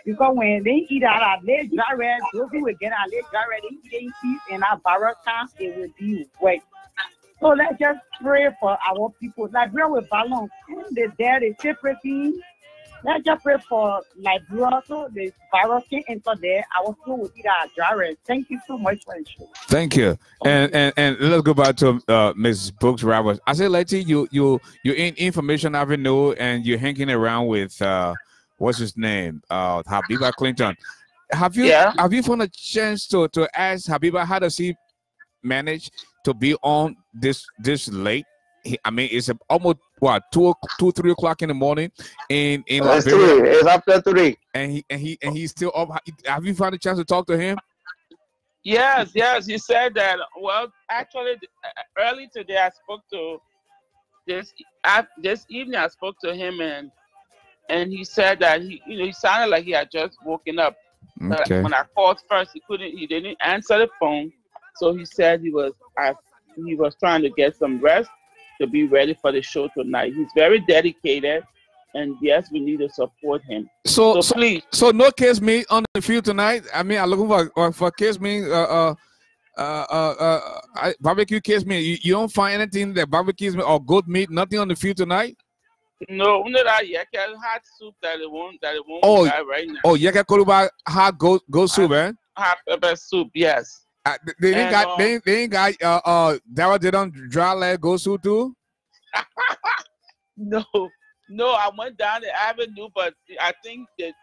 Because when they eat out our leg dry red, those who will get our leg dry red, they eat in our virus time, it will be wet. So let's just pray for our people. Liberia will balance. They're there, they're separating. Let's just pray for Liberia so the virus can enter there. Our people will eat our dry red. Thank you so much for the show. Thank you. And let's go back to Mrs. Brooks Roberts. I said, Letty, you in Information Avenue and you're hanging around with what's his name? Habiba Clinton. Have you found a chance to ask Habiba how does he manage to be on this late? I mean, it's almost what 2, 3 o'clock in the morning in Liberia. It's after 3. And he's still up. Have you found a chance to talk to him? Yes. He said that. Well, actually, early today I spoke to this evening. I spoke to him and he said that he sounded like he had just woken up. Okay. When I called first, he didn't answer the phone. So he said he was trying to get some rest to be ready for the show tonight. He's very dedicated, and yes, we need to support him. So please. So no case meat on the field tonight. I mean, I'm looking for case meat. Barbecue case meat. You don't find anything that barbecue meat or goat meat. Nothing on the field tonight. No, only that hot soup that it won't die right now. Oh, you can call about hot goat soup, eh? Hot pepper soup, yes. They ain't got Dara did on dry leg goat soup too. No, I went down the avenue, but I think that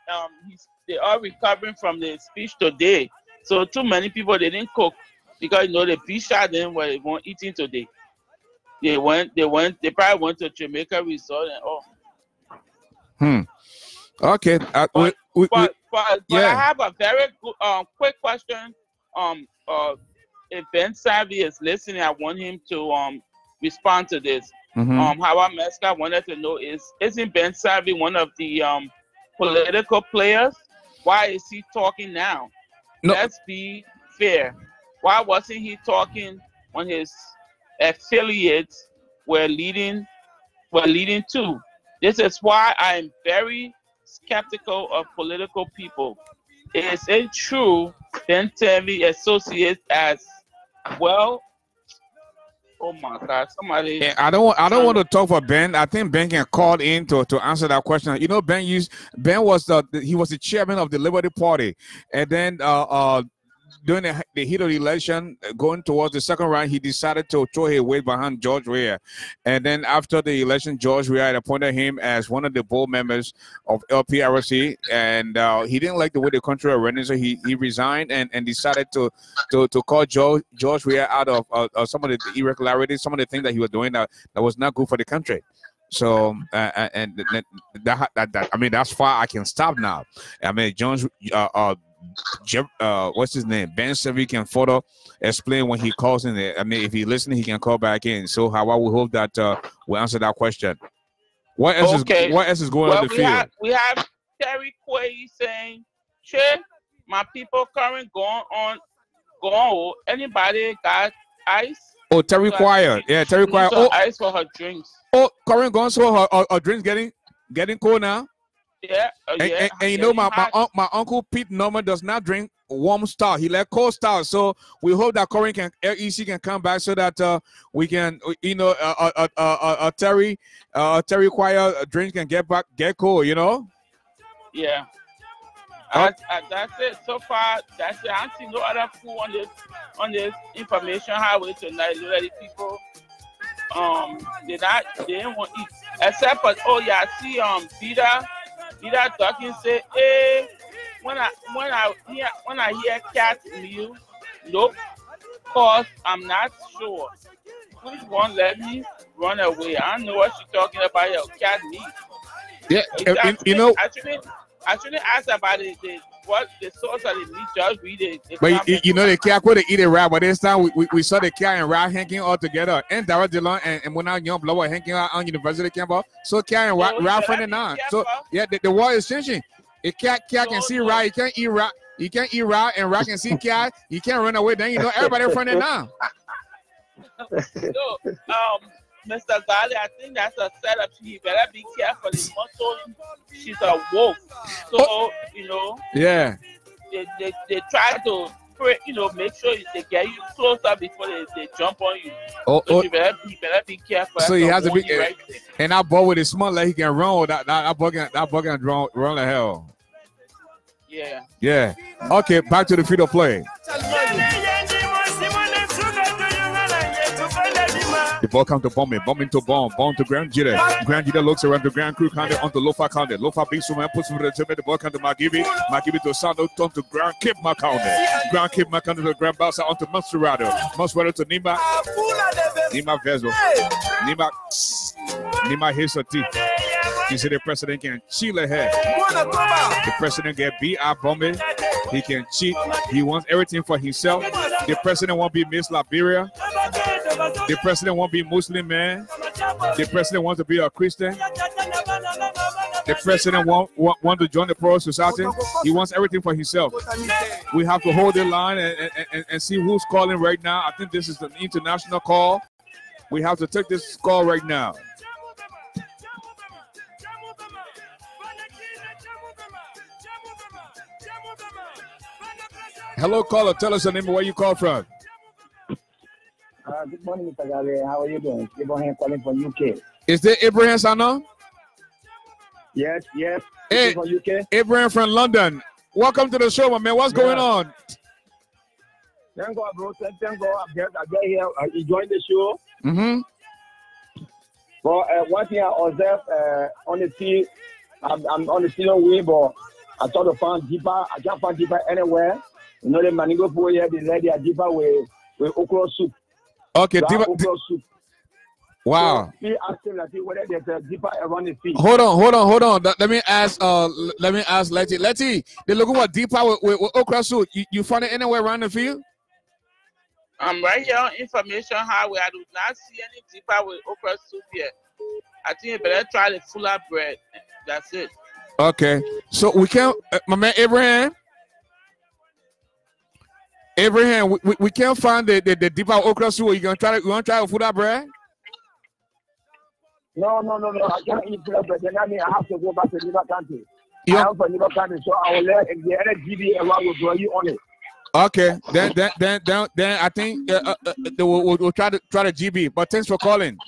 they are recovering from the speech today. So too many people they didn't cook because the beach shot them where they weren't eating today. They probably went to Jamaica Resort and Okay. But I have a very good, quick question. If Ben Savvy is listening, I want him to respond to this. Howard Mesca wanted to know isn't Ben Savvy one of the political players? Why is he talking now? No. Let's be fair. Why wasn't he talking when his affiliates were leading too? This is why I'm very skeptical of political people. Is it true Ben Savvy associates as well? Oh my God! Somebody. Yeah, I don't want to talk for Ben. I think Ben can call in to answer that question. You know, Ben was the chairman of the Liberty Party, and then during the heat of the election, going towards the second round, he decided to throw his weight behind George Weah. And then after the election, George Weah had appointed him as one of the board members of LPRC. And he didn't like the way the country was running, so he resigned and decided to call George Weah out of some of the irregularities, some of the things that he was doing that was not good for the country. So I mean, that's why I can stop now. I mean, what's his name? Ben Savvy can further explain when he calls in there. I mean, if he's listening, he can call back in. So how I will hope that we'll answer that question. What else is going on the field? We have Terry Quay saying, "Che, my people current going on. Anybody got ice?" Oh, Terry Quay. Yeah, Terry Quay. Oh, ice for her drinks. Oh, current going, so her drinks getting cold now. Yeah, and you know my uncle Pete Norman does not drink warm stout. He like cold stout. So we hope that Corinne LEC can come back so that we can, you know, Terry Quay drink can get cold. You know. Yeah. That's it. So far, that's it. I don't see no other food on this information highway tonight. Literally, people they didn't want to eat except for I see Vida talking say, hey, when I hear cat meal, nope, cause I'm not sure. Please won't let me run away. I don't know what she's talking about your cat meat. Yeah, actually, you know. I shouldn't ask about what the source of the meat. Just read it. But you know the cat could eat a rat, but this time we saw the cat and rat hanging all together. And Dara Dillon and when our young blower hanging out on University campus. So cat and rat friendly now. So yeah, the war is changing. A cat can see rat, he can't eat rat. You can't eat rat and rat can see cat. You can't run away. Then you know everybody friendly now. So Mr. Garley, I think that's a setup. He better be careful. They must told him she's a wolf. So, you know, yeah, they try to, you know, make sure they get you closer before they jump on you. So you better be careful. So he has to be, and that boy with his small like he can run. That boy can run like hell. Yeah. Yeah. Okay, back to the field of play. The ball comes to bombing to bomb to Grand Jita. Grand Jita looks around the Grand Crew counter onto Lofa counter. Lofa beats him and puts him to the tip. The ball comes to Magibi to Sando, turn to Grand Cape Macounter. Grand Cape Macounter to Grand Bassa onto Monsterado. Monsterado to Nima. Nima Vezo. Nima Hesati. You see the president can cheat ahead. The president get beat out bombing. He can cheat. He wants everything for himself. The president won't be Miss Liberia. The president won't be Muslim man. The president wants to be a Christian. The president want to join the pro society. He wants everything for himself. We have to hold the line and see who's calling right now. I think this is an international call. We have to take this call right now. Hello, caller. Tell us your name and where you call from. Good morning, Mr. Garley. How are you doing? Abraham calling from UK. Is there Abraham Sano? Yes. Hey, from UK. Abraham from London. Welcome to the show, my man. What's going on? Thank God, bro. Thank God. I get here. I enjoyed the show. Mm-hmm. But one thing I observed on the field, I'm on the field way, but I thought to find deeper. I can't find deeper anywhere. You know, the Manigo boy here, they let their deeper with okra soup. Okay, deeper soup. Wow. So he asked him, like, whether there's a deeper around the field. Hold on. Let me ask Letty. Letty, they're looking for deeper with okra soup. You find it anywhere around the field? I'm right here on Information Highway. I do not see any deeper with okra soup yet. I think you better try the fuller bread. That's it. Okay. So we can't, my man Abraham. Abraham, we can't find the deeper okra soup. You want to try the fuller bread? No. I can't eat fuller bread. Then I mean I have to go back to Liver Country. I am from Liver Country, so I will let the NGB around will draw you on it. Okay, then I think we'll try the GB. But thanks for calling.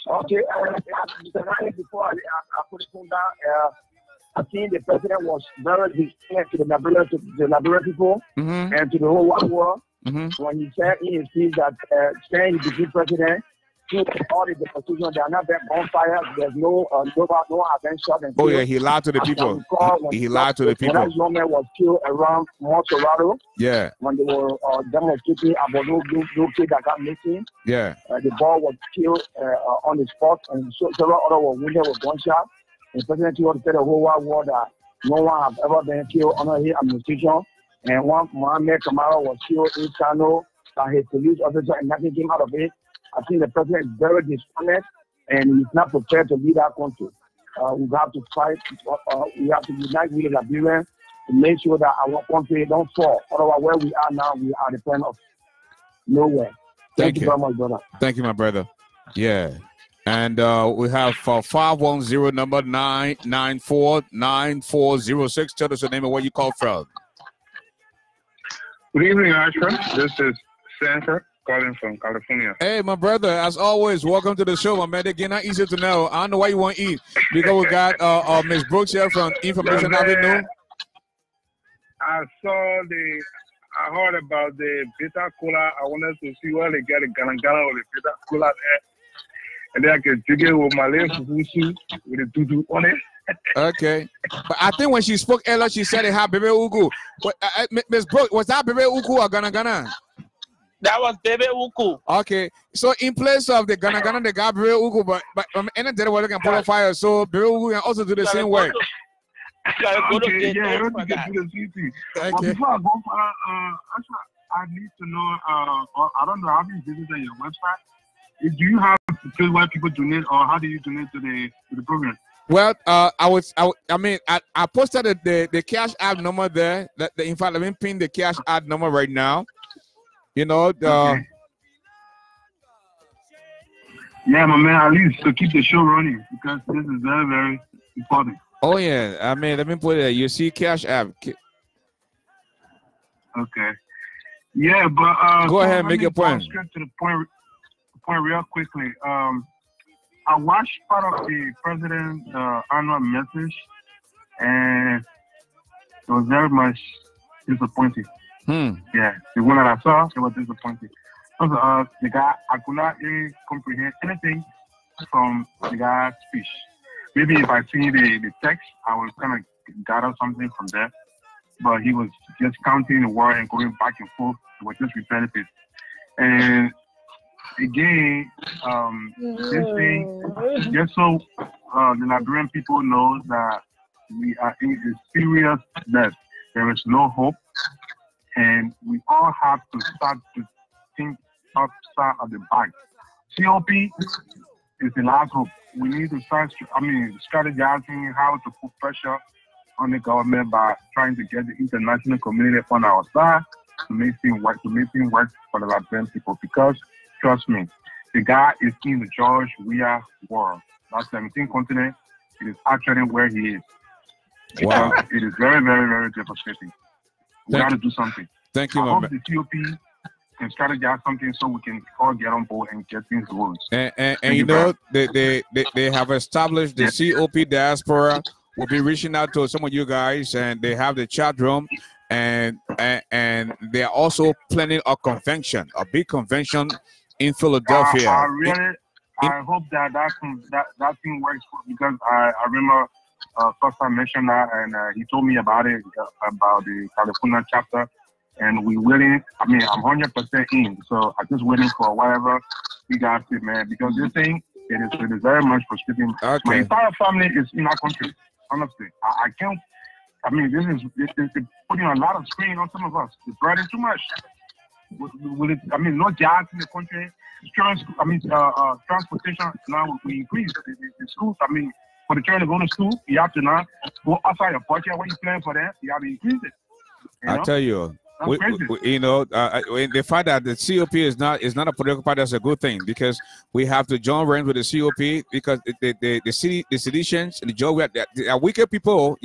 Okay, before I put the phone down, I think the president was very distant to the Liberian people and to the whole world when he said in his speech that saying he became president. All the depositions, they are not that bonfires. There's no attention. Oh yeah, he lied to the people. He lied to the people. When that young man was killed around Monterado, yeah, when they were demonstrating about no kid that got missing, yeah, the boy was killed on the spot, and several other were wounded with gunshot. The president wanted to tell the whole world that no one has ever been killed under his administration, and one Mohammed Kamara was killed in Kano by his police officer, and nothing came out of it. I think the president is very dishonest and he's not prepared to lead our country. We have to fight. We have to unite with the Liberians to make sure that our country don't fall. Otherwise, where we are now, we are the point of nowhere. Thank you very much, brother. Thank you, my brother. Yeah. And we have 510 number 994-9406. Tell us your name and where you call from. Good evening, Ashford. This is Sanford calling from California. Hey, my brother, as always, welcome to the show, my man. Again, not easy to know. I don't know why you want to eat because we got Miss Brooks here from Information Avenue. I heard about the bitter cola. I wanted to see where they get the galangala or the bitter cola there. And then I can drink it with my little fufu with the dudu on it. Okay. But I think when she spoke earlier, she said it had Bebe Ugu. But Miss Brooks, was that Bebe Ugu or Gana? That was Bebe Uku. Okay, so in place of the Ghana, they got Bebe Uku, but any other way they can put a fire, so Bebe Uku can also do the same way. Okay, yeah, I want to get to the city. But before I go far, I need to know, I don't know, have you visited your website? Do you have a place where people donate, or how do you donate to the program? Well, I posted the cash app number there. In fact, let me pin the cash app number right now. You know, okay. Yeah, my man, at least to keep the show running because this is very, very important. Oh yeah, I mean, let me put it. You see, Cash App. Okay. Yeah, but go ahead, make your point. Straight to the point real quickly. I watched part of the president's annual message, and it was very much disappointing. Yeah, the one that I saw, it was disappointing. Also, the guy, I could not really comprehend anything from the guy's speech. Maybe if I see the text, I will kind of gather something from there. But he was just counting the word and going back and forth. It was just repetitive. And again, this thing, just so the Liberian people know that we are in a serious mess. There is no hope. And we all have to start to think outside of the bag. COP is the last hope. We need to start, strategizing how to put pressure on the government by trying to get the international community on our side to make things work for the Liberian people. Because, trust me, the guy is in the George Weah world. That's 17 continent. It is actually where he is. Wow. It is very, very, very devastating. We got to do something. Thank you, I hope the COP can strategize something so we can all get on board and get things going. And you know, they have established the COP diaspora will be reaching out to some of you guys, and they have the chat room, and they are also planning a convention, a big convention in Philadelphia. I hope that thing works because I remember first time mentioned that, and he told me about it, about the California chapter, and we willing. I mean, I'm 100% in, so I'm just waiting for whatever you guys say, man. Because this thing, it is very much frustrating. Okay. My entire family is in our country. Honestly, I can't. I mean, this is putting a lot of strain on some of us. The bread is too much. I mean, no jobs in the country. Transportation now will increase. The schools, I mean, for the children to go to school, you have to now go outside your budget. What you plan for that, you have to increase it. I tell you, the fact that the COP is not a political party, that's a good thing, because we have to join ranks with the COP, because the seditions and the job, they are wicked people.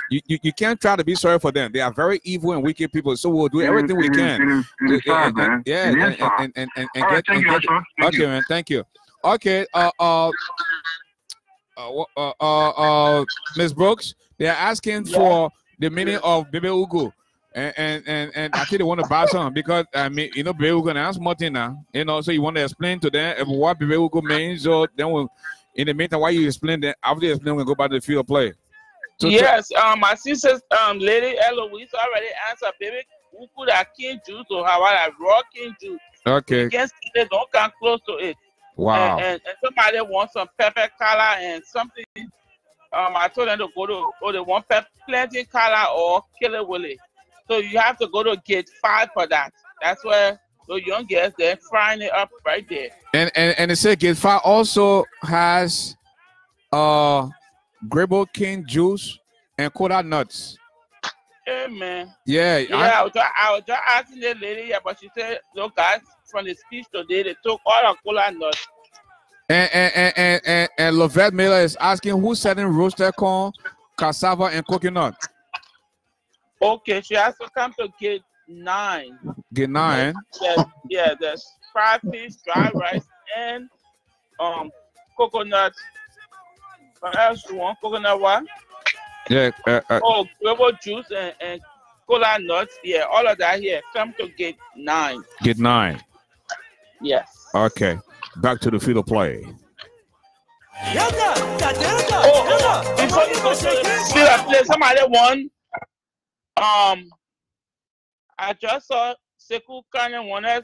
You can't try to be sorry for them. They are very evil and wicked people. So we'll do everything we can. Okay, man. Thank you. Okay. Ms. Brooks, they are asking for the meaning of Bebe Ugu. And I think they want to buy some, because I mean, you know, Bebe Ugu and ask Martin now, you know, so you want to explain to them what Bebe Ugu means. So then we'll, in the meantime, while you explain that, after you explain, we'll go back to the field of play. So yes, my sister, Lady Eloise already answered Bebe Ugu that king juice or how I raw king juice. Okay. You can't see it, don't come close to it. Wow. And somebody wants some pepper color and something. I told them to go to, they want plenty color or Killer Willie. So you have to go to gate 5 for that. That's where the young girls, they're frying it up right there. And it said gate 5 also has Grable King juice and cola nuts. Hey, man. Yeah. I was just asking the lady, but she said, look, guys, from the speech today, they took all the cola nuts. And Lovette Miller is asking who's selling roasted corn, cassava, and coconut. Okay, she has to come to gate 9. Gate 9? Yeah, there's fried fish, dry rice, and coconut. What else you want? Coconut what? Yeah. Gravel juice and cola nuts. Yeah, all of that here. Come to gate 9. Gate 9. Yes. Okay. Back to the field of play. Before you go to the field of play, somebody won. I just saw Sekou Kanye wanted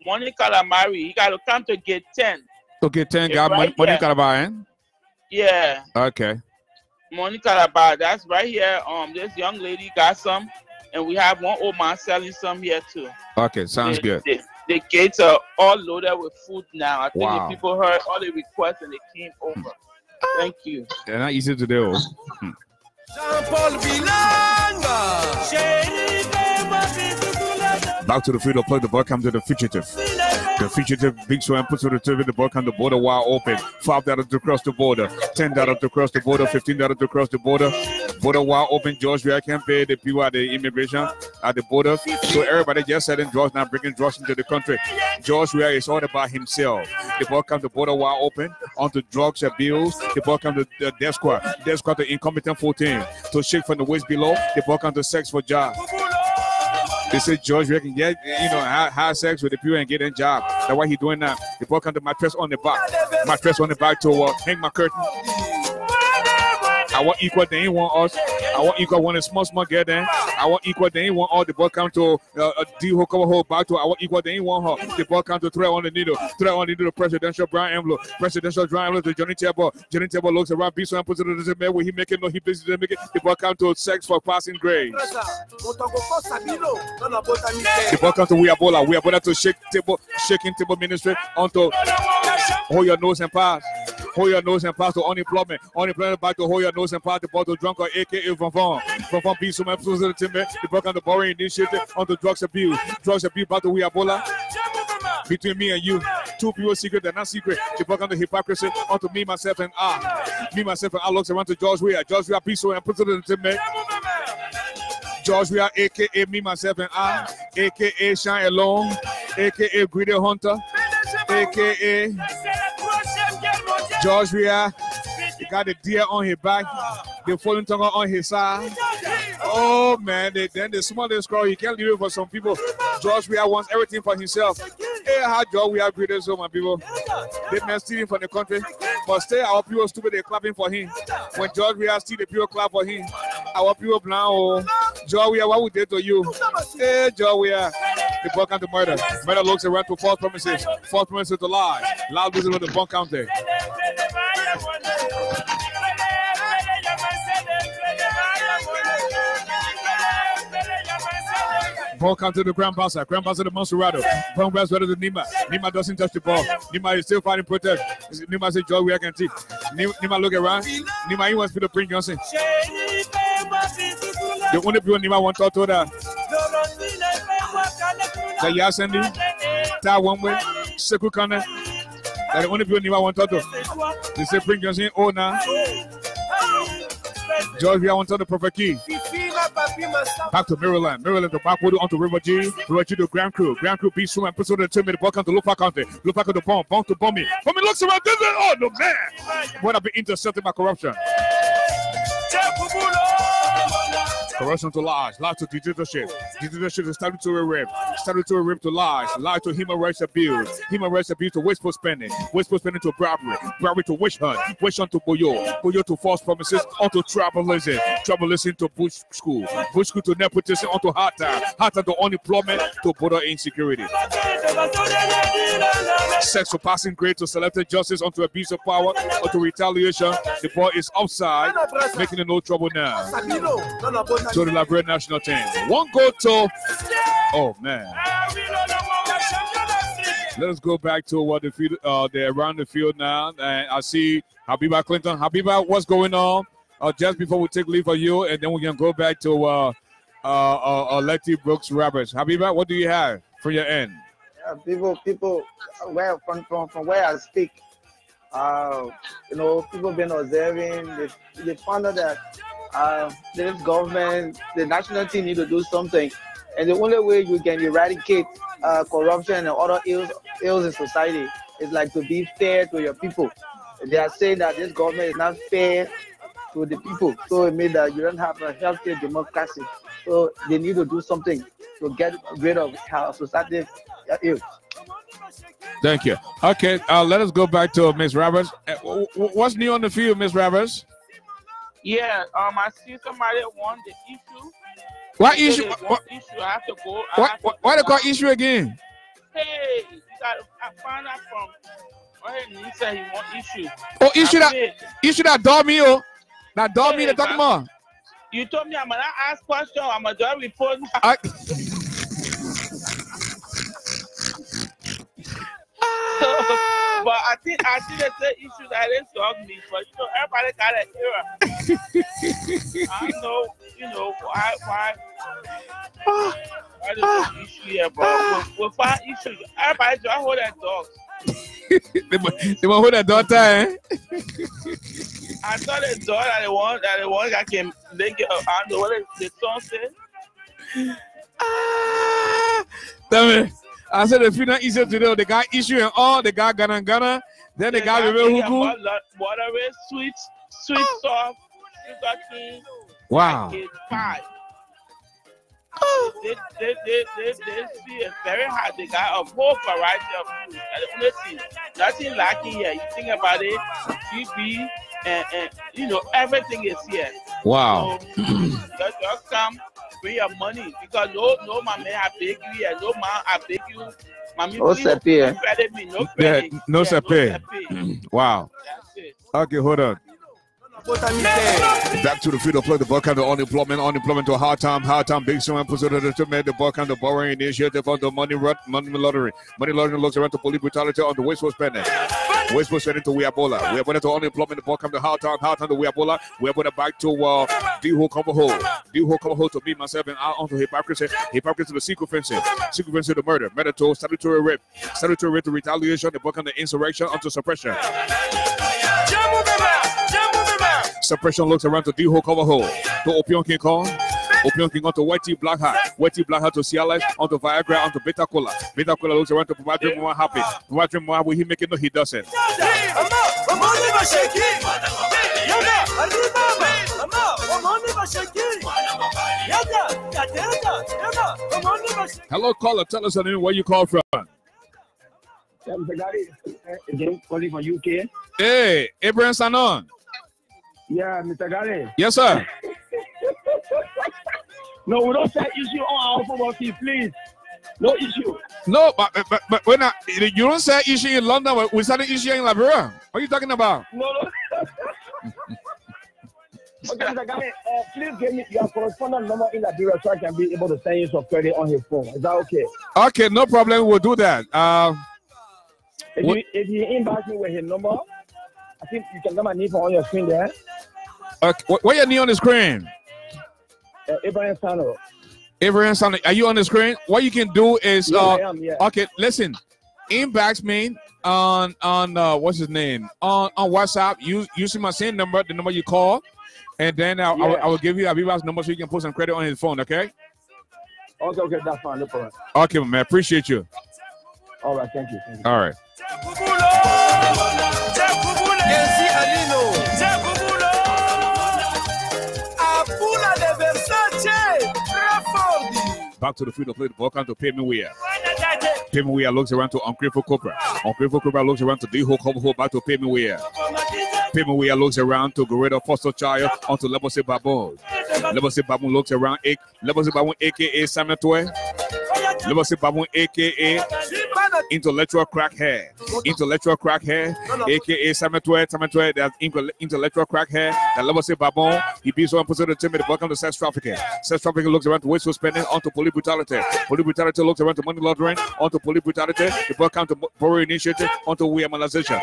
money calamari. He got to come to gate 10. Okay, 10 got right money calamari. Yeah. Okay. Money calabar. That's right here. This young lady got some, and we have one old man selling some here too. Okay, sounds good. The gates are all loaded with food now. I think wow. the people heard all the requests and they came over. Thank you. They're not easy to do. Back to the field of play. The ball comes to the fugitive. The fugitive big swing puts to the TV. The ball comes to the border wide open. 5 dollars to cross the border. 10 dollars to cross the border. 15 dollars to cross the border. Border wide open. George, we can't pay the people at the immigration at the border. So everybody just selling drugs now, bringing drugs into the country. George, we is all about himself. The ball comes to border wide open onto drugs abuse. The ball comes to the death squad. Death squad to incompetent 14 to shake from the waist below. The ball comes to sex for job. They say George we can get, have sex with the people and get a job. That's why he's doing that. The ball comes to mattress on the back. Mattress on the back to hang my curtain. I want equal, they ain't want us. I want equal when a small girl then. I want equal, they ain't want all. The ball come to a D who cover whole back to. I want equal, they ain't want her. The ball come to thread on the needle. Thread on the needle, presidential brown envelope. Presidential brown envelope to Johnny Table. Johnny Table looks around, beats and puts it in the man where he make it, no, he busy to make it. The ball come to sex for passing grades. The ball come to we are Bola to shaking table ministry onto hold your nose and pass. Hold your nose and pass to unemployment. Unemployment back to hold your nose and pass the ball to drunk or aka Vavon. Vavon beats some episodes of the team. The ball on the boring initiative onto drugs abuse. Drugs abuse back to Weabola. Between me and you, two people secret, they're not secret. The ball on the hypocrisy onto me, myself, and I. Me, myself, and I looks around to George Weah. George Weah beats some and puts it in the team. George Weah, aka me, myself, and I, aka Shine Alone, aka Greedy Hunter, aka George Weah, he got the deer on his back, the falling tongue on his side. Oh man, then the smallest scroll, you can't leave it for some people. George Weah wants everything for himself. Hey, how George Weah greeted so my people. They man stealing from the country, but still our people stupid, they're clapping for him. When George Weah steal, the people clap for him. Our people now, oh, George Weah, what we did to you? Hey, George Weah, the ball counter murder. Murder looks around to false promises to lie. Loud losing with the bunk counter. Ball comes to the ground passer. Ground passer to Monserrato. Ball grabs better than Nima. Nima doesn't touch the ball. Nima is still fighting protect. Nima says, Joy, we can teach. Nima look around. Nima, he wants to bring Johnson. The only people Nima want to talk to that. The Yasendi. Ta one way. Seku Kane. The only people Nima want to talk to. They say, bring Johnson. Oh, now. George, I want to the Prophet Key. Back to Maryland. Maryland to backward onto River G. River G to Grand Crew. Grand Crew beats someone and puts on the 2-minute ball count to Lufa County. Lufa to bomb. Bomb to Bommy. Bommy looks around. Oh, no, man. What have been intercepted by corruption? Corruption to lies to dictatorship. Dictatorship is starting to a rape to lies to human rights abuse to wasteful spending to bribery to witch hunt to boyo to false promises, onto tribalism to bush school to nepotism, onto hard time to unemployment to border insecurity. Sex for passing grade to selected justice, onto abuse of power, onto retaliation. The ball is offside, making it no trouble now. To the Liberia national team. One goal to, oh man. Let us go back to what the field, they're around the field now. And I see Habiba Clinton. Habiba, what's going on? Just before we take leave of you, and then we can go back to Letty Brooks Roberts. Habiba, what do you have for your end? People, well, from where I speak, people been observing. They found out that this government, the national team, need to do something, and the only way you can eradicate corruption and other ills in society is like to be fair to your people. They are saying that this government is not fair to the people, so it means that you don't have a healthy democracy. So they need to do something to get rid of society ills. Thank you. Okay, let us go back to Ms. Roberts. What's new on the field, Ms. Roberts? Yeah, I see somebody won the issue. What issue? I have to go. Why they call issue again? Hey, I found out from he said he won issue. Oh, issue that dog me, oh. That dog me, they talking about. You told me I'm gonna ask questions. I'm gonna do a report. But I think they say issues that didn't dog me, but everybody got an era. I know, why there's an issue here, but with five issues, everybody just hold their dogs. They want hold their daughter, eh? I thought the dog that the one that can they get I don't know what the song said. Damn it. I said the funeral easier to do. The guy issue and all, the guy Ghana. Then the guy Rebel Hugo. Water, sweet, soft, sugar cane. Wow. Five. They see it very hard. They got a whole variety of food. And the only thing, nothing lacking here. You think about it, GB and everything is here. Wow. So, just come. Bring your money because no man I beg you and no man I beg you. Mommy, please credit me, no credit. No pay. Wow. That's it. Okay, hold on. Back to the field of play. The ball count to unemployment to a hard time. Big someone puts it to make the ball count to borrowing initiative on the money lottery. Money lottery looks around to police brutality on the wasteful spending. Wasteful spending to Weabola. Weabola to unemployment. The ball count to hard time to Weabola. Weabola back to D-Ho cover hole. D-Ho cover hole to me, myself, and out onto hypocrisy. Hypocrisy to the sequence to murder. Murder to statutory rape. Statutory rape to retaliation. The ball count to insurrection onto suppression. Suppression looks around to D-Ho cover hole. To Opion King Kong. Opion King onto Whitey Black Hat. Whitey Black Hat to Cialis. Onto Viagra. Onto Beta Cola. Beta Cola looks around to provide him more happy. Provide him more happy. He make it no, he doesn't. Hello, caller. Tell us where you call from. Mr. Garley, again, calling from UK. Hey, Abraham Sanon. Yeah, Mr. Garley. Yes, sir. No, we don't say issue on our football team, please. No issue. No, but when you don't say issue in London, we started issue in Liberia. What are you talking about? No. Okay, Mr. Garley, please give me your correspondent number in Liberia so I can be able to send you some credit on his phone. Is that okay? Okay, no problem. We'll do that. If you inbox me with his number, I think you can get my name on your screen there. Okay, what your name on the screen? Abraham Sano. Abraham Sano, are you on the screen? What you can do is, I am, yeah. Okay, listen, inbox me on what's his name on WhatsApp. Using my same number, the number you call, and then I will give you Abiba's number so you can put some credit on his phone. Okay. Okay, that's fine. No problem. Okay, man. Appreciate you. All right, thank you. All right. Back to the field of play. Welcome to Payment Weir. Payment Weir looks around to Ungrateful Cobra. Ungrateful Cobra looks around to D-Ho Cover. Back to Payment Weir. Payment Weir looks around to Gorilla Foster Child onto Lebose Baboon. Lebose Baboon looks around. Lebose Baboon, aka Samuel Toy. Lebose Baboon, aka Intellectual Crackhead. Intellectual Crackhead, aka Samuel Toy. That's Intellectual Crackhead. That Lebose Baboon. He beats on position to the welcome to sex trafficking. Sex trafficking looks around to wasteful spending onto police brutality. Police brutality looks around to money laundering onto police brutality. The welcome to borrow initiative onto womanization.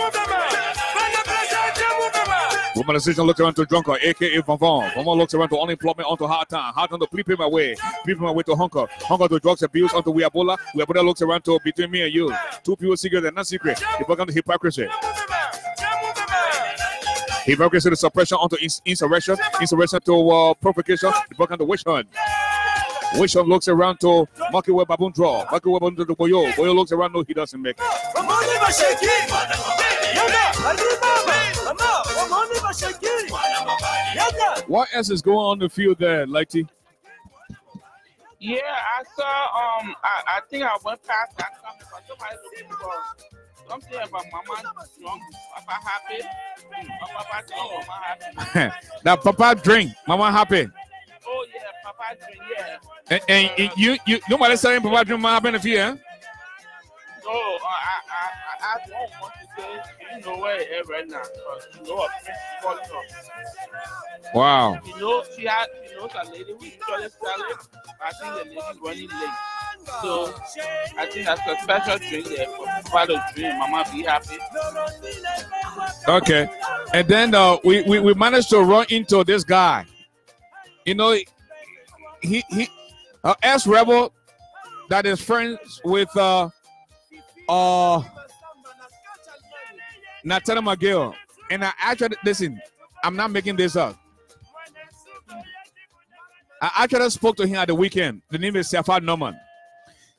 Womanization looks around to drunker, aka Vavon. Vavon looks around to unemployment onto hard time. Hard time to plead my way to hunger. Hunger to drugs abuse onto Weabola. Weabola looks around to between me and you. Two people secret and not secret. The welcome to hypocrisy. Hypocrisy to suppression onto insurrection. Insurrection to provocation. The welcome to witch hunt. Witch hunt looks around to Monkey Web Baboon draw. Monkey Web Baboon to Boyo. Boyo looks around, no, he doesn't make it. What else is going on in the field there, Lighty? Yeah, I saw. I think I went past that comment, but somebody looking for something about Mama drunk, Papa happy. Papa drunk, Mama happy. That Papa drink, Mama happy. Oh yeah, Papa drink, yeah. And you nobody saying Papa drink, Mama happy in the field, eh? No, I don't want to say you know where it is right now, but you know what? Wow. You know, she knows a lady who usually sell it. I think the lady's running late. So I think that's a special drink there for Papa to drink. Mama be happy. Okay. And then we managed to run into this guy. You know, he ex-rebel that is friends with Natalia McGill. And I actually, listen, I'm not making this up. I actually spoke to him at the weekend. The name is Safar Norman.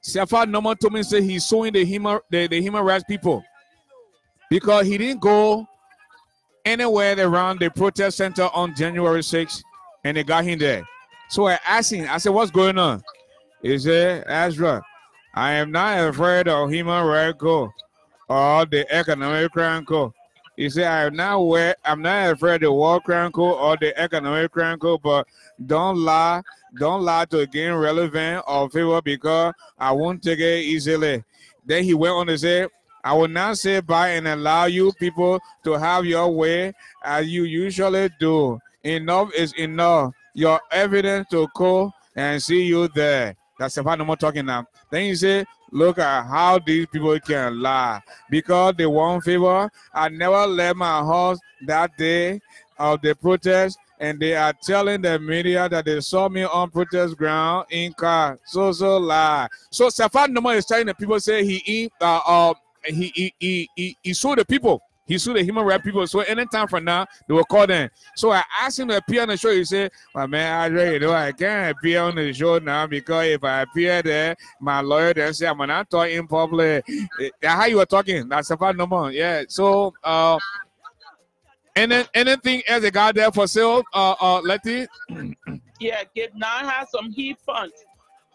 Safar Norman told me say he's suing the human rights people because he didn't go anywhere around the protest center on January 6th and they got him there. So I asked him, I said, what's going on? He said, Ezra, I am not afraid of human rights code or the economic crime code. He said, I'm not afraid of the war crime code or the economic crime code, but don't lie to gain relevant or favor because I won't take it easily. Then he went on to say, I will not sit by and allow you people to have your way as you usually do. Enough is enough. Your evidence to call and see you there. That's the part no more talking now. Then he said, look at how these people can lie. Because they want favor, I never left my house that day of the protest, and they are telling the media that they saw me on protest ground in car. So lie. So Safar Noma is telling the people say he sued the people. He sued the human rights people. So anytime from now, they will call them. So I asked him to appear on the show. He said, well, man, I can't appear on the show now because if I appear there, my lawyer then say I'm not talking in public. How you were talking? That's about no more. Yeah. So anything else they got there for sale, Letty? Yeah, Get 9 has some heat punch.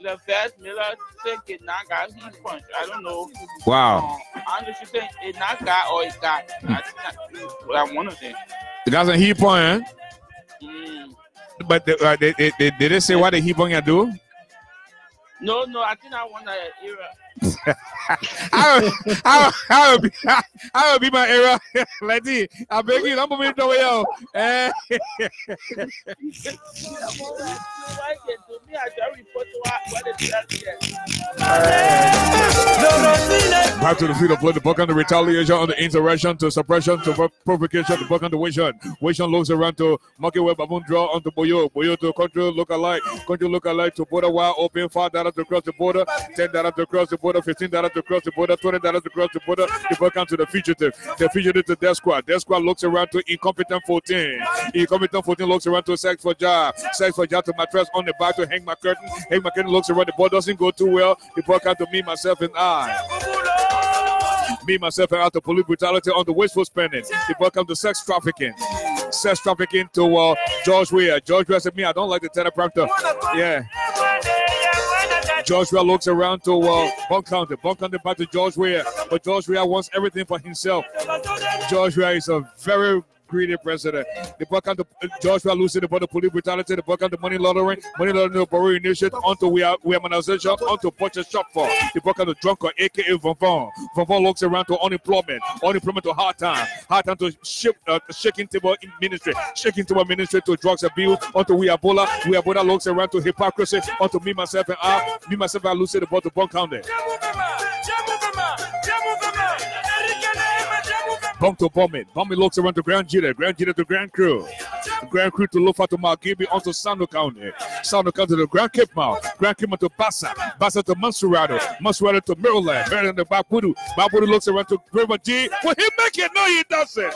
The best Miller said Get 9 got heat punch. I don't know. Wow. I don't know if she said it not got or it got. I'm one of them. It got a heat punch, eh? But did they say what the heat punch do? No, I think I want that era. I will be my era. Let's see. I beg you, I'm moving to yo. Back to the field of play. The buck on the retaliation, on the insurrection, to suppression, to provocation. The buck on the Wishon. Wishon looks around to Monkey Web, Abun draw onto Boyo. Boyo to control look alike. Control look alike to border wide open. $5 to cross the border. $10 to cross the border. $15 to cross the border. $20 to cross the border. The buck on to the fugitive. The fugitive to Death Squad. Death Squad looks around to Incompetent 14. Incompetent 14 looks around to Sex for Job. Sex for Job to Mattress on the back to Hang My Curtain. Hang My Curtain looks around. The ball doesn't go too well. The buck on to Me, Myself, and I. Me, myself, and out to police brutality on the wasteful spending. The buck on to sex trafficking. Sex trafficking to George Weah. George Weah said, me, I don't like the teleprompter. Yeah. George Weah looks around to Bunk County. Bunk County back to George Weah. But George Weah wants everything for himself. George Weah is a very greedy president. The buck on the George Weah losing about the police brutality. The buck on the money laundering the Bureau initiative onto weaponization, onto butcher shop for. The buck on the drunker, aka Vonvon. Vonvon looks around to unemployment to hard time to shaking table ministry, to drugs abuse, onto Weabola looks around to hypocrisy, onto me, myself, and I losing about the Bunk County. Bump to Bombing. Bombing looks around to Grand Jita to Grand Crew. Grand Crew to Lofa to Malgibi onto Sando County. Sando County to Grand Kipmouth. Grand Kipmouth to Bassa. Bassa to Mansurado. Mansurado to Maryland. Maryland to Bapudu. Bapudu looks around to River G. Will he make it? No, he doesn't.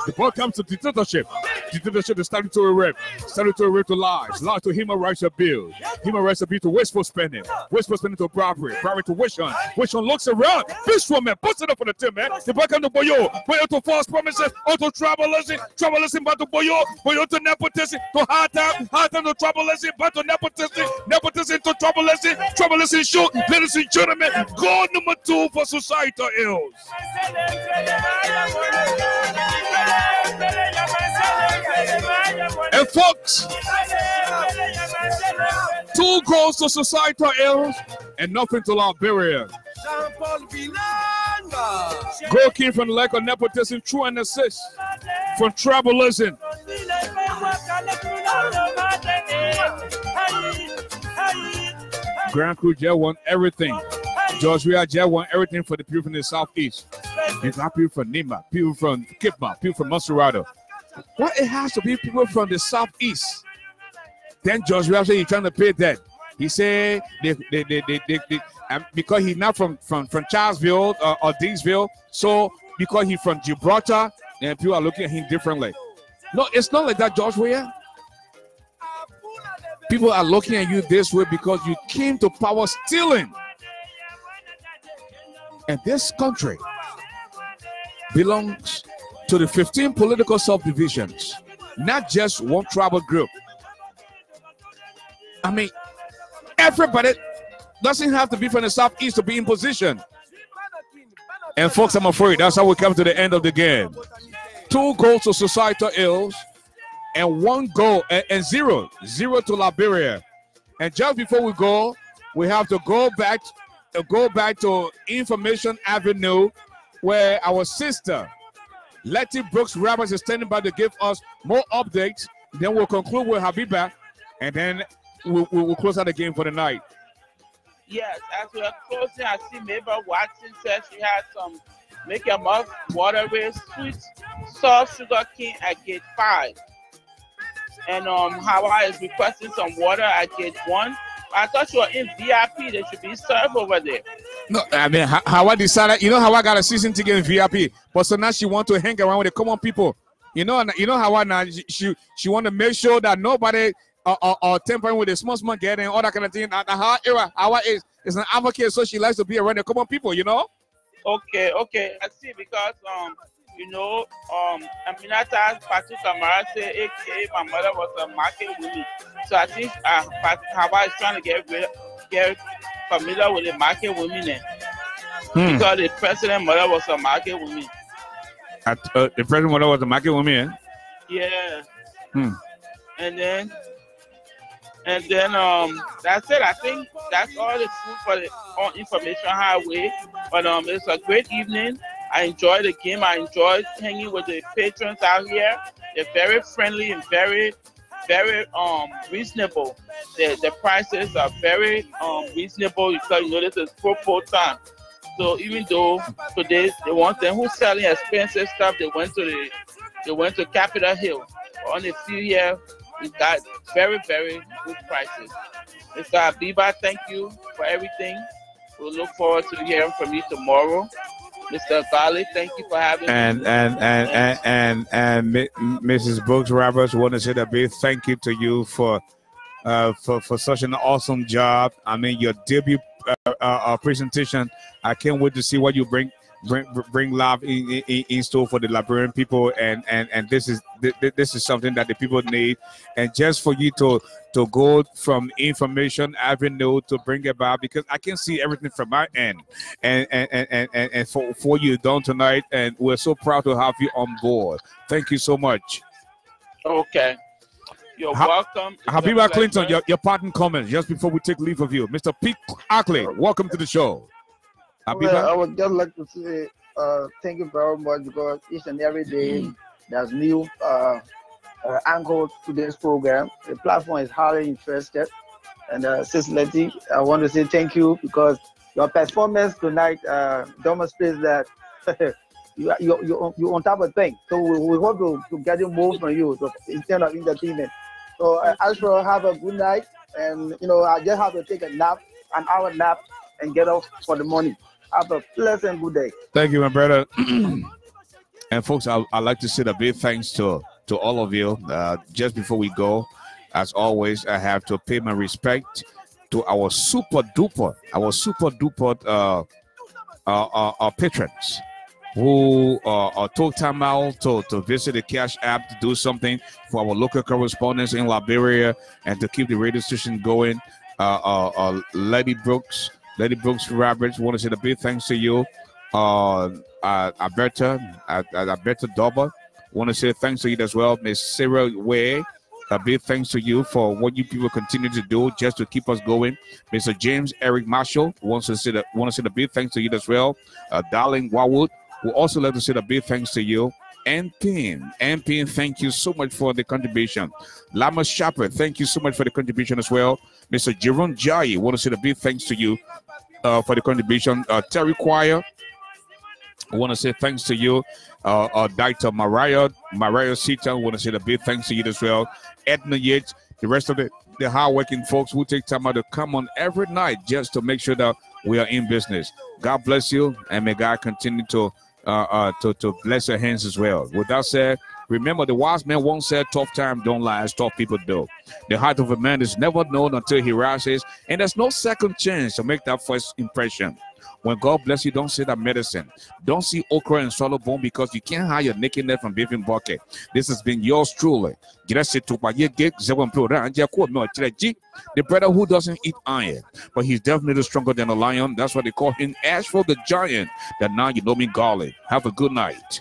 The ball comes to dictatorship. Dictatorship is statutory rape. Statutory rape to lies. Lies to human rights abuse. Human rights abuse to wasteful spending. Wasteful spending to bribery. Bribery to Wishon. Wishon looks around. This woman puts it up on the team, man. The ball comes to Boyo. Boyo to false promises. Onto tribalism. Tribalism back to Boyo. Boyo to nepotism. To hard time to tribalism. Back to nepotism. Nepotism to tribalism. Tribalism shoot. Ladies and gentlemen, goal number 2 for societal ills. And folks, 2 goals to societal ills and nothing to Liberia. Goal came from the lack of nepotism, true and assist from tribalism. Grand Crew Jail won everything. George Weah Jail won everything for the people from the southeast. It's not people from Nima, people from Kipma, people from Mansurado. Well, it has to be people from the southeast. Then George Weah said he's trying to pay that. He said because he's not from Charlesville or Dingsville, so because he's from Gibraltar, and people are looking at him differently. No, it's not like that, George Weah. People are looking at you this way because you came to power stealing. And this country belongs to the 15 political subdivisions, not just one tribal group. I mean, everybody doesn't have to be from the southeast to be in position. And folks, I'm afraid that's how we come to the end of the game. 2 goals to societal ills and 1 goal and 0 to Liberia. And just before we go, we have to go back to Information Avenue, where our sister Letty Brooks Roberts is standing by to give us more updates. Then we'll conclude with Habiba, and then we'll close out the game for the night. Yes, as we're closing, I see Mabel Watson says she has some Make Your Mouth Waterway sweet soft sugar cane at gate 5. And Hawa is requesting some water at gate 1. I thought you were in VIP. They should be served over there. No, I mean, Hawa decided, Hawa got a season ticket in VIP, but so now she wants to hang around with the common people. Hawa now, she want to make sure that nobody are tampering with the small getting all that kind of thing. Hawa is an advocate, so she likes to be around the common people, Okay. I see, because Aminata's Patu Kamara said, aka my mother was a market woman. So I think Hawa is trying to get familiar with the market women because the president mother was a market woman. The president mother was a market woman. Yeah. And then And then that's it. I think that's all the food for the information highway. But it's a great evening. I enjoyed the game. I enjoyed hanging with the patrons out here. They're very friendly and very, very reasonable. The prices are very reasonable because you know this is football time. So even though today the ones them who's selling expensive stuff, they went to Capitol Hill. On the field here, we got very, very good prices. Mr. Abiba, thank you for everything. We'll look forward to hearing from you tomorrow. Mr. Garley, thank you for having me. And Mrs. Brooks Roberts, want to say a big thank you to you for such an awesome job. I mean, your debut presentation. I can't wait to see what you bring live in store for the Liberian people, and this is something that the people need. And just for you to go from information avenue to bring about, because I can see everything from my end, and for you done tonight, and we're so proud to have you on board. Thank you so much. Okay. You're welcome. Habiba Clinton, your parting comments just before we take leave of you. Mr. Pete Ackley, welcome to the show. Well, I would just like to say thank you very much, because each and every day there's new angle to this program. The platform is highly interested. And Sis Letty, I want to say thank you, because your performance tonight demonstrates that you're on top of things. So we hope to get more from you instead of entertainment. So Ashford, have a good night. And, I just have to take a nap, an hour nap, and get off for the morning. Have a pleasant good day. Thank you, my brother. And folks, I'd like to say a big thanks to all of you. Just before we go, as always, I have to pay my respect to our super duper patrons who took time out to visit the Cash App to do something for our local correspondents in Liberia and to keep the radio station going. Lady Brooks Roberts, want to say a big thanks to you. Alberta Doba, want to say thanks to you as well. Miss Sarah Way, a big thanks to you for what you people continue to do just to keep us going. Mr. James Eric Marshall want to say a big thanks to you as well. Darling Warwood, would also like to say a big thanks to you. And Pin, thank you so much for the contribution. Lama Shapper, thank you so much for the contribution as well. Mr. Jerome Jai, want to say a big thanks to you for the contribution. Terry Choir, I want to say thanks to you. Dr. Mariah Sita, I want to say a big thanks to you as well. Edna Yates, the rest of the hardworking folks who take time out to come on every night just to make sure that we are in business. God bless you, and may God continue to bless your hands as well. With that said, remember the wise man once said, tough time don't last, tough people do. The heart of a man is never known until he rises, and there's no second chance to make that first impression. When God bless you, don't say that medicine. Don't see okra and swallow bone, because you can't hide your nakedness from being bucket. This has been yours truly. The brother who doesn't eat iron, but he's definitely stronger than a lion. That's why they call him Ashford the Giant. That now you know me, Garley. Have a good night.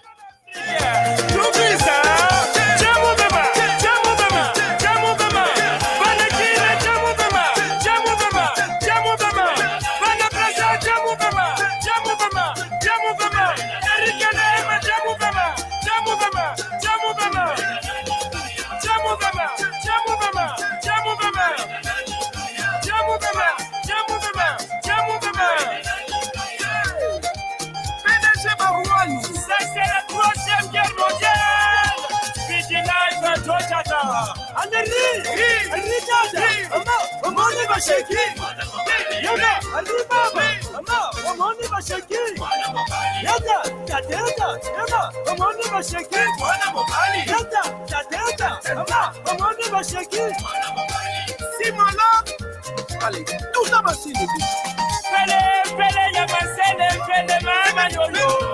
Allez, tout ça va s'il Fele, ya masele, fele mama yo yo.